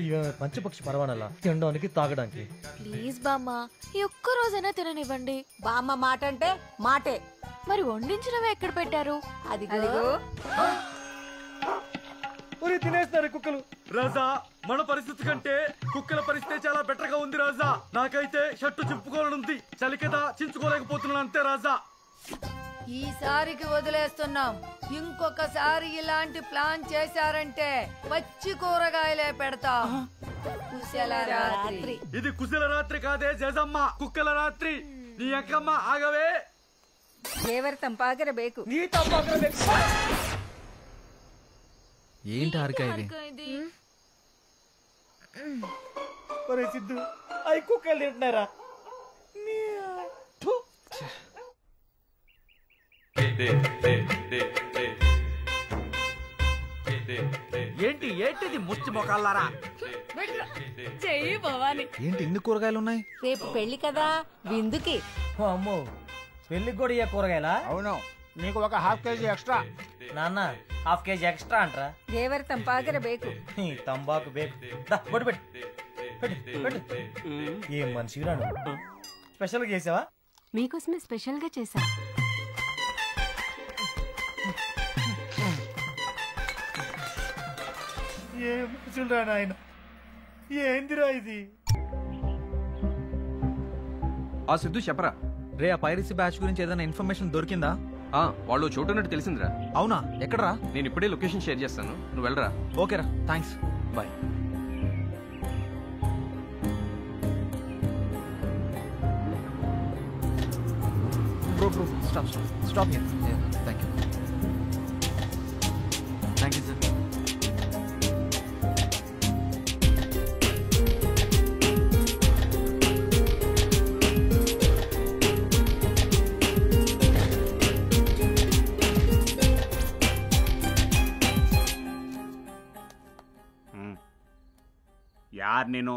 Speaker 6: ఇక పంచపక్షి పరవానలా తినడానికి తాగడానికి.
Speaker 15: ప్లీజ్ బామ్మ, ఈ ఒక్క రోజైనా తిననివ్వండి.
Speaker 4: బామ్మ మాట అంటే మాటే.
Speaker 15: మరి వండించినవి ఎక్కడ పెట్టారు? అదిగో.
Speaker 6: తినేస్తారు కుక్కలు.
Speaker 14: రాజా, మన పరిస్థితి కంటే కుక్కల పరిస్థితి చాలా బెటర్ గా ఉంది రాజా. నాకైతే షర్టు చింపుకోవాలనుంది, చలి కదా చించుకోలేకపోతున్నాను అంతే రాజా.
Speaker 4: ఈసారికి వదిలేస్తున్నాం. ఇంకొకసారి ఇలాంటి ప్లాన్ చేశారంటే పచ్చి కూరగాయలే పెడతాం. కుశల రాత్రి.
Speaker 14: ఇది కుశల రాత్రి కాదే జేజమ్మ, కుక్కల రాత్రి. నీ అక్కమ్మ ఆగవే.
Speaker 4: ದೇವರ ತಂಪಾಗಿರಬೇಕು.
Speaker 14: నీ ತಂಪಾಗಿರಬೇಕು.
Speaker 8: ఏంటి హారిక ఇది?
Speaker 6: ఒరే సిద్ధు, అవి కుక్కలు తింటున్నారా?
Speaker 14: ఏంటి ఏంటిది ముచ్చి మొకాలారా?
Speaker 4: చెయ్యి భవాని.
Speaker 8: ఏంటి ఇన్ని కూరగాయలు ఉన్నాయి?
Speaker 4: రేపు పెళ్లి కదా, విందుకి.
Speaker 6: అమ్మో, పెళ్లికి కూడా ఇయ్య కూరగాయలా?
Speaker 12: అవును, నీకు ఒక ½ కేజీ ఎక్స్ట్రా.
Speaker 6: నాన్న, ½ కేజీ ఎక్స్ట్రా అంటరా?
Speaker 4: ದೇವರ ತಂಪಾಗಿರಬೇಕು.
Speaker 6: తంబాకు బేకు. బొట్టు పెట్టు. ఏం మనిషి రాను. స్పెషల్ చేసావా?
Speaker 15: మీకోసమే స్పెషల్ గా చేశా.
Speaker 6: ఏం మనుషులు రా నాయన, ఏందిరా ఇది?
Speaker 9: ఆ సిద్ధు చెప్పరా.
Speaker 8: రే, ఆ పైరసీ బ్యాచ్ గురించి ఏదైనా ఇన్ఫర్మేషన్ దొరికిందా?
Speaker 9: వాళ్ళు చోటున్నట్టు తెలిసిందిరా.
Speaker 8: అవునా, ఎక్కడరా?
Speaker 9: నేను ఇప్పుడే లొకేషన్ షేర్ చేస్తాను, నువ్వు వెళ్ళరా.
Speaker 8: ఓకేరా, thanks,
Speaker 9: bye.
Speaker 8: Bro stop here. Thank you.
Speaker 9: Thank you sir.
Speaker 12: ಯಾರ್ ನೀನು?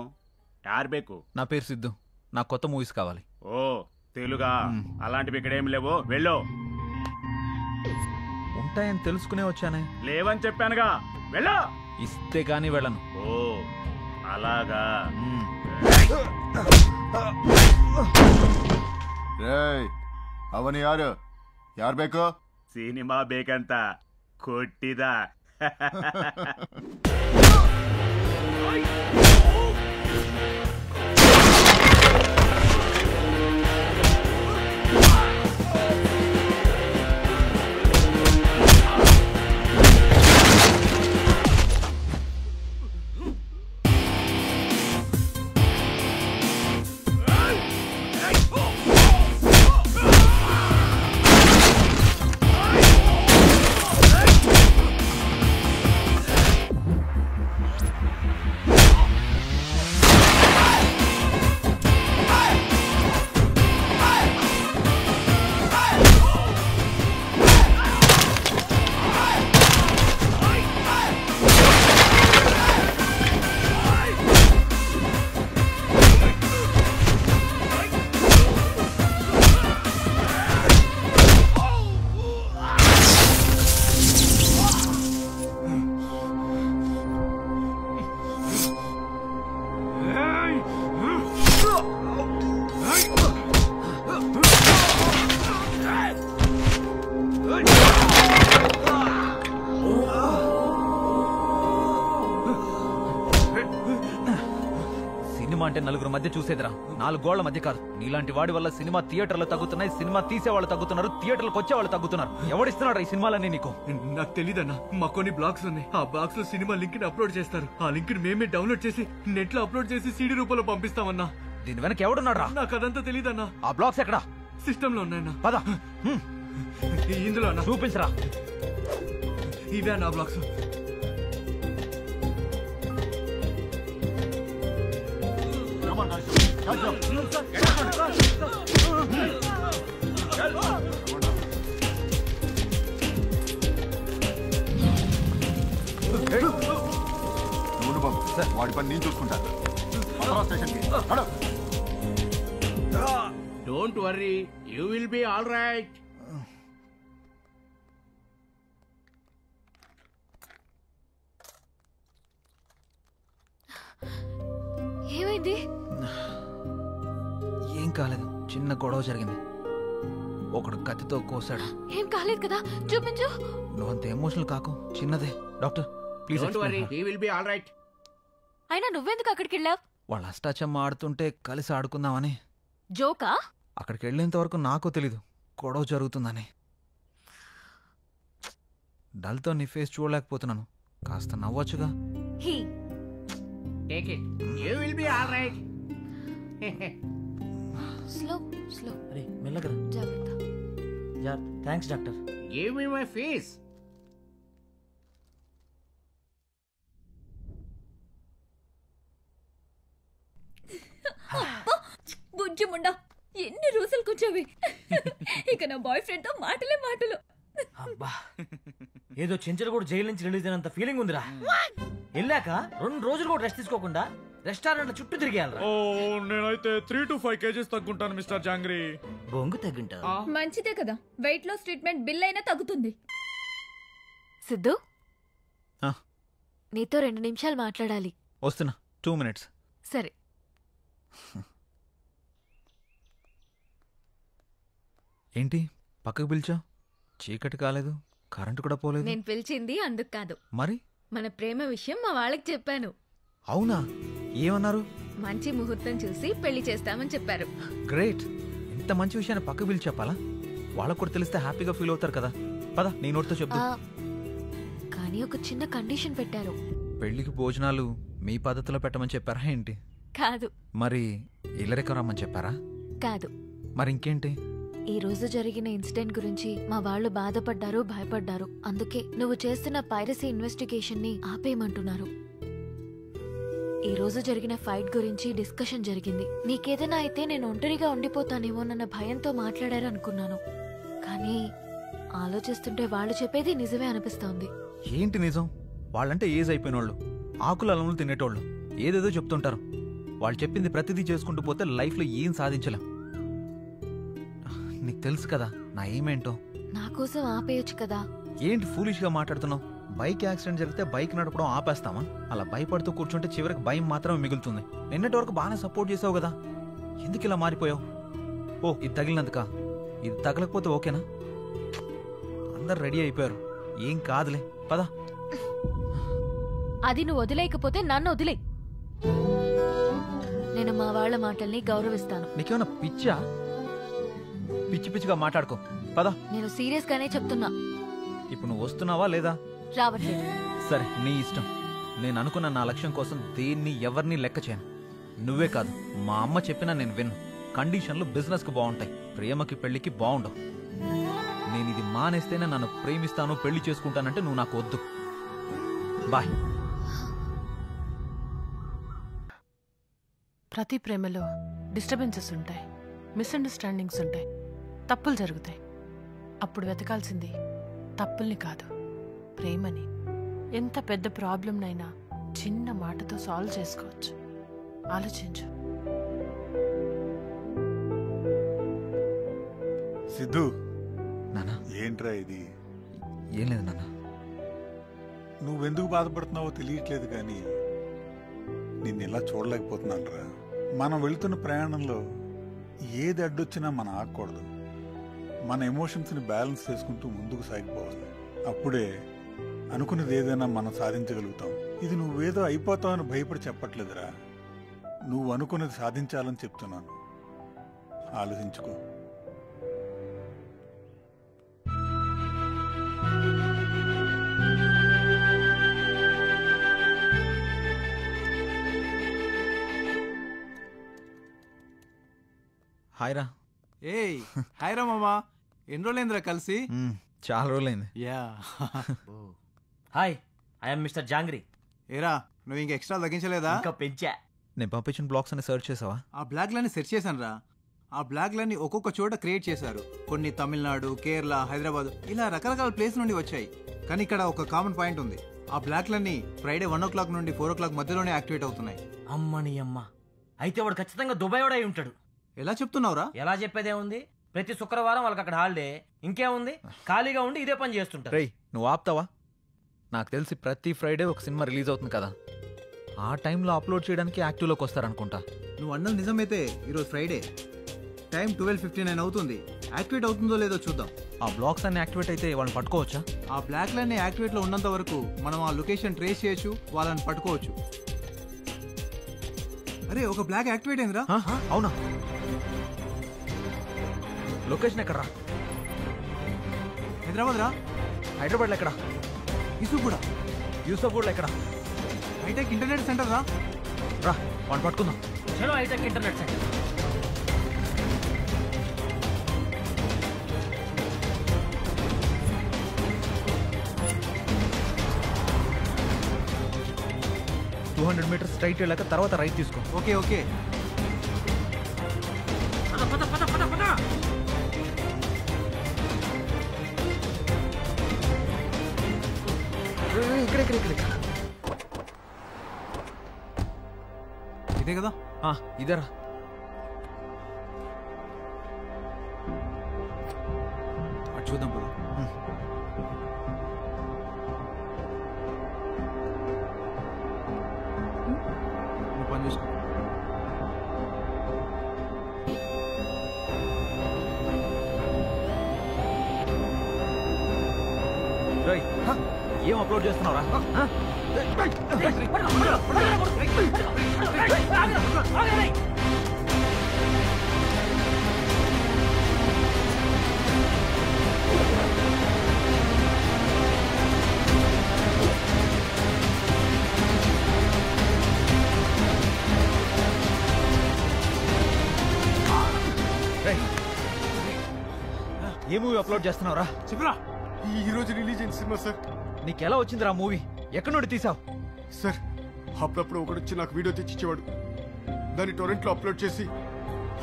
Speaker 12: ಯಾರ್ ಬೇಕು?
Speaker 8: నా పేరు సిద్ధు, నాకు కొత్త మూవీస్ కావాలి.
Speaker 12: ఓ తెలుగా? అలాంటివి ఇక్కడ ఏం లేవు, వెళ్ళు.
Speaker 8: ఉంటాయని తెలుసుకునే వచ్చానే.
Speaker 12: లేవని చెప్పానుగా, వెళ్ళు.
Speaker 8: ఇస్తే గానీ వెళ్ళను.
Speaker 12: ఓ అలాగా.
Speaker 2: ಅವನು ಯಾರು? ಯಾರು ಬೇಕು?
Speaker 12: ಸಿನಿಮಾ ಬೇಕಂತ ಕೊಟ್ಟಿದ.
Speaker 8: సినిమా అంటే నలుగురు మధ్య చూసేదిరా, 4 గోళ్ల మధ్య కాదు. నీలాంటి వాడి వల్ల సినిమా థియేటర్లు తగ్గుతున్నాయి, సినిమా తీసేవాళ్ళు తగ్గుతున్నారు, థియేటర్లకు వచ్చే వాళ్ళు తగ్గుతున్నారు. ఎవడిస్తున్నాడు ఈ సినిమాలన్నీ నీకు?
Speaker 24: నాకు తెలీదన్నా, మా కొన్ని బ్లాగ్స్ ఉన్నాయి. ఆ బ్లాగ్స్ లో సినిమా లింక్ ని అప్లోడ్ చేస్తారు. ఆ లింక్ ని మేమే డౌన్లోడ్ చేసి నెట్ లో అప్లోడ్ చేసి సీడీ రూపంలో పంపిస్తామన్నా.
Speaker 8: దీని వెనక ఎవడున్నాడు రా?
Speaker 24: నాకు అదంతా తెలీదన్నా.
Speaker 8: ఆ బ్లాగ్స్ ఎక్కడా?
Speaker 24: సిస్టమ్ లో ఉన్నాయన్నా.
Speaker 8: పద
Speaker 24: ఇందులో అన్నా.
Speaker 8: చూపించరా.
Speaker 24: ఇవే అన్నా బ్లాగ్స్.
Speaker 2: వాడి పని నేను చూసుకుంటాను.
Speaker 19: Don't worry, you will be all right.
Speaker 15: ఏమైంది?
Speaker 8: ఏం కాలేదు, చిన్న గొడవ జరిగింది. ఒకడు కత్తితో కోసాడు.
Speaker 15: ఏం కాలేదు కదా, చూపించు.
Speaker 8: నువ్వంత ఎమోషనల్ కాకు, చిన్నదే. Doctor please.
Speaker 19: Don't worry, he will be all right.
Speaker 15: అయినా నువ్వెందుకు అక్కడికి వెళ్ళావు?
Speaker 8: వాళ్ళు అష్టాచమ్మ ఆడుతుంటే కలిసి ఆడుకుందామని.
Speaker 15: జోకా?
Speaker 8: అక్కడికి వెళ్ళేంత వరకు నాకు తెలీదు గొడవ జరుగుతుందని. డల్తో నీ ఫేస్ చూడలేకపోతున్నాను, కాస్త నవ్వొచ్చుగా.
Speaker 15: He
Speaker 19: take it, you will be all right.
Speaker 15: Slow slow.
Speaker 6: అరే మెల్లగా
Speaker 15: జాగ్రత్త.
Speaker 6: Thanks doctor.
Speaker 19: Give me my fees.
Speaker 20: బుజ్జి ముండా, ఎన్ని రోజులు కూర్చోవి. ఇక నా బాయ్ ఫ్రెండ్ తో మాటలే మాటలు.
Speaker 6: అబ్బా, ఏదో చెంచలు కూడా జైలు నుంచి రిలీజ్ అయినంత ఫీలింగ్ ఉందిరా. వెళ్ళాక 2 రోజులు కూడా రెస్ట్ తీసుకోకుండా రెస్టారెంట్ చుట్టూ తిరిగేయాలరా.
Speaker 12: నేనైతే 3 to 5 kgs తగ్గుంటాను మిస్టర్ జాంగ్రీ.
Speaker 6: బొంగు తగ్గింటా?
Speaker 20: మంచిదే కదా, వెయిట్ లాస్ ట్రీట్మెంట్ బిల్ అయినా తగ్గుతుంది.
Speaker 15: సిద్ధు, నీతో 2 నిమిషాలు మాట్లాడాలి.
Speaker 8: వస్తున్నా, 2 minutes.
Speaker 15: సరే.
Speaker 8: ఏంటి పక్కకు పిలిచా? చీకటి కాలేదు, కరెంటు కూడా పోలేదు.
Speaker 15: నేను పిలిచింది అందుకు కాదు,
Speaker 8: మరి
Speaker 15: మన ప్రేమ విషయం మా వాళ్ళకి చెప్పాను.
Speaker 8: అవునా? ఏమన్నారు?
Speaker 15: మంచి ముహూర్తం చూసి పెళ్లి చేస్తామని చెప్పారు.
Speaker 8: గ్రేట్. ఇంత మంచి విషయాన్ని పక్కకు పిలిచి చెప్పాలా? వాళ్ళకు కూడా తెలిస్తే హ్యాపీగా ఫీల్ అవుతారు కదా. పద నీ నోటితో చెప్తా.
Speaker 15: కానీ ఒక చిన్న కండిషన్ పెట్టారు.
Speaker 8: పెళ్లికి భోజనాలు మీ పద్ధతిలో పెట్టమని చెప్పారా ఏంటి?
Speaker 15: కాదు.
Speaker 8: మరి ఇల్లరికం రమ్మని చెప్పారా?
Speaker 15: కాదు.
Speaker 8: మరి ఇంకేంటి?
Speaker 15: ఈ రోజు జరిగిన ఇన్సిడెంట్ గురించి మా వాళ్ళు బాధపడ్డారు, భయపడ్డారు. అందుకే నువ్వు చేస్తున్న పైరసీ ఇన్వెస్టిగేషన్ ని ఆపేయమంటున్నారు. ఈ రోజు జరిగిన ఫైట్ గురించి డిస్కషన్ జరిగింది. నీకేదైనా అయితే నేను ఒంటరిగా ఉండిపోతానేమోనన్న భయంతో మాట్లాడారు అనుకున్నాను. కానీ ఆలోచిస్తుంటే వాళ్ళు చెప్పేది నిజమే అనిపిస్తోంది.
Speaker 8: ఏంటి నిజం? వాళ్ళంటే ఏజ్ అయిపోయినోళ్ళు, ఆకులు అలములు తినేటోళ్ళు, ఏదేదో చెప్తుంటారు. వాళ్ళు చెప్పింది ప్రతిదీ చేసుకుంటూ పోతే లైఫ్లో ఏం సాధించలేం. నీకు తెలుసు కదా నా ఏమేంటో.
Speaker 15: నా కోసం ఆపేయొచ్చు కదా.
Speaker 8: ఏంటి ఫూలిష్గా మాట్లాడుతున్నావు? బైక్ యాక్సిడెంట్ జరిగితే బైక్ నడపడం ఆపేస్తామా? అలా భయపడుతూ కూర్చుంటే చివరికి భయం మాత్రమే మిగులుతుంది. నిన్నటి వరకు బాగానే సపోర్ట్ చేసావు కదా, ఎందుకు ఇలా మారిపోయావు? ఓ, ఇది తగిలినందుక? ఇది తగలకపోతే ఓకేనా? అందరు రెడీ అయిపోయారు, ఏం కాదులే, పద.
Speaker 15: అది నువ్వు వదిలేయకపోతే నన్ను వదిలే. నేను మా వాళ్ళ మాటల్ని గౌరవిస్తాను.
Speaker 8: నీకేమన్నా పిచ్చా? పిచ్చి పిచ్చిగా మాట్లాడుకో, పద.
Speaker 15: నేను సీరియస్ గానే చెప్తున్నా.
Speaker 8: ఇప్పుడు నువ్వు వస్తున్నావా లేదా?
Speaker 15: రావట్లేదు.
Speaker 8: సరే, నీ ఇష్టం. నేను అనుకున్న నా లక్ష్యం కోసం దేన్ని ఎవరిని లెక్క చేయను. నువ్వే కాదు, మా అమ్మ చెప్పినా నేను విన్ను. కండిషన్లు బిజినెస్కి బాగుంటాయి, ప్రేమకి పెళ్లికి బాగుండవు. నేను ఇది మానేస్తేనే నన్ను ప్రేమిస్తాను, పెళ్లి చేసుకుంటానంటే నువ్వు నాకు వద్దు. బాయ్.
Speaker 3: ప్రతి ప్రేమలో డిస్టర్బెన్సెస్ ఉంటాయి, మిస్అండర్స్టాండింగ్స్ ఉంటాయి, తప్పులు జరుగుతాయి. అప్పుడు వెతకాల్సింది తప్పుల్ని కాదు, ప్రేమని. ఎంత పెద్ద ప్రాబ్లంనైనా చిన్న మాటతో సాల్వ్ చేసుకోవచ్చు. ఆలోచించు.
Speaker 7: సిద్ధు,
Speaker 8: నానా
Speaker 7: ఏంట్రా ఇది?
Speaker 8: ఏం లేదు నాన్న.
Speaker 7: నువ్వెందుకు బాధపడుతున్నావో తెలియట్లేదు కానీ నిన్ను ఇలా చూడలేకపోతున్నాను రా. మనం వెళుతున్న ప్రయాణంలో ఏది అడ్డొచ్చినా మనం ఆగకూడదు. మన ఎమోషన్స్ని బ్యాలెన్స్ చేసుకుంటూ ముందుకు సాగిపోవాలి. అప్పుడే అనుకున్నది ఏదైనా మనం సాధించగలుగుతాం. ఇది నువ్వేదో అయిపోతావని భయపడి చెప్పట్లేదురా. నువ్వు అనుకున్నది సాధించాలని చెప్తున్నాను. ఆలోచించుకో.
Speaker 8: హాయ్ రా.
Speaker 14: ఏయ్ హాయ్ రా మామా, ఎన్ని రోజులైందిరా కలిసి?
Speaker 8: చాలా రోజులైంది.
Speaker 14: Yeah.
Speaker 6: Hi, I'm mister jangri.
Speaker 14: ఏరా నువ్వు ఇంకా ఎక్స్ట్రా తగ్గించలేదా?
Speaker 6: ఇంకా పెంచా.
Speaker 8: నేను పంపించిన బ్లాగ్స్ అని సెర్చ్ చేసావా?
Speaker 14: ఆ బ్లాగ్లన్నీ సెర్చ్ చేశాను రా. ఆ బ్లాగ్లన్నీ ఒక్కొక్క చోట క్రియేట్ చేశారు. కొన్ని తమిళనాడు, కేరళ, హైదరాబాద్ ఇలా రకరకాల ప్లేస్ నుండి వచ్చాయి. కానీ ఇక్కడ ఒక కామన్ పాయింట్ ఉంది. ఆ బ్లాగ్లన్నీ ఫ్రైడే 1 o'clock నుండి 4 o'clock మధ్యలోనే యాక్టివేట్ అవుతున్నాయి.
Speaker 6: అమ్మని అమ్మ, అయితే వాడు ఖచ్చితంగా దుబాయ్ వాడే ఉంటాడు.
Speaker 14: ఎలా చెప్తున్నావురా?
Speaker 6: ఎలా చెప్పేదే ఉంది, ప్రతి శుక్రవారం వాళ్ళకి అక్కడ హాలిడే. ఇంకేముంది, ఖాళీగా ఉండి ఇదే పని చేస్తుంటారు.
Speaker 8: రేయ్ నువ్వు ఆపుతావా? నాకు తెలిసి ప్రతి ఫ్రైడే ఒక సినిమా రిలీజ్ అవుతుంది కదా, ఆ టైంలో అప్లోడ్ చేయడానికి యాక్టివ్లోకి వస్తారనుకుంటా.
Speaker 14: నువ్వు అన్నది నిజమైతే ఈరోజు ఫ్రైడే టైం 12:59 అవుతుంది. యాక్టివేట్ అవుతుందో లేదో చూద్దాం.
Speaker 8: ఆ బ్లాగ్స్ అన్ని యాక్టివేట్ అయితే వాళ్ళని పట్టుకోవచ్చా?
Speaker 14: ఆ బ్లాక్లన్నీ యాక్టివేట్లో ఉన్నంత వరకు మనం ఆ లొకేషన్ ట్రేస్ చేయొచ్చు, వాళ్ళని పట్టుకోవచ్చు. అరే ఒక బ్లాక్ యాక్టివేట్ అయిందిరా.
Speaker 8: అవునా? లొకేషన్ ఎక్కడ రా?
Speaker 14: హైదరాబాద్ రా.
Speaker 8: హైదరాబాద్లో ఎక్కడ?
Speaker 14: యూసుఫ్గూడ.
Speaker 8: యూసుఫ్గూడలో ఎక్కడ?
Speaker 14: హైటెక్ ఇంటర్నెట్ సెంటర్ రా.
Speaker 8: రా వాడిని పట్టుకుందాం.
Speaker 6: చలో hi-tech internet centre.
Speaker 8: Metres straight వెళ్ళాక తర్వాత రైట్ తీసుకో.
Speaker 14: Okay okay. ఇదే కదా?
Speaker 8: ఇదేరా.
Speaker 14: అటు చూద్దాం పద. నువ్వు పని చూసుకో.
Speaker 8: ఏం అప్లోడ్ చేస్తున్నావురా? ఏ మూవీ అప్లోడ్ చేస్తున్నావురా?
Speaker 14: చెప్పరా.
Speaker 24: ఈ రోజు రిలీజ్ అయిన సినిమా సార్.
Speaker 8: నీకెలా వచ్చిందిరా మూవీ? ఎక్కడి నుండి తీసావు?
Speaker 24: సార్ అప్పుడప్పుడు ఒకడు వచ్చి నాకు వీడియో తెచ్చిచ్చేవాడు. దాన్ని టొరెంట్లో అప్లోడ్ చేసి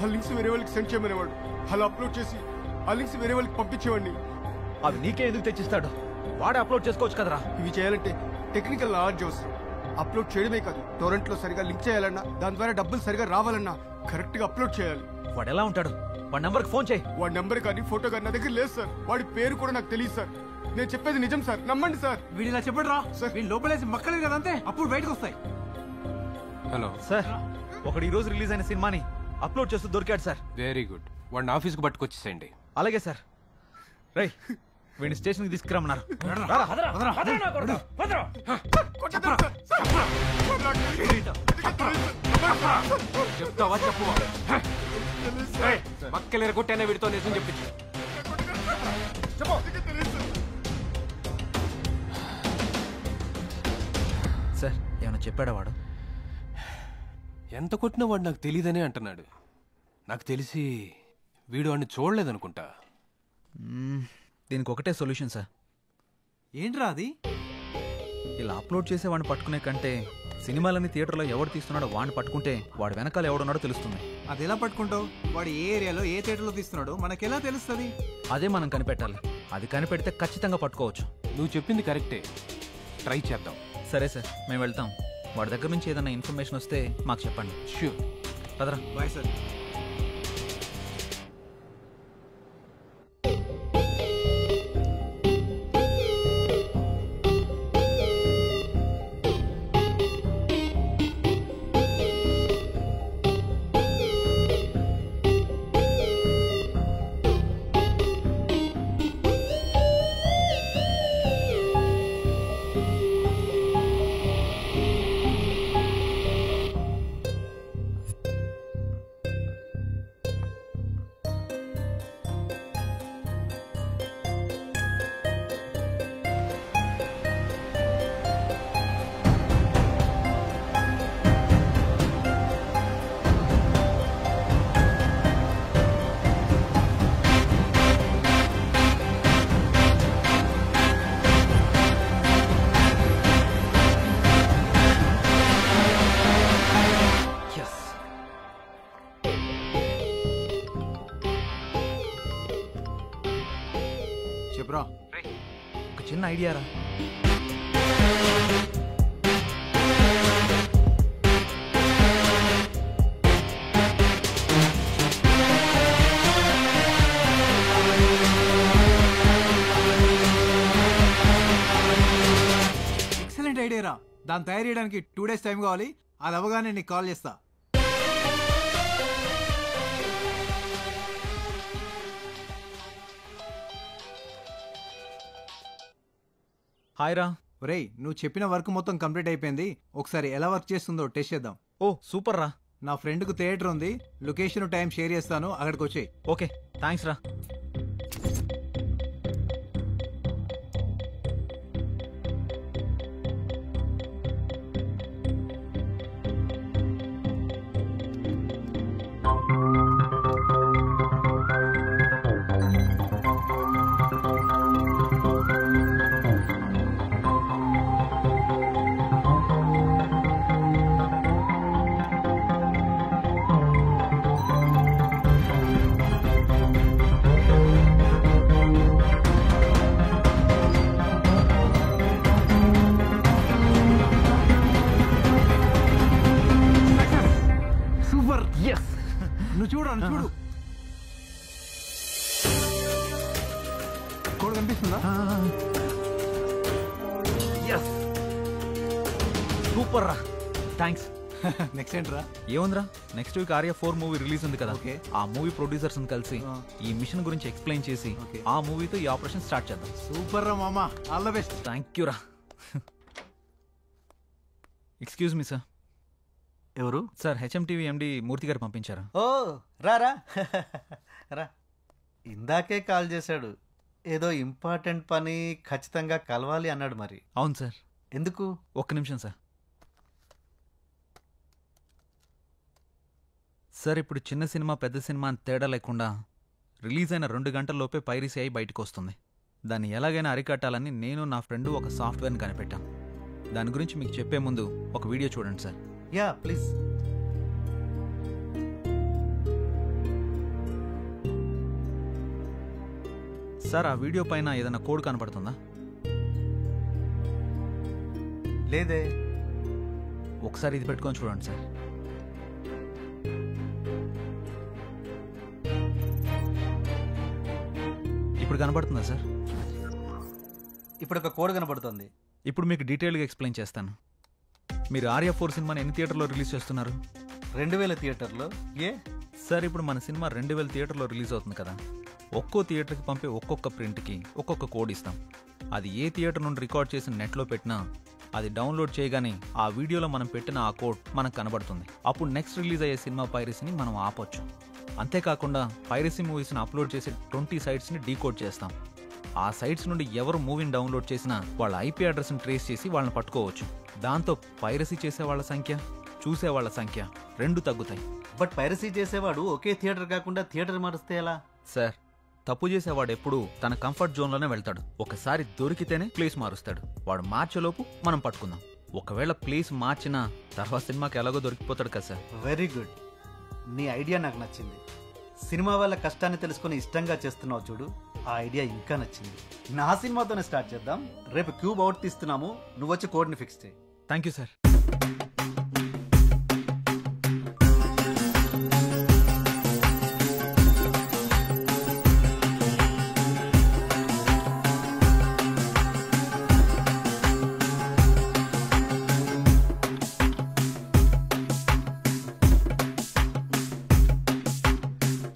Speaker 24: ఆ లింక్స్ వేరే వాళ్ళకి సెండ్ చేయమనేవాడు. అలా అప్లోడ్ చేసి ఆ లింక్స్ వేరే వాళ్ళకి పంపించేవాడిని.
Speaker 8: అవి నీకే ఎందుకు తెచ్చిస్తాడు? వాడే అప్లోడ్ చేసుకోవచ్చు కదరా.
Speaker 24: ఇవి చేయాలంటే టెక్నికల్ నాలెడ్జ్ అవసరం. అప్లోడ్ చేయడమే కాదు, టొరెంట్లో సరిగా లింక్ చేయాలన్నా, దాని ద్వారా డబ్బులు సరిగా రావాలన్నా కరెక్ట్ గా అప్లోడ్ చేయాలి.
Speaker 8: వాడు ఎలా ఉంటాడు? వాడి నెంబర్కి ఫోన్ చేయి.
Speaker 24: వాడి నెంబర్ కానీ ఫోటో కానీ నా దగ్గర లేదు సార్. వాడి పేరు కూడా నాకు తెలియదు సార్. నేను చెప్పేది నిజం సార్, నమ్మండి సార్.
Speaker 14: వీడు ఇలా చెప్పడు రా. వీళ్ళు లోపలేసి మక్కలే కదా అంతే, అప్పుడు బయటకు వస్తాయి.
Speaker 9: హలో
Speaker 8: సార్, ఒకడు ఈ రోజు రిలీజ్ అయిన సినిమాని అప్లోడ్ చేస్తూ దొరికాడు సార్.
Speaker 9: Very good. వాడిని ఆఫీస్కి పట్టుకొచ్చేసేయండి.
Speaker 8: అలాగే సార్. రై వీడిని స్టేషన్కి తీసుకురమ్మన్నారు.
Speaker 9: చెప్తావా? చెప్పు. మక్కలేరు కొట్టేనే వీడితో నిజం చెప్పించు.
Speaker 8: సార్ ఏమైనా చెప్పాడా వాడు?
Speaker 9: ఎంత కొట్టినా వాడు నాకు తెలియదనే అంటున్నాడు. నాకు తెలిసి వీడు వాడిని చూడలేదనుకుంటా.
Speaker 8: దీనికి ఒకటే సొల్యూషన్ సార్.
Speaker 14: ఏంట్రా అది?
Speaker 8: ఇలా అప్లోడ్ చేసే వాడిని పట్టుకునే కంటే సినిమాలన్నీ థియేటర్లో ఎవడు తీస్తున్నాడో వాడిని పట్టుకుంటే వాడు వెనకాల ఎవడున్నాడో తెలుస్తుంది.
Speaker 14: అది ఎలా పట్టుకుంటావు? వాడు ఏ ఏరియాలో ఏ థియేటర్లో తీస్తున్నాడో మనకెలా తెలుస్తుంది?
Speaker 8: అదే మనం కనిపెట్టాలి. అది కనిపెడితే ఖచ్చితంగా పట్టుకోవచ్చు.
Speaker 9: నువ్వు చెప్పింది కరెక్టే, ట్రై చేద్దాం.
Speaker 8: సరే సార్, మేము వెళ్తాం. వాడి దగ్గర నుంచి ఏదైనా ఇన్ఫర్మేషన్ వస్తే మాకు చెప్పండి.
Speaker 9: ష్యూర్.
Speaker 8: పదరా.
Speaker 14: Bye sir. చెప్పురా.
Speaker 8: ఒక చిన్న ఐడియా రా.
Speaker 14: ఎక్సలెంట్ ఐడియా రా. దాన్ని తయారు చేయడానికి 2 days టైం కావాలి. అది అవగానే నీకు కాల్ చేస్తా.
Speaker 8: హాయ్ రా.
Speaker 14: ఒరేయ్, నువ్వు చెప్పిన వర్క్ మొత్తం కంప్లీట్ అయిపోయింది. ఒకసారి ఎలా వర్క్ చేస్తుందో టెస్ట్ చేద్దాం.
Speaker 8: ఓ సూపర్ రా.
Speaker 14: నా ఫ్రెండ్కు థియేటర్ ఉంది. లొకేషన్ టైం షేర్ చేస్తాను, అక్కడికి వచ్చేయి.
Speaker 8: ఓకే థ్యాంక్స్ రా.
Speaker 14: సూపర్. ఎస్, నువ్వు చూడు. కోడ్ కనిపిస్తుందా?
Speaker 8: సూపర్ రా. థ్యాంక్స్.
Speaker 14: నెక్స్ట్ ఏంట్రా?
Speaker 8: ఏముందిరా, next week Arya 4 movie release ఉంది కదా. ఆ మూవీ ప్రొడ్యూసర్స్ కలిసి ఈ మిషన్ గురించి ఎక్స్ప్లెయిన్ చేసి ఆ మూవీతో ఈ ఆపరేషన్ స్టార్ట్ చేద్దాం.
Speaker 14: సూపర్ రా మామా, all the best.
Speaker 8: Thank you రా. Excuse me sir.
Speaker 13: ఎవరు
Speaker 8: sir? HMTV MD Murthy garu పంపించారు.
Speaker 13: ఓ రారా రా. ఇందాకే కాల్ చేశాడు. ఏదో ఇంపార్టెంట్ పని, ఖచ్చితంగా కలవాలి అన్నాడు. మరి
Speaker 8: అవును సార్.
Speaker 13: ఎందుకు?
Speaker 8: ఒక్క నిమిషం సార్. సార్, ఇప్పుడు చిన్న సినిమా పెద్ద సినిమా అని తేడా లేకుండా రిలీజ్ అయిన 2 గంటల్లోపే పైరసీ అయి బయటకు వస్తుంది. దాన్ని ఎలాగైనా అరికట్టాలని నేను నా ఫ్రెండ్ ఒక సాఫ్ట్వేర్ని కనిపెట్టాం. దాని గురించి మీకు చెప్పే ముందు ఒక వీడియో చూడండి సార్.
Speaker 13: Yeah please.
Speaker 8: సార్, ఆ వీడియో పైన ఏదైనా కోడ్ కనపడుతుందా?
Speaker 13: లేదే.
Speaker 8: ఒకసారి ఇది పెట్టుకొని చూడండి సార్. ఇప్పుడు కనపడుతుందా సార్?
Speaker 13: ఇప్పుడు ఒక కోడ్ కనపడుతుంది.
Speaker 8: ఇప్పుడు మీకు డీటెయిల్గా ఎక్స్ప్లెయిన్ చేస్తాను. మీరు ఆర్య 4 సినిమాని ఎన్ని థియేటర్లో రిలీజ్ చేస్తున్నారు?
Speaker 13: 2000 థియేటర్లో. ఏ
Speaker 8: సార్, ఇప్పుడు మన సినిమా 2000 థియేటర్లో రిలీజ్ అవుతుంది కదా. ఒక్కో థియేటర్కి పంపే ఒక్కొక్క ప్రింట్కి ఒక్కొక్క కోడ్ ఇస్తాం. అది ఏ థియేటర్ నుండి రికార్డ్ చేసి నెట్లో పెట్టినా అది డౌన్లోడ్ చేయగానే ఆ వీడియోలో మనం పెట్టిన ఆ కోడ్ మనకు కనబడుతుంది. అప్పుడు నెక్స్ట్ రిలీజ్ అయ్యే సినిమా పైరసీని మనం ఆపొచ్చు. అంతేకాకుండా పైరసీ మూవీస్ని అప్లోడ్ చేసే 20 సైట్స్ని డీకోడ్ చేస్తాం. ఆ సైట్స్ నుండి ఎవరు మూవీని డౌన్లోడ్ చేసినా వాళ్ళ ఐపీ అడ్రస్ని ట్రేస్ చేసి వాళ్ళని పట్టుకోవచ్చు. దాంతో పైరసీ చేసే వాళ్ళ సంఖ్య, చూసేవాళ్ల సంఖ్య 2 తగ్గుతాయి.
Speaker 13: బట్ పైరసీ చేసేవాడు ఒకే థియేటర్ కాకుండా థియేటర్ మారుస్తే ఎలా?
Speaker 8: సార్, తప్పు చేసేవాడు ఎప్పుడు తన కంఫర్ట్ జోన్లోనే వెళ్తాడు. ఒకసారి దొరికితేనే ప్లేస్ మారుస్తాడు. వాడు మార్చేలోపు మనం పట్టుకుందాం. ఒకవేళ ప్లేస్ మార్చినా తర్వాత సినిమాకి ఎలాగో దొరికిపోతాడు కదా సార్.
Speaker 13: Very good. నీ ఐడియా నాకు నచ్చింది. సినిమా వాళ్ళ కష్టాన్ని తెలుసుకుని ఇష్టంగా చేస్తున్నావు చూడు, ఆ ఐడియా ఇంకా నచ్చింది. నా సినిమాతోనే స్టార్ట్ చేద్దాం. రేపు క్యూబ్ అవుట్ తీస్తున్నాము, నువ్వు వచ్చి కోడ్ని ఫిక్స్ చేయి.
Speaker 8: Thank you sir.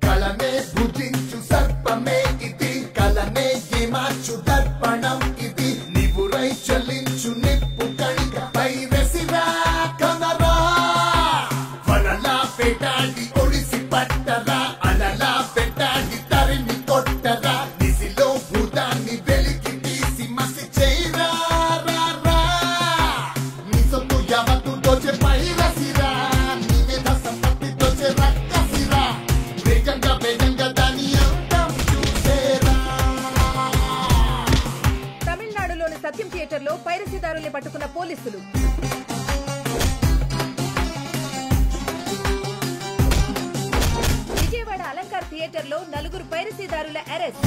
Speaker 16: కలనే భుజించు సర్పమే ఇది, కలనే ఏమాచు దర్పణం ఇది, నివురై చలించు నిప్పు కణిక పైరసిరా కనరా, వలలా పెట్టాడి ఒడిసి పట్టరా, అలలా పెట్టాడి తరిమి కొట్టరా, నిసిలో భూతాన్ని వెలికి తీసి మసి చేయరా, నిసొత్తు యావత్తు దోచే పైరసిరా, నివేద సంపత్తి దోచే రక్కసిరా, వేగంగా వేగంగా దాని అంతం చూసేరా.
Speaker 18: తమిళనాడులోని సత్యం థియేటర్లో పైరసీదారుల్ని పట్టుకున్న పోలీసులు. విజయవాడ అలంకార్ థియేటర్లో 4 పైరసీదారుల అరెస్ట్.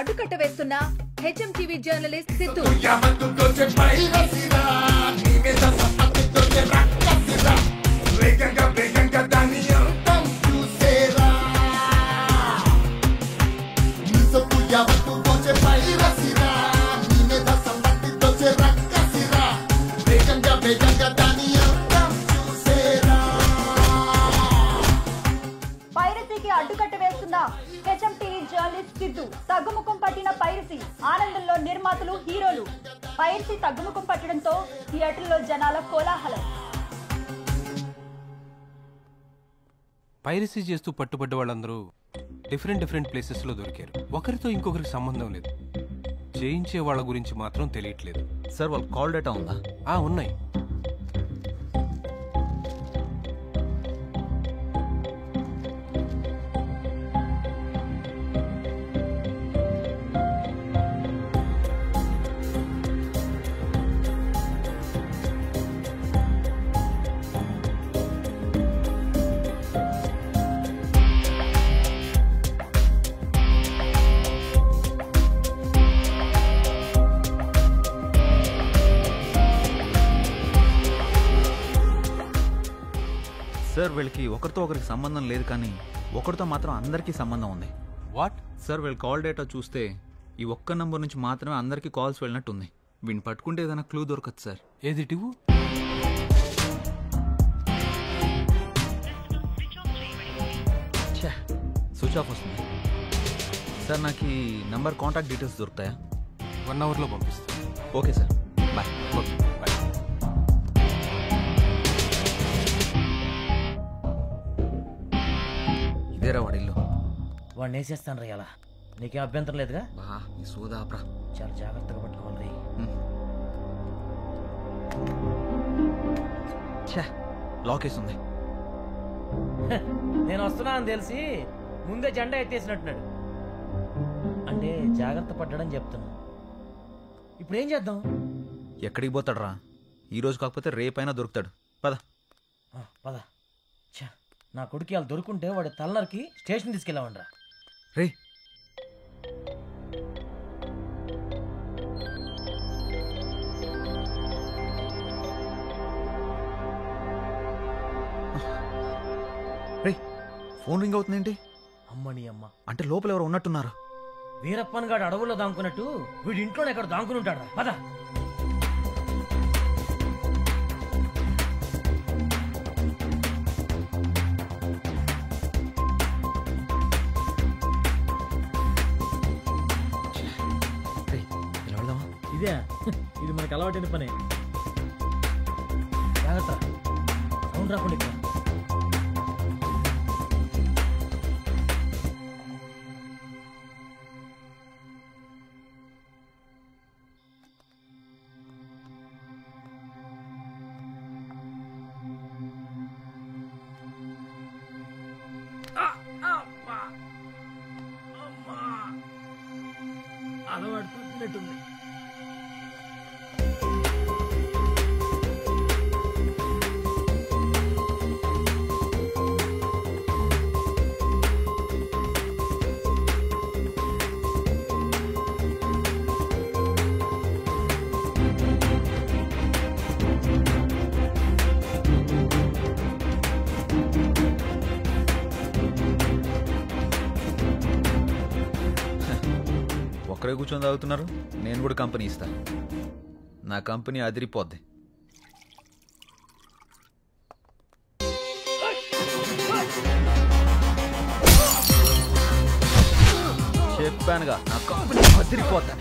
Speaker 18: అడ్డుకట్ట వేస్తున్న హెచ్ఎంటీవీ జర్నలిస్ట్ సిద్ధు.
Speaker 10: పైరసీకి అడ్డుకట్ట వేస్తున్న హెచ్ఎంటీవీ జర్నలిస్ట్ సిద్ధు. తగ్గుముఖం పట్టిన పైరసీ, ఆనందంలో నిర్మాతలు, హీరోలు. పైరసీ తగ్గుముఖం పట్టడంతో థియేటర్లో జనాల కోలాహలం.
Speaker 9: పైరసీ చేస్తూ పట్టుబడ్డ వాళ్ళందరూ డిఫరెంట్ ప్లేసెస్లో దొరికారు. ఒకరితో ఇంకొకరికి సంబంధం లేదు. చేయించే వాళ్ళ గురించి మాత్రం తెలియట్లేదు.
Speaker 8: సార్ వాళ్ళ కాల్ డేటా ఉందా?
Speaker 9: ఉన్నాయి.
Speaker 8: సార్ వీళ్ళకి ఒకరితో ఒకరికి సంబంధం లేదు, కానీ ఒకరితో మాత్రం అందరికీ సంబంధం ఉంది.
Speaker 9: వాట్?
Speaker 8: సార్ వీళ్ళ కాల్ డేటా చూస్తే ఈ ఒక్క నంబర్ నుంచి మాత్రమే అందరికీ కాల్స్ వెళ్ళినట్టుంది. వీడిని పట్టుకుంటే ఏదైనా క్లూ దొరకదు సార్.
Speaker 9: ఏది టివు?
Speaker 8: స్విచ్ ఆఫ్ వస్తుంది సార్. నాకు ఈ నంబర్ కాంటాక్ట్ డీటెయిల్స్ దొరుకుతాయా?
Speaker 9: 1 అవర్లో పంపిస్తాను.
Speaker 8: Okay sir, bye.
Speaker 9: Okay bye.
Speaker 8: ఇదేరా వాడిల్లు.
Speaker 6: వాడిని వేసేస్తాను రా ఇలా. నీకేం అభ్యంతరం లేదుగా?
Speaker 8: ఈ సోదాప్రా.
Speaker 6: చాలా జాగ్రత్తగా పట్టుకోవాలి.
Speaker 8: లాక్ వేస్తుంది.
Speaker 6: నేను వస్తున్నా అని తెలిసి ముందే జెండా ఎత్తేసినట్టున్నాడు. అంటే జాగ్రత్త పడ్డాడని చెప్తున్నా. ఇప్పుడు ఏం చేద్దాం?
Speaker 8: ఎక్కడికి పోతాడు రా? ఈ రోజు కాకపోతే రేపైనా దొరుకుతాడు. పద
Speaker 6: పద. నా కొడుకు వాళ్ళు దొరుకుంటే వాడి తలనరికి స్టేషన్ తీసుకెళ్ళామండ్రా.
Speaker 8: రే రే ఫోన్ రింగ్ అవుతుందేంటి?
Speaker 6: అమ్మని అమ్మ.
Speaker 8: అంటే లోపల ఎవరు ఉన్నట్టున్నారు.
Speaker 6: వీరప్పన్ గాడు అడవుల్లో దాంకున్నట్టు వీడి ఇంట్లోనే ఎక్కడ దాంకుని ఉంటాడు. పద. ఇదే ఇది మనకు అలవాటైన పనే. జాగ్రత్త, సౌండ్ రాకుండా ఇక్కడ. అలవాటు తప్పినట్టుంది.
Speaker 8: ఒక్కరే కూర్చొని తాగుతున్నారు. నేను కూడా కంపెనీ ఇస్తా. నా కంపెనీ అదిరిపోద్ది. చెప్పానుగా నా కంపెనీ అదిరిపోద్ది.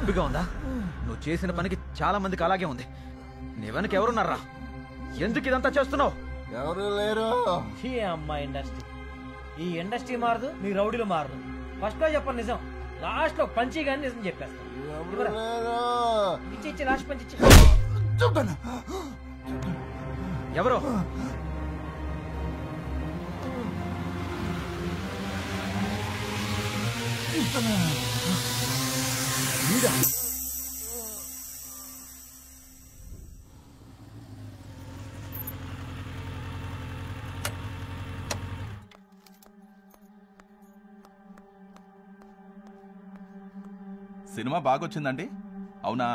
Speaker 8: నొప్పిగా ఉందా? నువ్వు చేసిన పనికి చాలా మందికి అలాగే ఉంది. నీ వెనక ఎవరున్నారా? ఎందుకు ఇదంతా చేస్తున్నావు?
Speaker 2: ఎవరు లేరు.
Speaker 6: ఈ అమ్మాయి ఇండస్ట్రీ, ఈ ఇండస్ట్రీ మారదు, మీ రౌడీలు మారదు. ఫస్ట్ లో చెప్పండి నిజం, లాస్ట్ లో పంచి గాని నిజం చెప్పేస్తాను. ఇచ్చి లాస్ట్ పంచి ఇచ్చి.
Speaker 8: ఎవరు?
Speaker 1: సినిమా బాగొచ్చిందండి. అవునా,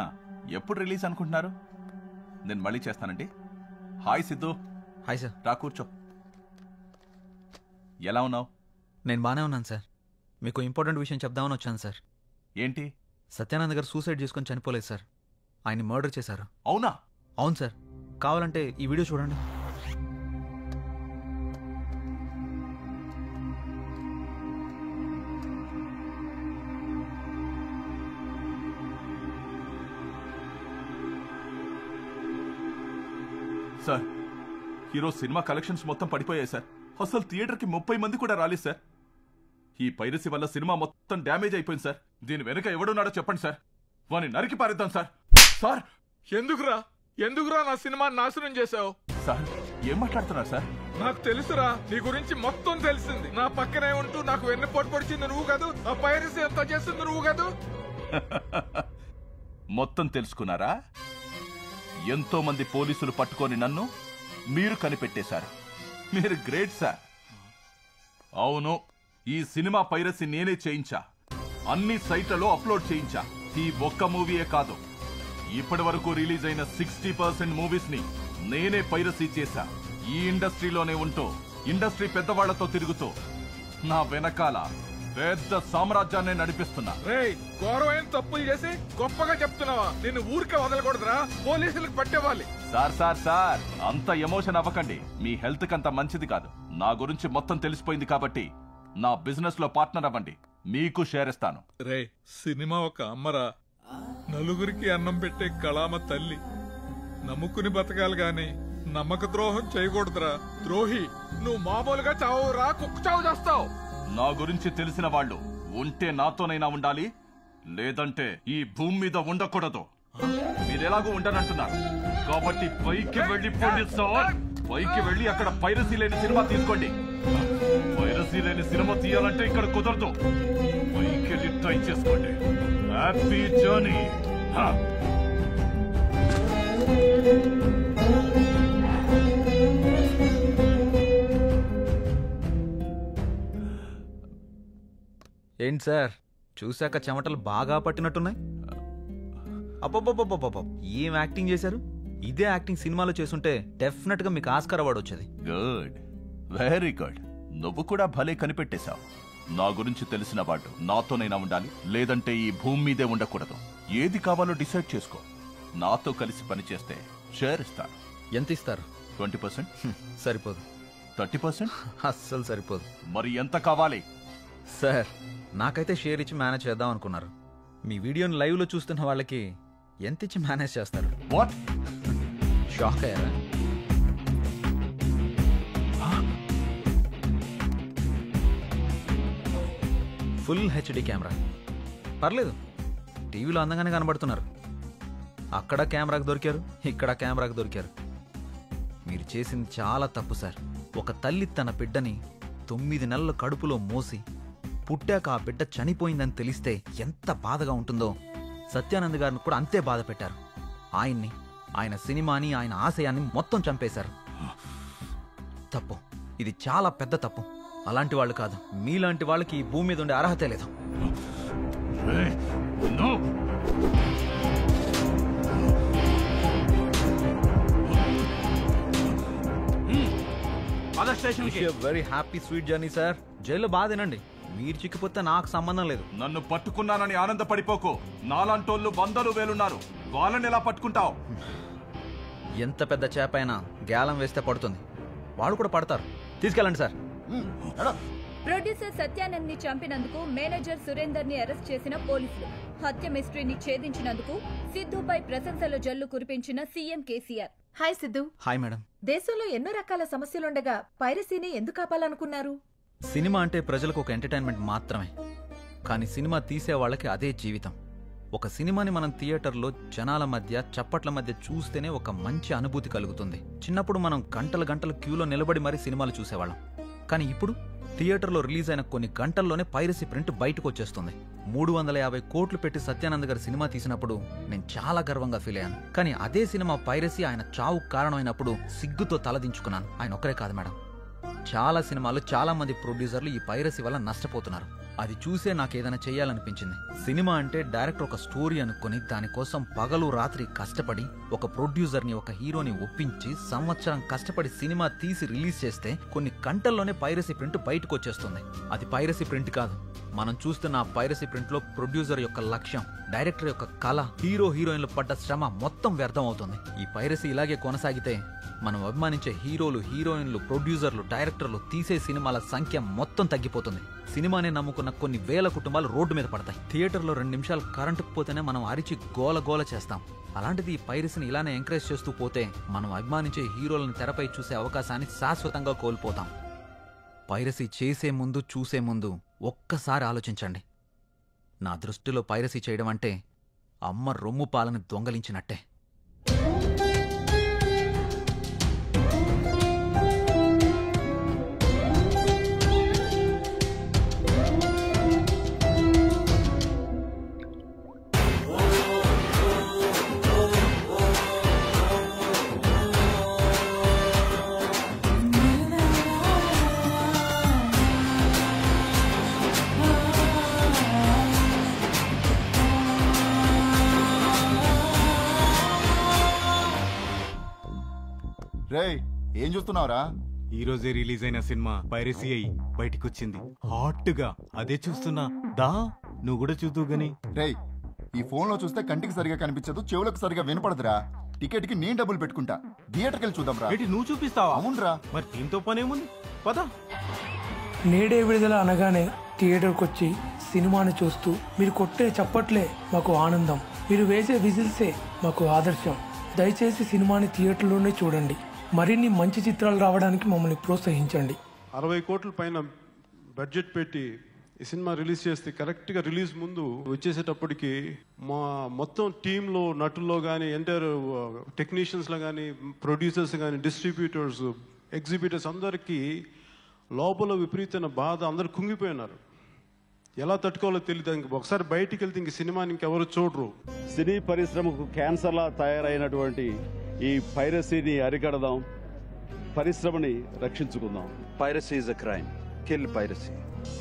Speaker 1: ఎప్పుడు రిలీజ్ అనుకుంటున్నారు? నేను మళ్ళీ చేస్తానండి. హాయ్ సిద్ధు.
Speaker 8: Hi sir.
Speaker 1: రా కూర్చో. ఎలా ఉన్నావు?
Speaker 8: నేను బాగానే ఉన్నాను సార్. మీకు ఇంపార్టెంట్ విషయం చెప్దామని వచ్చాను సార్.
Speaker 1: ఏంటి?
Speaker 8: సత్యానంద్ గారు సూసైడ్ చేసుకొని చనిపోలేదు సార్, ఆయన్ని మర్డర్ చేశారు.
Speaker 1: అవునా?
Speaker 8: అవును సార్. కావాలంటే ఈ వీడియో చూడండి.
Speaker 1: సార్, ఈరోజు సినిమా కలెక్షన్స్ మొత్తం పడిపోయాయి సార్. అసలు థియేటర్కి 30 మంది కూడా రాలేదు సార్. ఈ పైరసీ వల్ల సినిమా మొత్తం డ్యామేజ్ అయిపోయింది సార్. దీని వెనుక ఎవడున్నాడో చెప్పండి సార్, వాని నరికి పారేద్దాం సార్. సార్,
Speaker 21: ఎందుకురా నా సినిమా నాశనం చేశావు?
Speaker 1: సార్, ఏం మాట్లాడుతున్నారు సార్?
Speaker 21: నాకు తెలుసురా, నీ గురించి మొత్తం తెలిసింది. నా పక్కనే ఉంటూ నాకు వెన్నుపోటు పొడిచింది నువ్వు కాదు, ఆ పైరసీ ఎంత చేసింది నువ్వు కాదు.
Speaker 1: మొత్తం తెలుసుకున్నారా? ఎంతో మంది పోలీసులు పట్టుకొని నన్ను మీరు కనిపెట్టేశారు. మీరు గ్రేట్ సార్. అవును, ఈ సినిమా పైరసీ నేనే చేయించా. అన్ని సైట్లలో అప్లోడ్ చేయించా. ఈ ఒక్క మూవీయే కాదు, ఇప్పటి వరకు రిలీజ్ అయిన 60% మూవీస్ ని నేనే పైరసీ చేశా. ఈ ఇండస్ట్రీలోనే ఉంటూ, ఇండస్ట్రీ పెద్దవాళ్లతో తిరుగుతూ, నా వెనకాల పెద్ద సామ్రాజ్యాన్ని నడిపిస్తున్నా.
Speaker 21: రేయ్, ఘోరమైన తప్పులు చేసి గొప్పగా చెప్తున్నావా? నిన్ను ఊరికే వదలకూడదురా, పోలీసులకు పట్టేవాలి.
Speaker 1: సార్, అంత ఎమోషన్ అవ్వకండి. మీ హెల్త్ కంత మంచిది కాదు. నా గురించి మొత్తం తెలిసిపోయింది కాబట్టి నా బిజినెస్ లో పార్ట్నర్ అవ్వండి, మీకు షేర్ ఇస్తాను.
Speaker 21: రే, సినిమా ఒక అమ్మరా, నలుగురికి అన్నం పెట్టే కళామ తల్లి. నమ్ముకుని బతకాలి గాని నమ్మక ద్రోహం చేయకూడదురా. ద్రోహి, నువ్వు మామూలుగా చావురా, కుక్క చావు చేస్తావు.
Speaker 1: నా గురించి తెలిసిన వాళ్ళు ఉంటే నాతోనైనా ఉండాలి, లేదంటే ఈ భూమి మీద ఉండకూడదు. మీరెలాగూ ఉండనంటున్నారు కాబట్టి పైకి వెళ్ళిపోండి సార్. పైకి వెళ్ళి అక్కడ పైరసీ లేని సినిమా తీసుకోండి. పైరసీ లేని సినిమా తీయాలంటే ఇక్కడ కుదరదు. పైకి వెళ్ళి ట్రై చేసుకోండి. Happy journey.
Speaker 8: ఏంటి సార్, చూశాక చెమటలు బాగా పట్టినట్టున్నాయి. అబ్బబ్బబ్బబ్బబ్బ, ఏం యాక్టింగ్ చేశారు! ఇదే యాక్టింగ్ సినిమాలో చేసుంటే డెఫినెట్ గా మీకు ఆస్కార్ అవార్డు వచ్చేది.
Speaker 1: Good, very good. నువ్వు కూడా భలే కనిపెట్టేశావు. నా గురించి తెలిసిన వాడు నాతోనైనా ఉండాలి, లేదంటే ఈ భూమి మీదే ఉండకూడదు. ఏది కావాలో డిసైడ్ చేసుకో. నాతో కలిసి పనిచేస్తే షేర్ ఇస్తాను.
Speaker 8: ఎంత ఇస్తారు?
Speaker 1: 20%.
Speaker 8: సరిపోదు.
Speaker 1: 30%?
Speaker 8: అస్సలు సరిపోదు.
Speaker 1: మరి ఎంత కావాలి?
Speaker 8: సార్, నాకైతే షేర్ ఇచ్చి మేనేజ్ చేద్దాం అనుకున్నారు. మీ వీడియోని లైవ్ లో చూస్తున్న వాళ్ళకి ఎంత ఇచ్చి మేనేజ్ చేస్తారు?
Speaker 1: వాట్?
Speaker 8: షాక్ అయ్యారా? ఫుల్ హెచ్డి కెమెరా, పర్లేదు. టీవీలో అందంగానే కనబడుతున్నారు. అక్కడ కెమెరాకు దొరికారు, ఇక్కడ కెమెరాకు దొరికారు. మీరు చేసింది చాలా తప్పు సార్. ఒక తల్లి తన బిడ్డని 9 నెలల కడుపులో మోసి పుట్టాక ఆ బిడ్డ చనిపోయిందని తెలిస్తే ఎంత బాధగా ఉంటుందో సత్యానంద్ గారిని కూడా అంతే బాధ పెట్టారు. ఆయన్ని, ఆయన సినిమాని, ఆయన ఆశయాన్ని మొత్తం చంపేశారు. తప్పు, ఇది చాలా పెద్ద తప్పు. అలాంటి వాళ్ళు కాదు, మీలాంటి వాళ్ళకి ఈ భూమి మీద ఉండే అర్హతే లేదు. Very happy sweet journey sir. జైల్లో బాధ తినండి, మీరు చిక్కిపోతే నాకు సంబంధం లేదు.
Speaker 1: నన్ను పట్టుకున్నానని ఆనందపడిపోకు. నాలాంటోళ్ళు 100 వేలున్నారు, వాళ్ళని ఎలా పట్టుకుంటావు?
Speaker 8: ఎంత పెద్ద చేప అయినా గేలం వేస్తే పడుతుంది, వాళ్ళు కూడా పడతారు. తీసుకెళ్ళండి సార్.
Speaker 20: ప్రొడ్యూసర్ సత్యానంద్ ని చంపినందుకు మేనేజర్ సురేందర్ ని అరెస్ట్ చేసిన పోలీసులు. హత్య మిస్టరీని ఛేదించినందుకు సిద్ధుపై ప్రశంసల జల్లు కురిపించిన CM KCR.
Speaker 10: Hi Siddhu.
Speaker 8: Hi madam.
Speaker 10: దేశంలో ఎన్నో రకాల సమస్యలుండగా పైరసీని ఎందుకు ఆపాలనుకున్నారు?
Speaker 8: సినిమా అంటే ప్రజలకు ఒక ఎంటర్టైన్మెంట్ మాత్రమే, కానీ సినిమా తీసే వాళ్ళకి అదే జీవితం. ఒక సినిమాని మనం థియేటర్లో జనాల మధ్య చప్పట్ల మధ్య చూస్తేనే ఒక మంచి అనుభూతి కలుగుతుంది. చిన్నప్పుడు మనం గంటల గంటల క్యూలో నిలబడి మరీ సినిమాలు చూసేవాళ్ళం. కానీ ఇప్పుడు థియేటర్లో రిలీజ్ అయిన కొన్ని గంటల్లోనే పైరసీ ప్రింట్ బయటకు వచ్చేస్తుంది. 350 కోట్లు పెట్టి సత్యానంద్ గారి సినిమా తీసినప్పుడు నేను చాలా గర్వంగా ఫీల్ అయ్యాను. కానీ అదే సినిమా పైరసీ ఆయన చావుకు కారణమైనప్పుడు సిగ్గుతో తలదించుకున్నాను. ఆయన ఒక్కరే కాదు మేడం, చాలా సినిమాలు చాలా మంది ప్రొడ్యూసర్లు ఈ పైరసీ వల్ల నష్టపోతున్నారు. అది చూసే నాకు ఏదైనా చేయాలనిపించింది. సినిమా అంటే డైరెక్టర్ ఒక స్టోరీ అనుకుని దానికోసం పగలు రాత్రి కష్టపడి ఒక ప్రొడ్యూసర్ని ఒక హీరోని ఒప్పించి సంవత్సరం కష్టపడి సినిమా తీసి రిలీజ్ చేస్తే కొన్ని గంటల్లోనే పైరసీ ప్రింట్ బయటకు వచ్చేస్తుంది. అది పైరసీ ప్రింట్ కాదు. మనం చూస్తున్న ఆ పైరసీ ప్రింట్ లో ప్రొడ్యూసర్ యొక్క లక్ష్యం, డైరెక్టర్ యొక్క కళ, హీరో హీరోయిన్లు పడ్డ శ్రమ మొత్తం వ్యర్థం అవుతుంది. ఈ పైరసీ ఇలాగే కొనసాగితే మనం అభిమానించే హీరోలు, హీరోయిన్లు, ప్రొడ్యూసర్లు, డైరెక్టర్లు తీసే సినిమాల సంఖ్య మొత్తం తగ్గిపోతుంది. సినిమానే నమ్ముకున్న కొన్ని వేల కుటుంబాలు రోడ్డు మీద పడతాయి. థియేటర్లో 2 నిమిషాలు కరెంటు పోతేనే మనం అరిచి గోల గోల చేస్తాం. అలాంటిది ఈ పైరసీని ఇలానే ఎంకరేజ్ చేస్తూ పోతే మనం అభిమానించే హీరోలను తెరపై చూసే అవకాశాన్ని శాశ్వతంగా కోల్పోతాం. పైరసీ చేసే ముందు చూసే ముందు ఒక్కసారి ఆలోచించండి. నా దృష్టిలో పైరసీ చేయడం అంటే అమ్మ రొమ్ము పాలని దొంగలించినట్టే.
Speaker 2: రేయ్, ఏం చూస్తున్నావురా?
Speaker 11: ఈ రోజే రిలీజ్ అయిన సినిమా పైరసీ అయ్యి బయటికి వచ్చింది హాట్ గా. అదే చూస్తున్నా. దా నువ్వు కూడా చూద్దు గాని.
Speaker 2: రేయ్, ఈ ఫోన్ లో చూస్తే కంటికి సరిగా కనిపించదు, చెవులకు సరిగా వినపడదురా. టికెట్ కి నేను డబ్బులు పెట్టుకుంటా. థియేటర్కి వెళ్ళి చూద్దాం రా.
Speaker 11: నువ్వు చూపిస్తావా?
Speaker 2: అవునరా.
Speaker 11: మరి దీంతో పనేముంది, పద.
Speaker 17: నేడే విడుదల అనగానే థియేటర్కి వచ్చి సినిమాని చూస్తూ మీరు కొట్టే చప్పట్లే మాకు ఆనందం, మీరు వేసే విజిల్సే మాకు ఆదర్శం. దయచేసి సినిమాని థియేటర్లోనే చూడండి. మరిన్ని మంచి చిత్రాలు రావడానికి మమ్మల్ని ప్రోత్సహించండి.
Speaker 24: 60 కోట్ల పైన బడ్జెట్ పెట్టి ఈ సినిమా రిలీజ్ చేస్తే కరెక్ట్గా రిలీజ్ ముందు వచ్చేసేటప్పటికి మా మొత్తం టీంలో నటుల్లో కానీ, ఎంటైర్ టెక్నీషియన్స్లో కానీ, ప్రొడ్యూసర్స్ కానీ, డిస్ట్రిబ్యూటర్స్, ఎగ్జిబిటర్స్ అందరికీ లోపల విపరీతమైన బాధ. అందరు కుంగిపోయినారు. ఎలా తట్టుకోవాలో తెలియదు. ఇంక ఒకసారి బయటికి వెళ్తే ఇంక సినిమాని ఇంకెవరు చూడరు.
Speaker 22: సినీ పరిశ్రమకు క్యాన్సర్లా తయారైనటువంటి ఈ పైరసీని అరికడదాం, పరిశ్రమని రక్షించుకుందాం.
Speaker 23: Piracy is a crime. Kill piracy.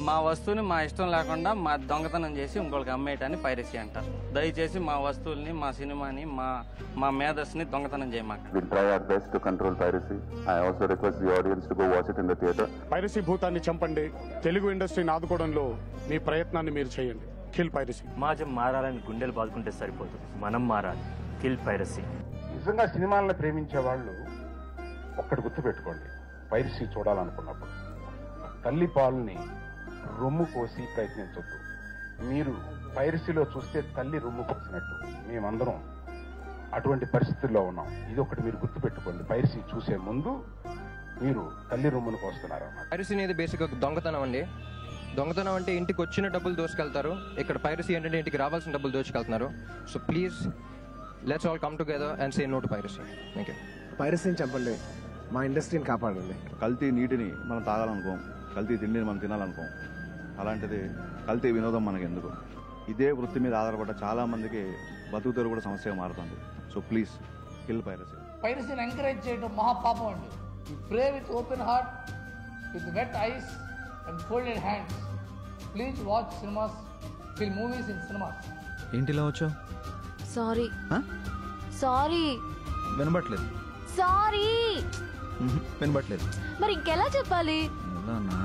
Speaker 25: మా వస్తువుని మా ఇష్టం లేకుండా మా దొంగతనం చేసి ఇంకొకరికి అమ్మేయటాన్ని పైరసీ అంటారు. దయచేసి మా వస్తువుల్ని, మా సినిమాని, మా మేధస్సుని దొంగతనం చేయమాక.
Speaker 26: We'll try our best to control piracy. I also request the audience to go watch it in the theater.
Speaker 24: Piracy భూతాన్ని చంపండి. తెలుగు ఇండస్ట్రీని ఆదుకోవడంలో మీ ప్రయత్నాన్ని మీరు చేయండి. Kill piracy.
Speaker 27: సమాజం మారాలని గుండెలు బాదుకుంటే సరిపోదు, మనం మారాలి. Kill piracy.
Speaker 28: నిజంగా సినిమాలను ప్రేమించే వాళ్ళు ఒక్కటి గుర్తుపెట్టుకోండి. పైరసీ చూడాలనుకున్నప్పుడు తల్లి పాలని రొమ్ము కోసి ప్రయత్నించొద్దు. మీరు పైరసీలో చూస్తే తల్లి రొమ్ము కోసినట్టు. మేమందరం అటువంటి పరిస్థితుల్లో ఉన్నాం. ఇది ఒకటి మీరు గుర్తుపెట్టుకోండి. పైరసీ చూసే ముందు మీరు తల్లి రొమ్మును కోస్తున్నారు అన్నమాట.
Speaker 29: పైరసీ అనేది బేసిక్గా దొంగతనం అండి. దొంగతనం అంటే ఇంటికి వచ్చిన డబ్బులు దోచుకెళ్తారు. ఇక్కడ పైరసీ ఏంటంటే ఇంటికి రావాల్సిన డబ్బులు దోచుకెళ్తున్నారు. So please let's all come together and say no to piracy. Thank you.
Speaker 30: పైరసీని చంపండి, మా ఇండస్ట్రీని కాపాడండి.
Speaker 26: కల్తీ నీటిని మనం తాగాలనుకోం, కల్తీ తిండిని మనం తినాలనుకోం. అలాంటిది కల్తీ వినోదం మనకి ఎందుకు? ఇదే వృత్తి మీద ఆధారపడ్డ చాలా మందికి బతుకుతారు కూడా సమస్యగా మారుతుంది. So please kill piracy.
Speaker 31: పైరసీని ఎంకరేజ్ చేయడం మహాపాపం అండి. You pray with open heart, with wet eyes and folded hands. Please watch cinemas, fill movies in cinemas.
Speaker 8: ఏంటిలా వచ్చావు?
Speaker 5: సారీ. సారీ.
Speaker 8: వినబట్లేదు.
Speaker 5: సారీ.
Speaker 8: వినబట్లేదు.
Speaker 5: మరి ఇంకెలా చెప్పాలి?
Speaker 8: ఎలానా?